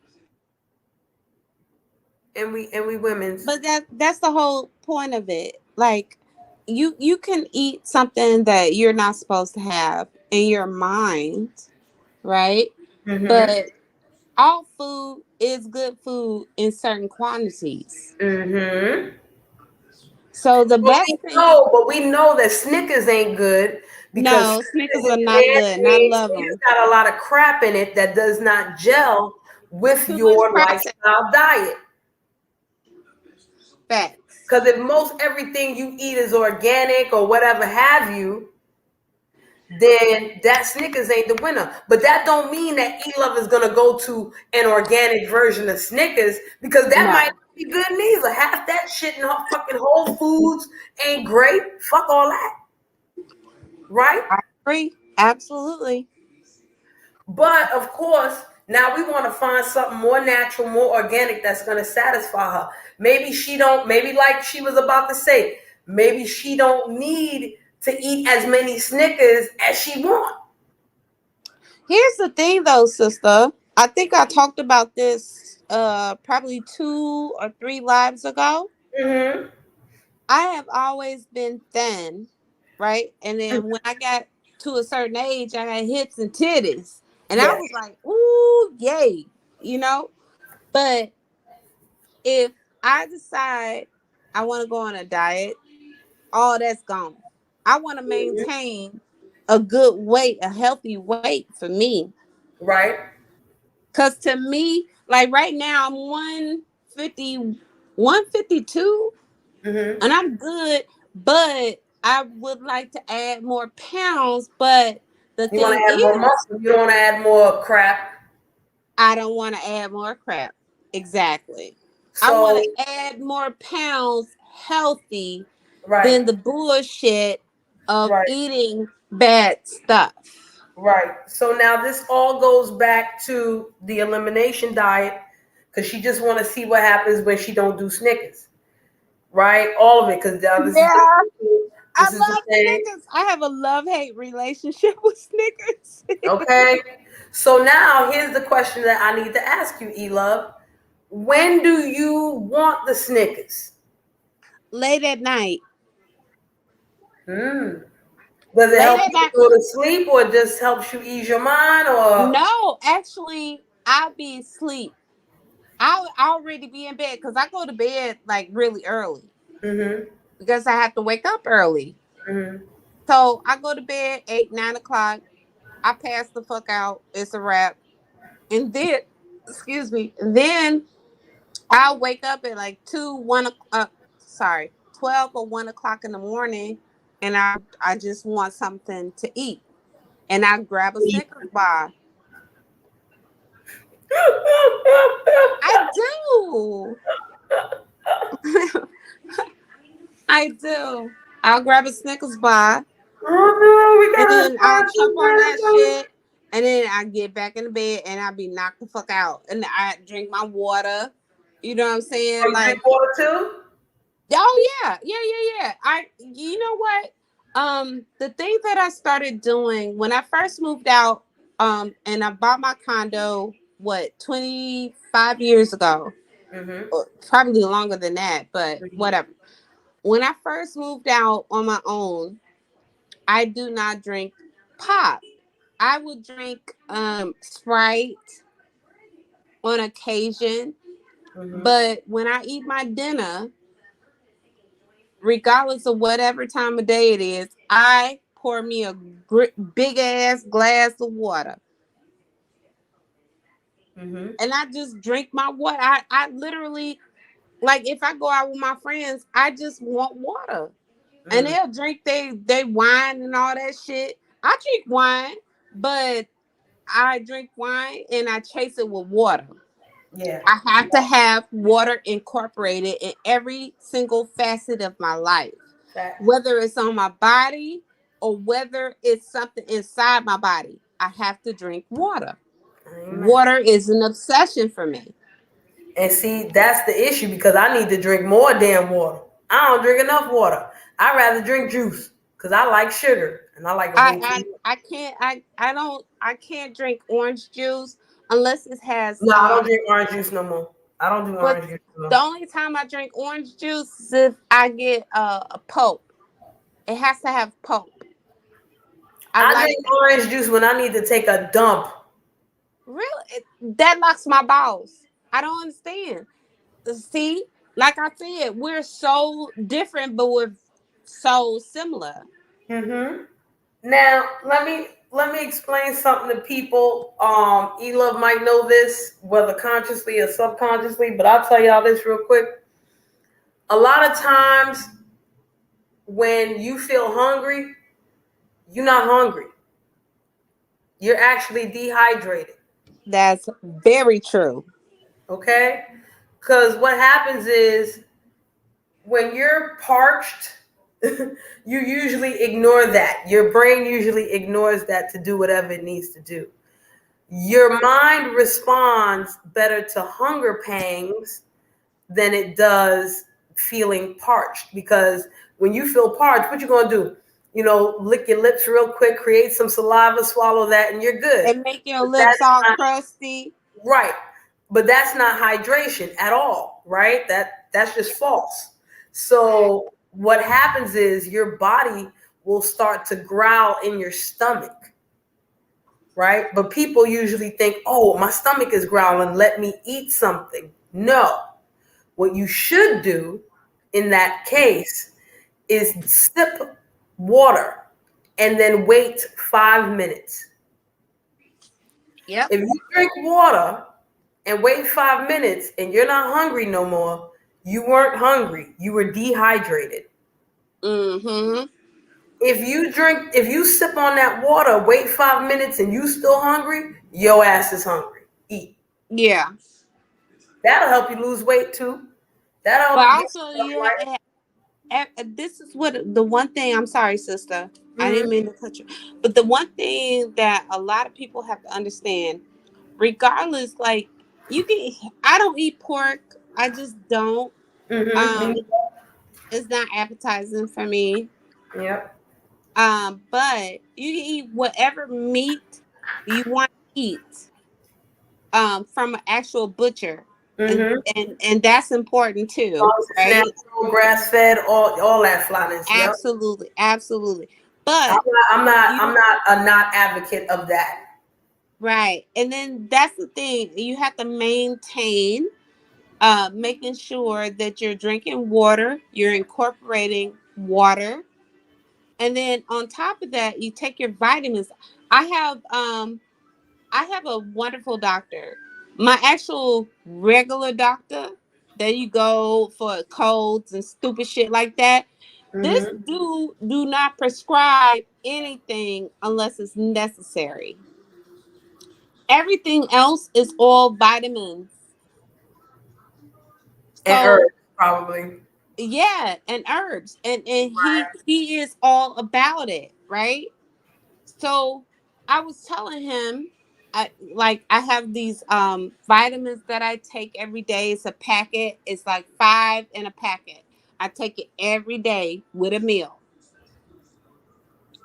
And we women's. But that's the whole point of it. Like, you can eat something that you're not supposed to have in your mind, right? Mm-hmm. But all food is good food in certain quantities. Mm-hmm. So the best thing. But we know that Snickers ain't good because No, Snickers are not good, and I love them. It's got a lot of crap in it that does not gel with Too your much lifestyle diet. Facts. Because if most everything you eat is organic or whatever have you, then that Snickers ain't the winner. But that don't mean that E-Love is gonna go to an organic version of Snickers, because that might not be good neither. Half that shit in fucking Whole Foods ain't great. Fuck all that. Right? I agree. Absolutely. But of course, now we want to find something more natural, more organic that's going to satisfy her. Maybe like she was about to say, maybe she don't need to eat as many Snickers as she want. Here's the thing though, sister. I think I talked about this probably 2 or 3 lives ago. Mm-hmm. I have always been thin, right? And then when I got to a certain age, I had hips and titties. And I was like, ooh, yay, you know? But if I decide I want to go on a diet, all that's gone. I want to maintain a good weight, a healthy weight for me. Right. Because to me, like right now, I'm 150, 152, Mm-hmm. and I'm good, but I would like to add more pounds. But the You want thing to add more is, muscle. You don't want to add more crap. I don't want to add more crap. Exactly. I want So, to add more pounds healthy right. than the bullshit of Right. eating bad stuff. Right. So now this all goes back to the elimination diet, because she just want to see what happens when she don't do Snickers. Right? All of it, because this Yeah. I is the love thing. Snickers. I have a love-hate relationship with Snickers. Okay. So now here's the question that I need to ask you, E-Love. When do you want the Snickers? Late at night. Hmm. Does it Late help at you night. go to sleep, or just helps you ease your mind, or? No, actually, I'll be asleep. I'll already be in bed because I go to bed like really early Mm-hmm. because I have to wake up early. Mm-hmm. So I go to bed 8, 9 o'clock. I pass the fuck out. It's a wrap. And then, excuse me, then I'll wake up at like 12 or 1 o'clock in the morning, and I just want something to eat, and I grab a Snickers bar. I do. I do. I'll grab a Snickers bar, Oh, we and gotta then I'll start chop on that some shit, and then I get back in the bed, and I'll be knocked the fuck out, and I drink my water. You know what I'm saying? drink Like, water too. oh yeah. I, you know what? The thing that I started doing when I first moved out, and I bought my condo, 25 years ago, or probably longer than that, but whatever. When I first moved out on my own, I do not drink pop. I would drink Sprite on occasion, but when I eat my dinner, regardless of whatever time of day it is, I pour me a big ass glass of water. And I just drink my water. I literally, like, if I go out with my friends, I just want water. And they'll drink they wine and all that shit. I drink wine, but I drink wine and I chase it with water. Yeah. I have to have water incorporated in every single facet of my life, whether it's on my body or whether it's something inside my body. I have to drink water. Amen. Water is an obsession for me. And see, that's the issue because I need to drink more damn water. I don't drink enough water. I'd rather drink juice because I like sugar and I like a I I can't drink orange juice unless it has No, I don't drink orange juice no more. I don't do but orange juice no more. the only time I drink orange juice is if I get a pulp. It has to have pulp. I drink orange juice when I need to take a dump. Really? That knocks my balls. I don't understand. See, like I said, we're so different, but we're so similar. Now, let me explain something to people. E-Love might know this, whether consciously or subconsciously, but I'll tell y'all this real quick. A lot of times when you feel hungry, you're not hungry. You're actually dehydrated. That's very true. Okay? Because what happens is when you're parched, you usually ignore that. Your brain usually ignores that to do whatever it needs to do. Your mind responds better to hunger pangs than it does feeling parched. Because when you feel parched, what you gonna do? Lick your lips real quick, create some saliva, swallow that, and you're good. And make your lips all crusty. Right. But that's not hydration at all, right? That's just false. So what happens is your body will start to growl in your stomach, right? But people usually think, oh, my stomach is growling, let me eat something. No. What you should do in that case is sip water and then wait 5 minutes. Yep. If you drink water and wait 5 minutes and you're not hungry no more, you weren't hungry. You were dehydrated. If you sip on that water, wait 5 minutes and you still hungry, your ass is hungry. Eat. Yeah. That'll help you lose weight too. That'll help you. This is what the one thing. I'm sorry, sister. I didn't mean to cut you. But the one thing that a lot of people have to understand, regardless, like I don't eat pork. I just don't. It's not appetizing for me. Yep. But you can eat whatever meat you want to eat. From an actual butcher. And that's important too, right? Grass fed, all that flyness. Absolutely, absolutely. But I'm not a not advocate of that. Right, and then that's the thing. You have to maintain, making sure that you're drinking water, you're incorporating water, and then on top of that, you take your vitamins. I have a wonderful doctor. My actual regular doctor that you go for colds and stupid shit like that. This dude do not prescribe anything unless it's necessary. Everything else is all vitamins. And herbs, probably. Yeah, and herbs. And he is all about it, right? So I was telling him, I have these vitamins that I take every day. It's a packet. It's like 5 in a packet. I take it every day with a meal.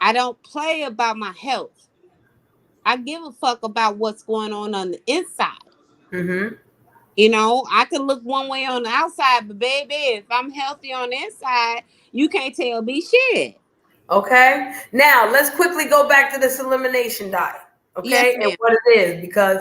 I don't play about my health. I give a fuck about what's going on the inside. Mm-hmm. You know, I can look one way on the outside, but baby, if I'm healthy on the inside, you can't tell me shit. Okay. Now let's quickly go back to this elimination diet. Yes, Okay, and ma'am. what it is, because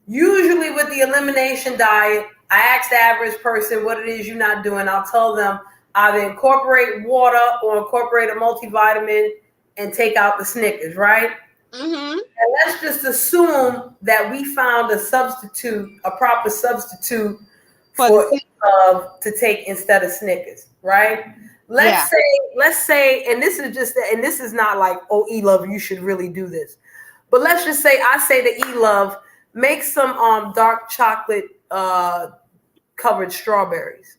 usually with the elimination diet, I ask the average person what it is you're not doing. I'll tell them either incorporate water or incorporate a multivitamin and take out the Snickers, right? Mm-hmm. And let's just assume that we found a substitute, a proper substitute For the for to take instead of Snickers, right? yeah. Let's say, and this is just, and this is not like, oh, E-Love, you should really do this. But let's just say, I say to E-Love, make some dark chocolate covered strawberries.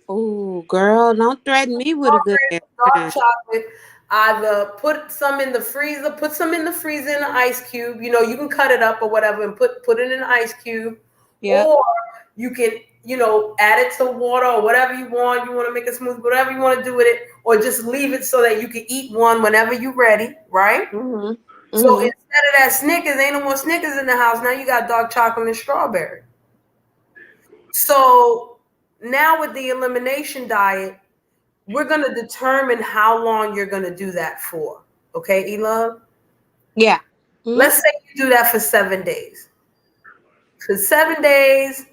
Oh, girl, don't threaten me with a good Dark time. chocolate. Either put some in the freezer, put some in the freezer in an ice cube. You know, you can cut it up or whatever and put it in an ice cube. Yep. Or you can, add it to water or whatever you want. You want to make it smooth, whatever you want to do with it, or just leave it so that you can eat one whenever you're ready, right? Mm-hmm. So Mm-hmm. instead of that Snickers, ain't no more Snickers in the house. Now you got dark chocolate and strawberry. So now with the elimination diet, we're going to determine how long you're going to do that for. Okay, E-Love? Yeah. Mm-hmm. Let's say you do that for 7 days. For 7 days,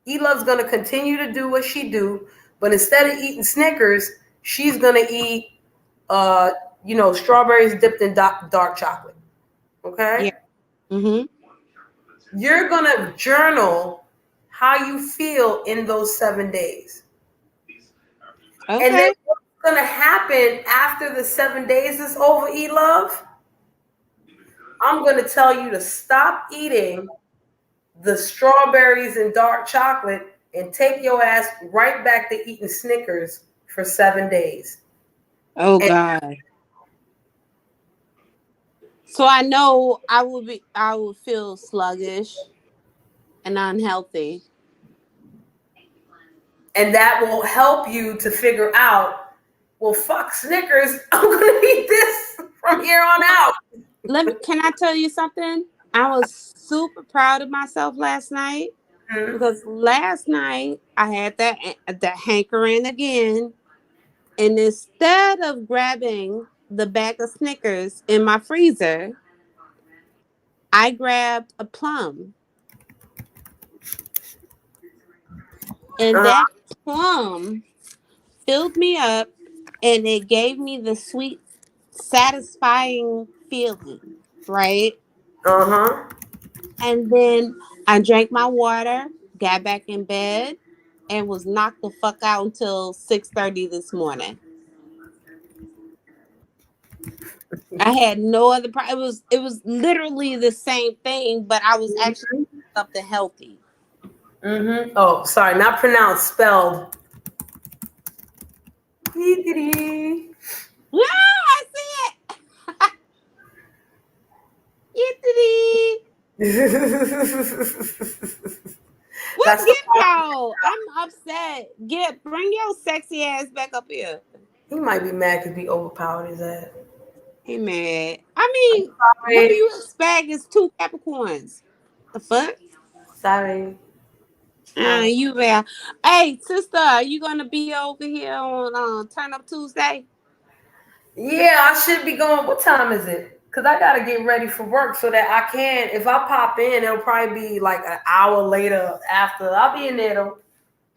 E-Love's going to continue to do what she do, but instead of eating Snickers, she's going to eat, strawberries dipped in dark chocolate. Okay? Yeah. Mm-hmm. You're going to journal how you feel in those 7 days. And then Okay. what's going to happen after the 7 days is over, E-Love? I'm going to tell you to stop eating the strawberries and dark chocolate and take your ass right back to eating Snickers for 7 days. Oh And God. So I know I will feel sluggish and unhealthy. that will help you to figure out, well, fuck Snickers. I'm going to eat this from here on out. Can I tell you something? I was super proud of myself last night Mm-hmm. because last night I had that hankering again, and instead of grabbing the bag of Snickers in my freezer, I grabbed a plum, and Uh-huh. that plum filled me up, and it gave me the sweet, satisfying feeling, right? Uh-huh. And then I drank my water, got back in bed, and was knocked the fuck out until 6:30 this morning. I had no other it was literally the same thing, but I was actually something healthy. Mm-hmm. Oh, sorry, not pronounced, spelled. Yiddity. Yeah, I see it. Yippity. What's That's the Get Dog? I'm upset. Bring your sexy ass back up here. He might be mad because we overpowered his ass. He mad. I mean, what do Sorry. you expect? It's two Capricorns. The fuck? Sorry. You there. Hey, sister, you gonna be over here on Turn Up Tuesday? Yeah, I should be going. What time is it? Because I got to get ready for work so that I can. If I pop in, it'll probably be like an hour later after. I'll be in there though.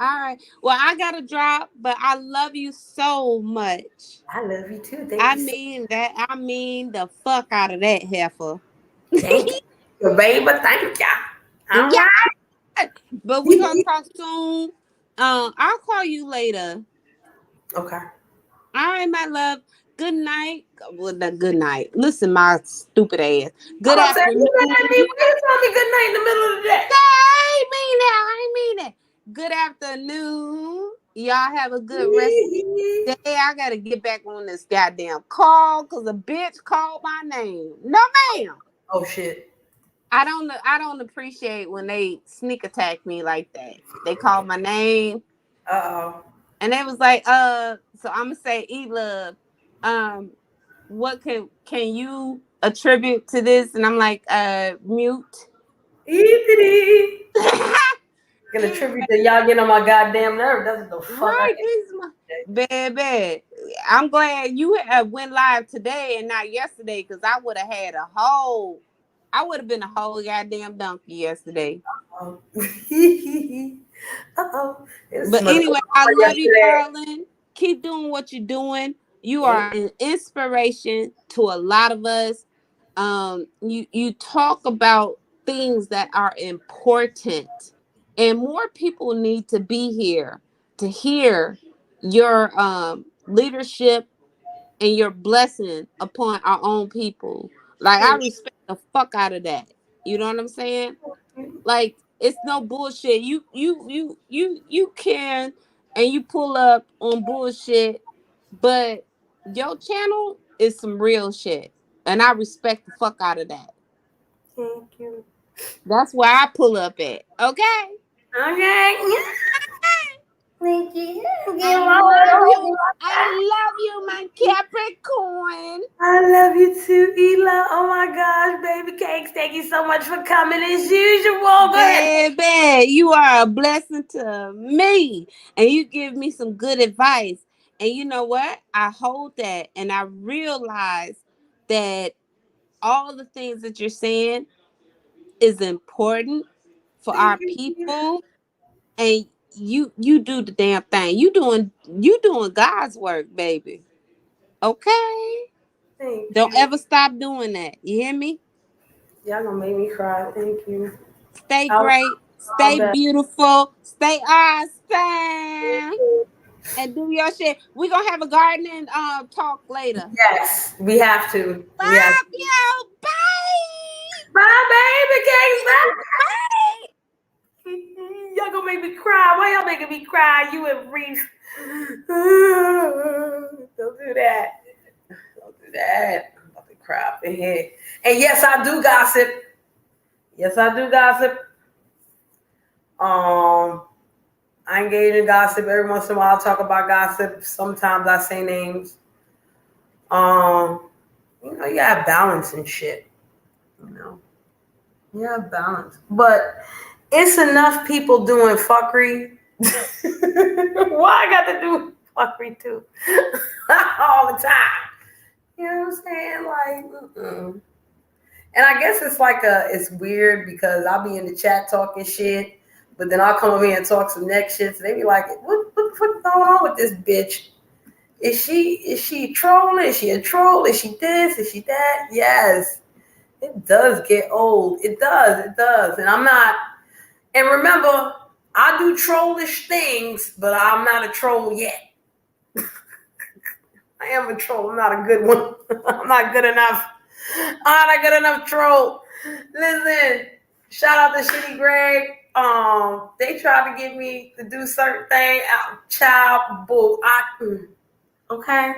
All right. Well, I gotta drop, but I love you so much. I love you too. Thank I you so mean that. I mean the fuck out of that heifer. Thank you, baby. Thank you. All Yeah. right. But we're gonna talk soon. I'll call you later. Okay. All right, my love. Good night. Well, not good night. Listen, my stupid ass. I'm Good gonna say, afternoon. you mad at me? Why you tell me good night in the middle of the day? I ain't mean that. I ain't mean that. Good afternoon. Y'all have a good rest of the day. I gotta get back on this goddamn call because a bitch called my name. No, ma'am. Oh shit. I don't appreciate when they sneak attack me like that. They called my name Uh oh. and they was like, so I'm gonna say E Love. Um, what can you attribute to this? And I'm like, mute. Gonna tribute to y'all getting on my goddamn nerve. That's the fuck I Right, baby. I'm glad you have went live today and not yesterday, because I would have been a whole goddamn donkey yesterday. Uh-oh. But anyway, I love you, darling. Keep doing what you're doing. You are an inspiration to a lot of us. You talk about things that are important, and more people need to be here to hear your leadership and your blessing upon our own people. Like, I respect the fuck out of that. You know what I'm saying? Like, it's no bullshit. You can, and you pull up on bullshit, but your channel is some real shit, and I respect the fuck out of that. Thank you. That's where I pull up at. Okay. Okay. Thank you. I love you, my Capricorn. I love you too, Ela. Oh my gosh, baby cakes. Thank you so much for coming as usual. Go ahead. Baby, you are a blessing to me. And you give me some good advice. And you know what? I hold that and I realize that all the things that you're saying is important for our people. And you do the damn thing. You doing God's work, baby. Okay? Thank Don't you. ever stop doing that. You hear me? Y'all gonna make me cry. Thank you. Stay I'll, great. I'll Stay bet. beautiful. Stay awesome. And do your shit. We're gonna have a gardening talk later. Yes, we have to. We have Love to. you. Bye. Bye, baby cakes. Bye. Bye. Y'all gonna make me cry. Why y'all making me cry? You and Reese. Don't do that. Don't do that. I'm about to cry up in here. And yes, I do gossip. Yes, I do gossip. I engage in gossip every once in a while. I talk about gossip. Sometimes I say names. You have balance and shit. You have balance. But it's enough people doing fuckery. Why I got to do fuckery too? All the time. You know what I'm saying? Like, And I guess it's weird because I'll be in the chat talking shit, but then I'll come over here and talk some next shit. So they be like, what the fuck going on with this bitch? Is she trolling? Is she a troll? Is she this? Is she that? Yes. It does get old. It does. And I'm not, and remember, I do trollish things, but I'm not a troll yet. I am a troll. I'm not a good one. I'm not good enough. I'm not a good enough troll. Listen, shout out to Shitty Greg. They tried to get me to do certain things. Child bull. Okay.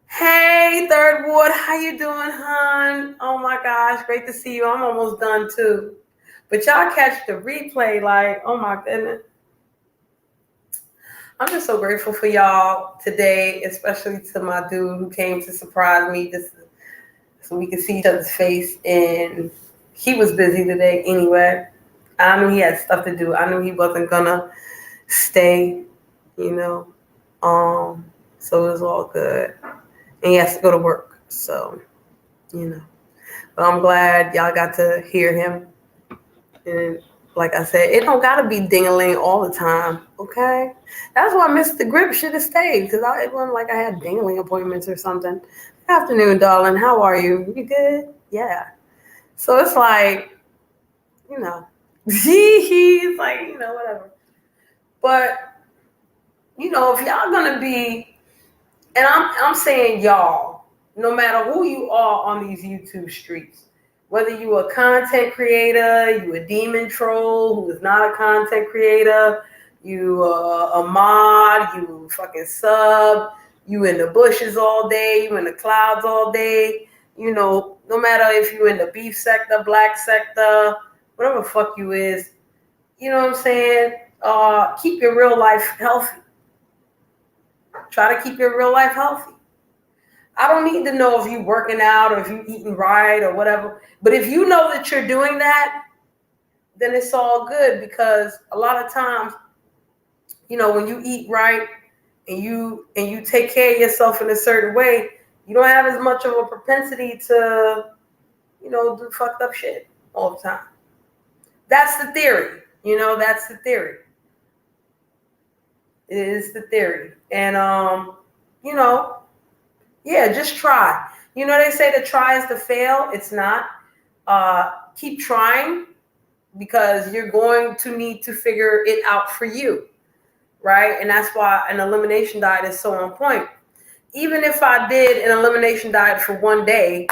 Hey, Third Ward, how you doing, hon? Oh my gosh, great to see you. I'm almost done too. But y'all catch the replay, like, oh my goodness. I'm just so grateful for y'all today, especially to my dude who came to surprise me so we could see each other's face. And he was busy today anyway. I knew he had stuff to do. I knew he wasn't gonna stay, so it was all good. And he has to go to work, so, But I'm glad y'all got to hear him. And like I said, it don't gotta be ding-a-ling all the time, okay? That's why Mr. Grip should have stayed, because it wasn't like I had ding-a-ling appointments or something. Good afternoon, darling. How are you? You good? Yeah. So it's like, he's like, whatever. But, if y'all gonna be, and I'm saying y'all, no matter who you are on these YouTube streets, whether you a content creator, you a demon troll who is not a content creator, you a mod, you fucking sub, you in the bushes all day, you in the clouds all day, no matter if you in the beef sector, black sector, whatever the fuck you is, you know what I'm saying? Keep your real life healthy. Try to keep your real life healthy. I don't need to know if you're working out or if you're eating right or whatever. But if you know that you're doing that, then it's all good, because a lot of times, you know, when you eat right and you take care of yourself in a certain way, you don't have as much of a propensity to, you know, do fucked up shit all the time. That's the theory. You know, that's the theory. It is the theory. And you know, yeah, just try. You know, they say to try is to fail. It's not. Keep trying, because you're going to need to figure it out for you, right? And that's why an elimination diet is so on point. Even if I did an elimination diet for one day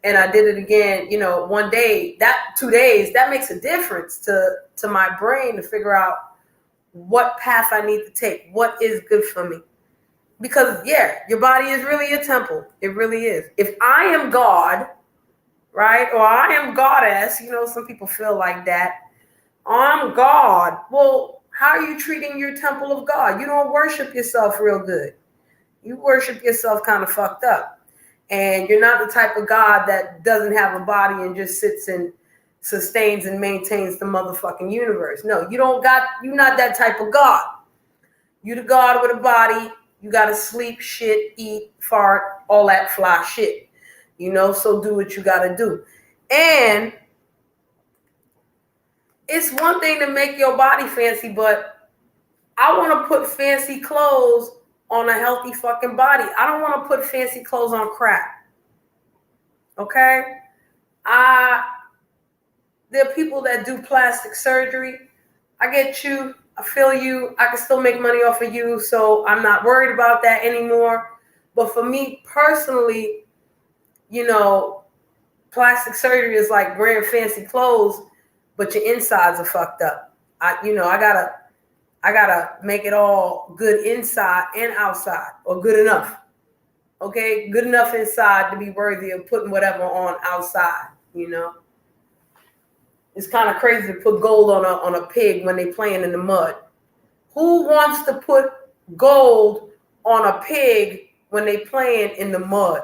and I did it again, you know, one day, that 2 days, that makes a difference to my brain to figure out what path I need to take, what is good for me. Because, yeah, your body is really a temple. It really is. If I am God, right, or I am goddess, you know, some people feel like that. I'm God. Well, how are you treating your temple of God? You don't worship yourself real good. You worship yourself kind of fucked up. And you're not the type of God that doesn't have a body and just sits and sustains and maintains the motherfucking universe. No, you're not that type of God. You the God with a body. You got to sleep, shit, eat, fart, all that fly shit. You know, so do what you got to do. And it's one thing to make your body fancy, but I want to put fancy clothes on a healthy fucking body. I don't want to put fancy clothes on crap. Okay? There are people that do plastic surgery. I get you. I feel you. I can still make money off of you, so I'm not worried about that anymore. But for me personally, you know, plastic surgery is like wearing fancy clothes, but your insides are fucked up. I gotta make it all good inside and outside, or good enough. Okay, good enough inside to be worthy of putting whatever on outside. You know, it's kind of crazy to put gold on a pig when they playing in the mud. Who wants to put gold on a pig when they playing in the mud?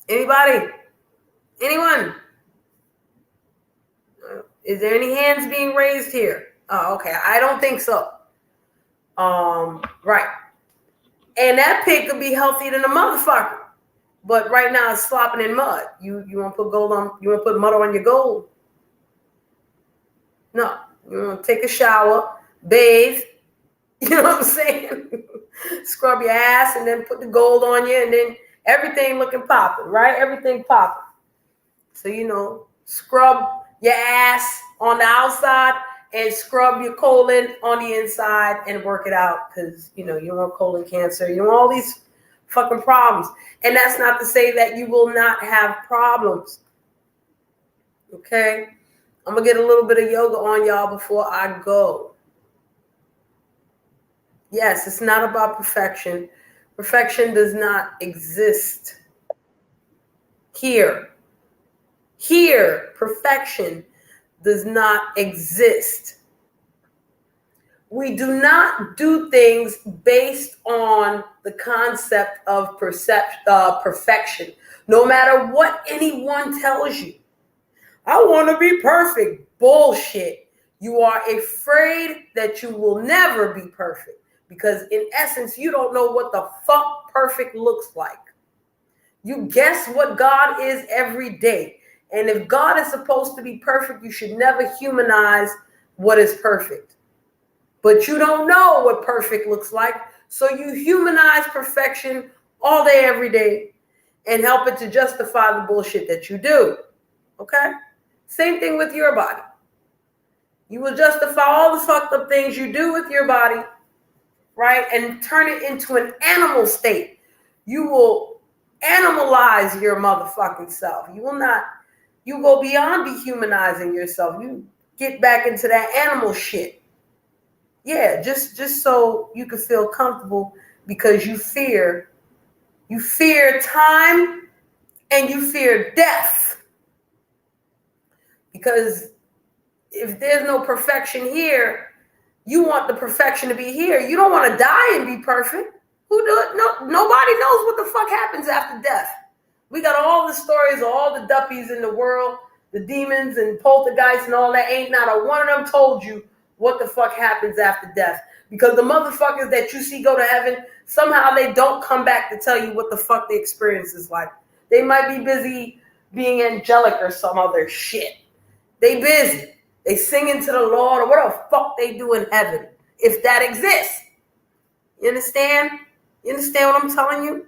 Anybody? Anyone? Is there any hands being raised here? Oh, okay. I don't think so. Right. And that pig could be healthier than a motherfucker. But right now it's slopping in mud. You want to put gold on, you want to put mud on your gold? No. You want to take a shower, bathe, you know what I'm saying? Scrub your ass and then put the gold on you, and then everything looking popping, right? Everything popping. So, you know, scrub your ass on the outside and scrub your colon on the inside and work it out, because, you know, you don't want colon cancer. You don't want all these fucking problems. And that's not to say that you will not have problems. Okay? I'm going to get a little bit of yoga on y'all before I go. Yes, it's not about perfection. Perfection does not exist here. Here, perfection does not exist. We do not do things based on the concept of perfection. No matter what anyone tells you. I want to be perfect. Bullshit. You are afraid that you will never be perfect, because in essence, you don't know what the fuck perfect looks like. You guess what God is every day. And if God is supposed to be perfect, you should never humanize what is perfect. But you don't know what perfect looks like, so you humanize perfection all day, every day, and help it to justify the bullshit that you do. Okay? Same thing with your body. You will justify all the fucked up things you do with your body, right? And turn it into an animal state. You will animalize your motherfucking self. You will not. You go beyond dehumanizing yourself. You get back into that animal shit. Yeah, just so you can feel comfortable, because you fear time and you fear death. Because if there's no perfection here, you want the perfection to be here. You don't want to die and be perfect. Who do it? No, nobody knows what the fuck happens after death. We got all the stories of all the duppies in the world, the demons and poltergeists and all that. Ain't not a one of them told you what the fuck happens after death. Because the motherfuckers that you see go to heaven, somehow they don't come back to tell you what the fuck the experience is like. They might be busy being angelic or some other shit. They busy. They singing to the Lord or whatever the fuck they do in heaven, if that exists. You understand? You understand what I'm telling you?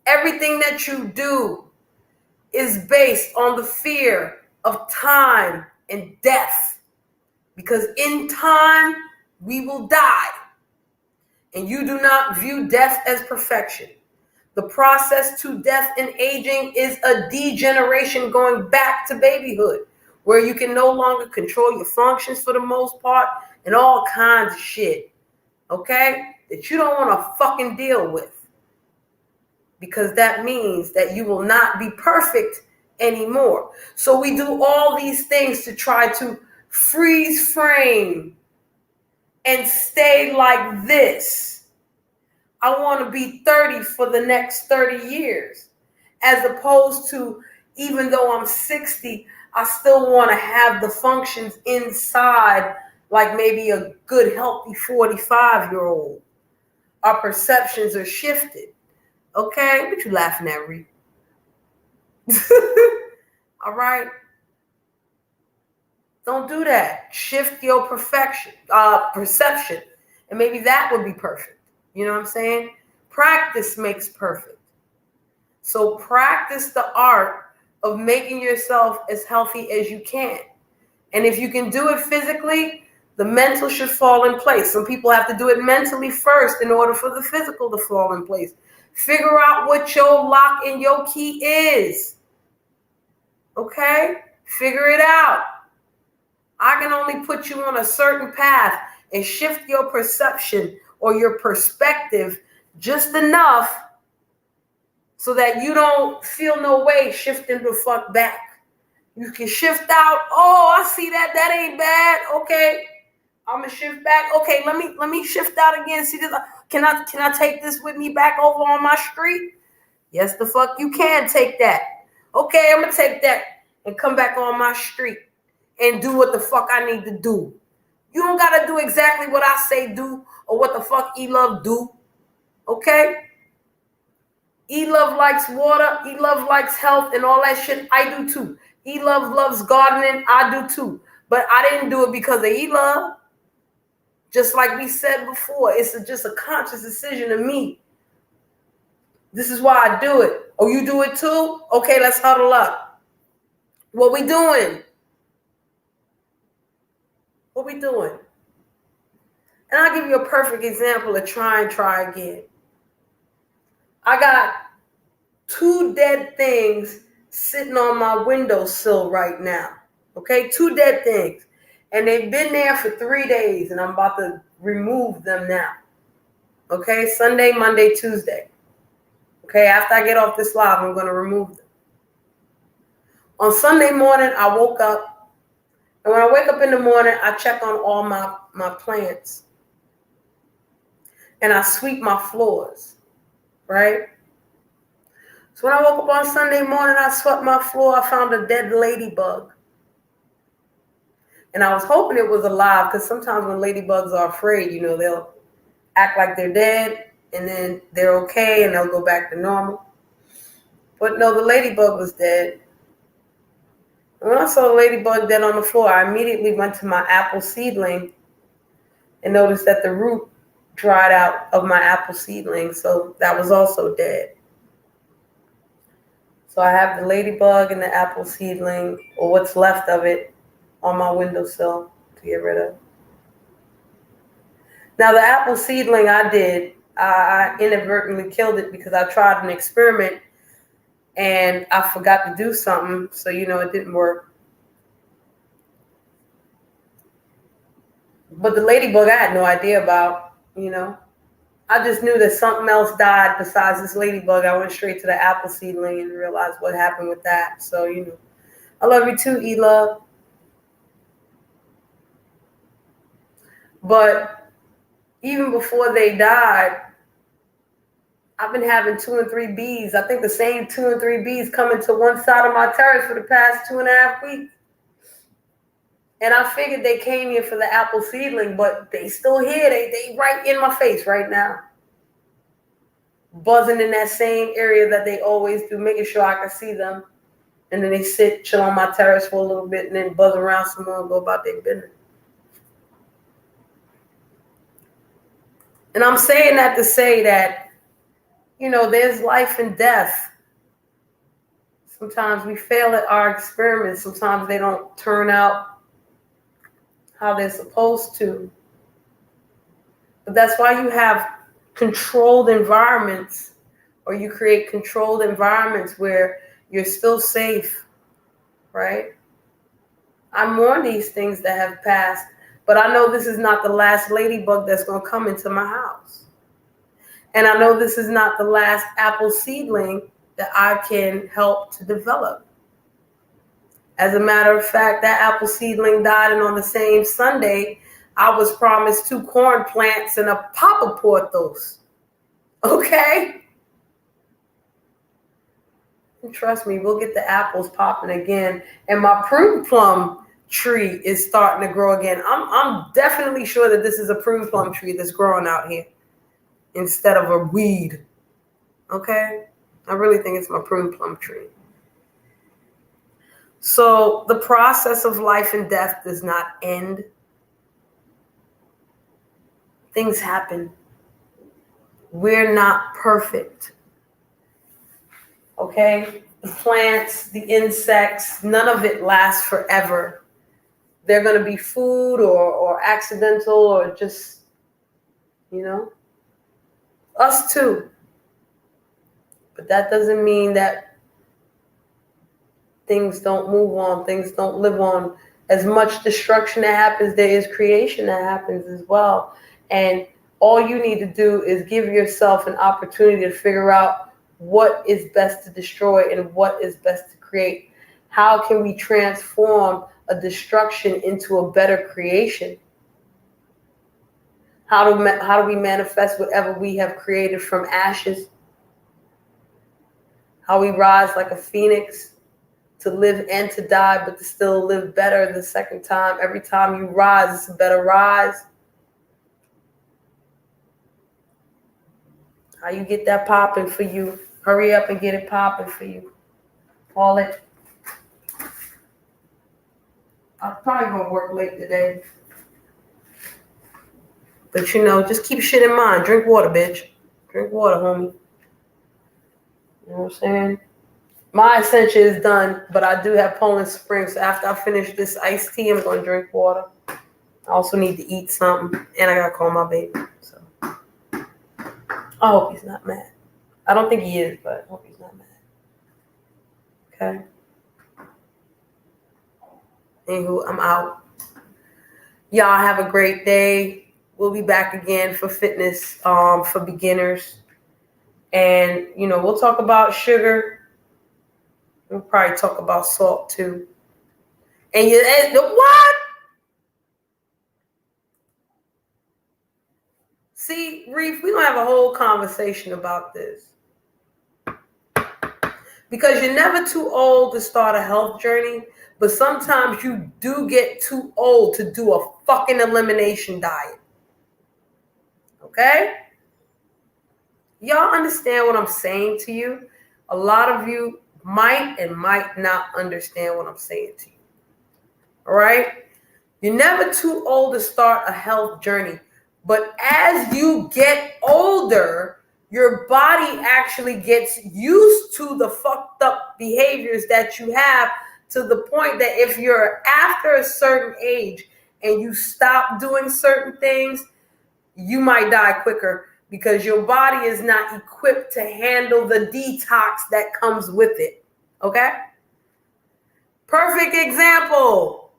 Everything that you do is based on the fear of time and death. Because in time, we will die. And you do not view death as perfection. The process to death and aging is a degeneration going back to babyhood, where you can no longer control your functions for the most part and all kinds of shit, okay, that you don't want to fucking deal with. Because that means that you will not be perfect anymore. So we do all these things to try to freeze frame and stay like this. I want to be 30 for the next 30 years, as opposed to, even though I'm 60, I still want to have the functions inside like maybe a good, healthy 45-year-old. Our perceptions are shifted. Okay? What you laughing at, Reed? All right? Don't do that. Shift your perception. And maybe that would be perfect. You know what I'm saying? Practice makes perfect. So practice the art of making yourself as healthy as you can. And if you can do it physically, the mental should fall in place. Some people have to do it mentally first in order for the physical to fall in place. Figure out what your lock and your key is. Okay? Figure it out. I can only put you on a certain path and shift your perception or your perspective just enough so that you don't feel no way shifting the fuck back. You can shift out. Oh, I see that. That ain't bad. Okay. I'm gonna shift back. Okay, let me shift out again. See this? Can I take this with me back over on my street? Yes, the fuck you can take that. Okay, I'm gonna take that and come back on my street and do what the fuck I need to do. You don't gotta do exactly what I say do or what the fuck E-Love do. Okay? E-Love likes water. E-Love likes health and all that shit. I do too. E-Love loves gardening. I do too. But I didn't do it because of E-Love. Just like we said before, it's just a conscious decision of me. This is why I do it. Oh, you do it too? Okay, let's huddle up. What we doing? What we doing? And I'll give you a perfect example of try again. I got 2 dead things sitting on my windowsill right now. Okay, 2 dead things. And they've been there for 3 days, and I'm about to remove them now. Okay, Sunday, Monday, Tuesday. Okay, after I get off this live, I'm going to remove them. On Sunday morning, I woke up, and when I wake up in the morning, I check on all my plants. And I sweep my floors, right? So when I woke up on Sunday morning, I swept my floor. I found a dead ladybug. And I was hoping it was alive, because sometimes when ladybugs are afraid, you know, they'll act like they're dead, and then they're okay, and they'll go back to normal. But no, the ladybug was dead. And when I saw the ladybug dead on the floor, I immediately went to my apple seedling and noticed that the root dried out of my apple seedling, so that was also dead. So I have the ladybug and the apple seedling, or what's left of it, on my windowsill to get rid of. Now the apple seedling I inadvertently killed it because I tried an experiment and I forgot to do something, so you know it didn't work. But the ladybug I had no idea about, you know. I just knew that something else died besides this ladybug. I went straight to the apple seedling and realized what happened with that. So, you know, I love you too, E-Love. But even before they died, I've been having 2 and 3 bees. I think the same 2 and 3 bees coming to one side of my terrace for the past 2.5 weeks. And I figured they came here for the apple seedling, but they still here. They right in my face right now. Buzzing in that same area that they always do, making sure I can see them. And then they sit, chill on my terrace for a little bit, and then buzz around some more and go about their business. And I'm saying that to say that, there's life and death. Sometimes we fail at our experiments. Sometimes they don't turn out how they're supposed to. But that's why you have controlled environments, or you create controlled environments where you're still safe, right? I mourn these things that have passed, but I know this is not the last ladybug that's going to come into my house. And I know this is not the last apple seedling that I can help to develop. As a matter of fact, that apple seedling died, and on the same Sunday, I was promised 2 corn plants and a Papa Porthos. Okay? And trust me, we'll get the apples popping again. And my prune plum tree is starting to grow again. I'm definitely sure that this is a prune plum tree that's growing out here instead of a weed. Okay? I really think it's my prune plum tree. So the process of life and death does not end. Things happen. We're not perfect. Okay? The plants, the insects, none of it lasts forever. They're going to be food or accidental or just, us too. But that doesn't mean that things don't move on, things don't live on. As much destruction that happens, there is creation that happens as well. And all you need to do is give yourself an opportunity to figure out what is best to destroy and what is best to create. How can we transform a destruction into a better creation? How do we manifest whatever we have created from ashes? How we rise like a phoenix to live and to die, but to still live better the second time. Every time you rise, it's a better rise. How you get that popping for you? Hurry up and get it popping for you. Call it. I'm probably going to work late today. But just keep shit in mind. Drink water, bitch. Drink water, homie. You know what I'm saying? My ascension is done, but I do have Poland Spring. So after I finish this iced tea, I'm going to drink water. I also need to eat something. And I got to call my baby. So I hope he's not mad. I don't think he is, but I hope he's not mad. Okay? Anywho, I'm out. Y'all have a great day. We'll be back again for fitness for beginners. And, we'll talk about sugar. We'll probably talk about salt, too. And what? See, Reef, we're going to have a whole conversation about this. Because you're never too old to start a health journey, but sometimes you do get too old to do a fucking elimination diet. Okay? Y'all understand what I'm saying to you? A lot of you might and might not understand what I'm saying to you. All right? You're never too old to start a health journey. But as you get older, your body actually gets used to the fucked up behaviors that you have, to the point that if you're after a certain age and you stop doing certain things, you might die quicker because your body is not equipped to handle the detox that comes with it. Okay? Perfect example.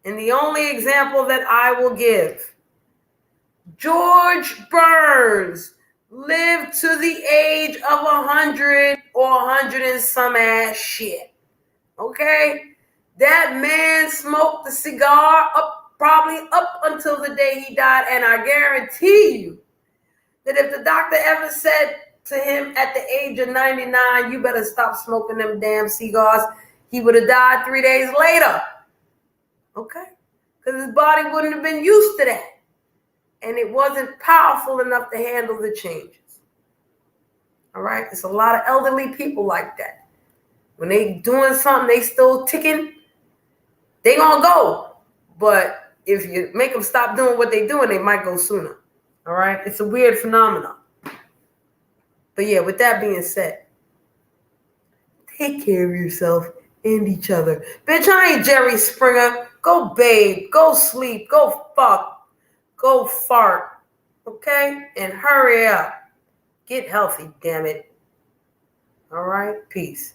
And the only example that I will give. George Burns lived to the age of 100 or 100 and some ass shit. Okay? That man smoked the cigar probably up until the day he died. And I guarantee you that if the doctor ever said, to him at the age of 99, you better stop smoking them damn cigars. He would have died 3 days later. Okay? Because his body wouldn't have been used to that. And it wasn't powerful enough to handle the changes. All right? It's a lot of elderly people like that. When they doing something, they still ticking, they gonna go. But if you make them stop doing what they doing, they might go sooner. All right? It's a weird phenomenon. But yeah, with that being said, take care of yourself and each other. Bitch, I ain't Jerry Springer. Go bathe. Go sleep. Go fuck. Go fart. Okay? And hurry up. Get healthy, damn it. All right? Peace.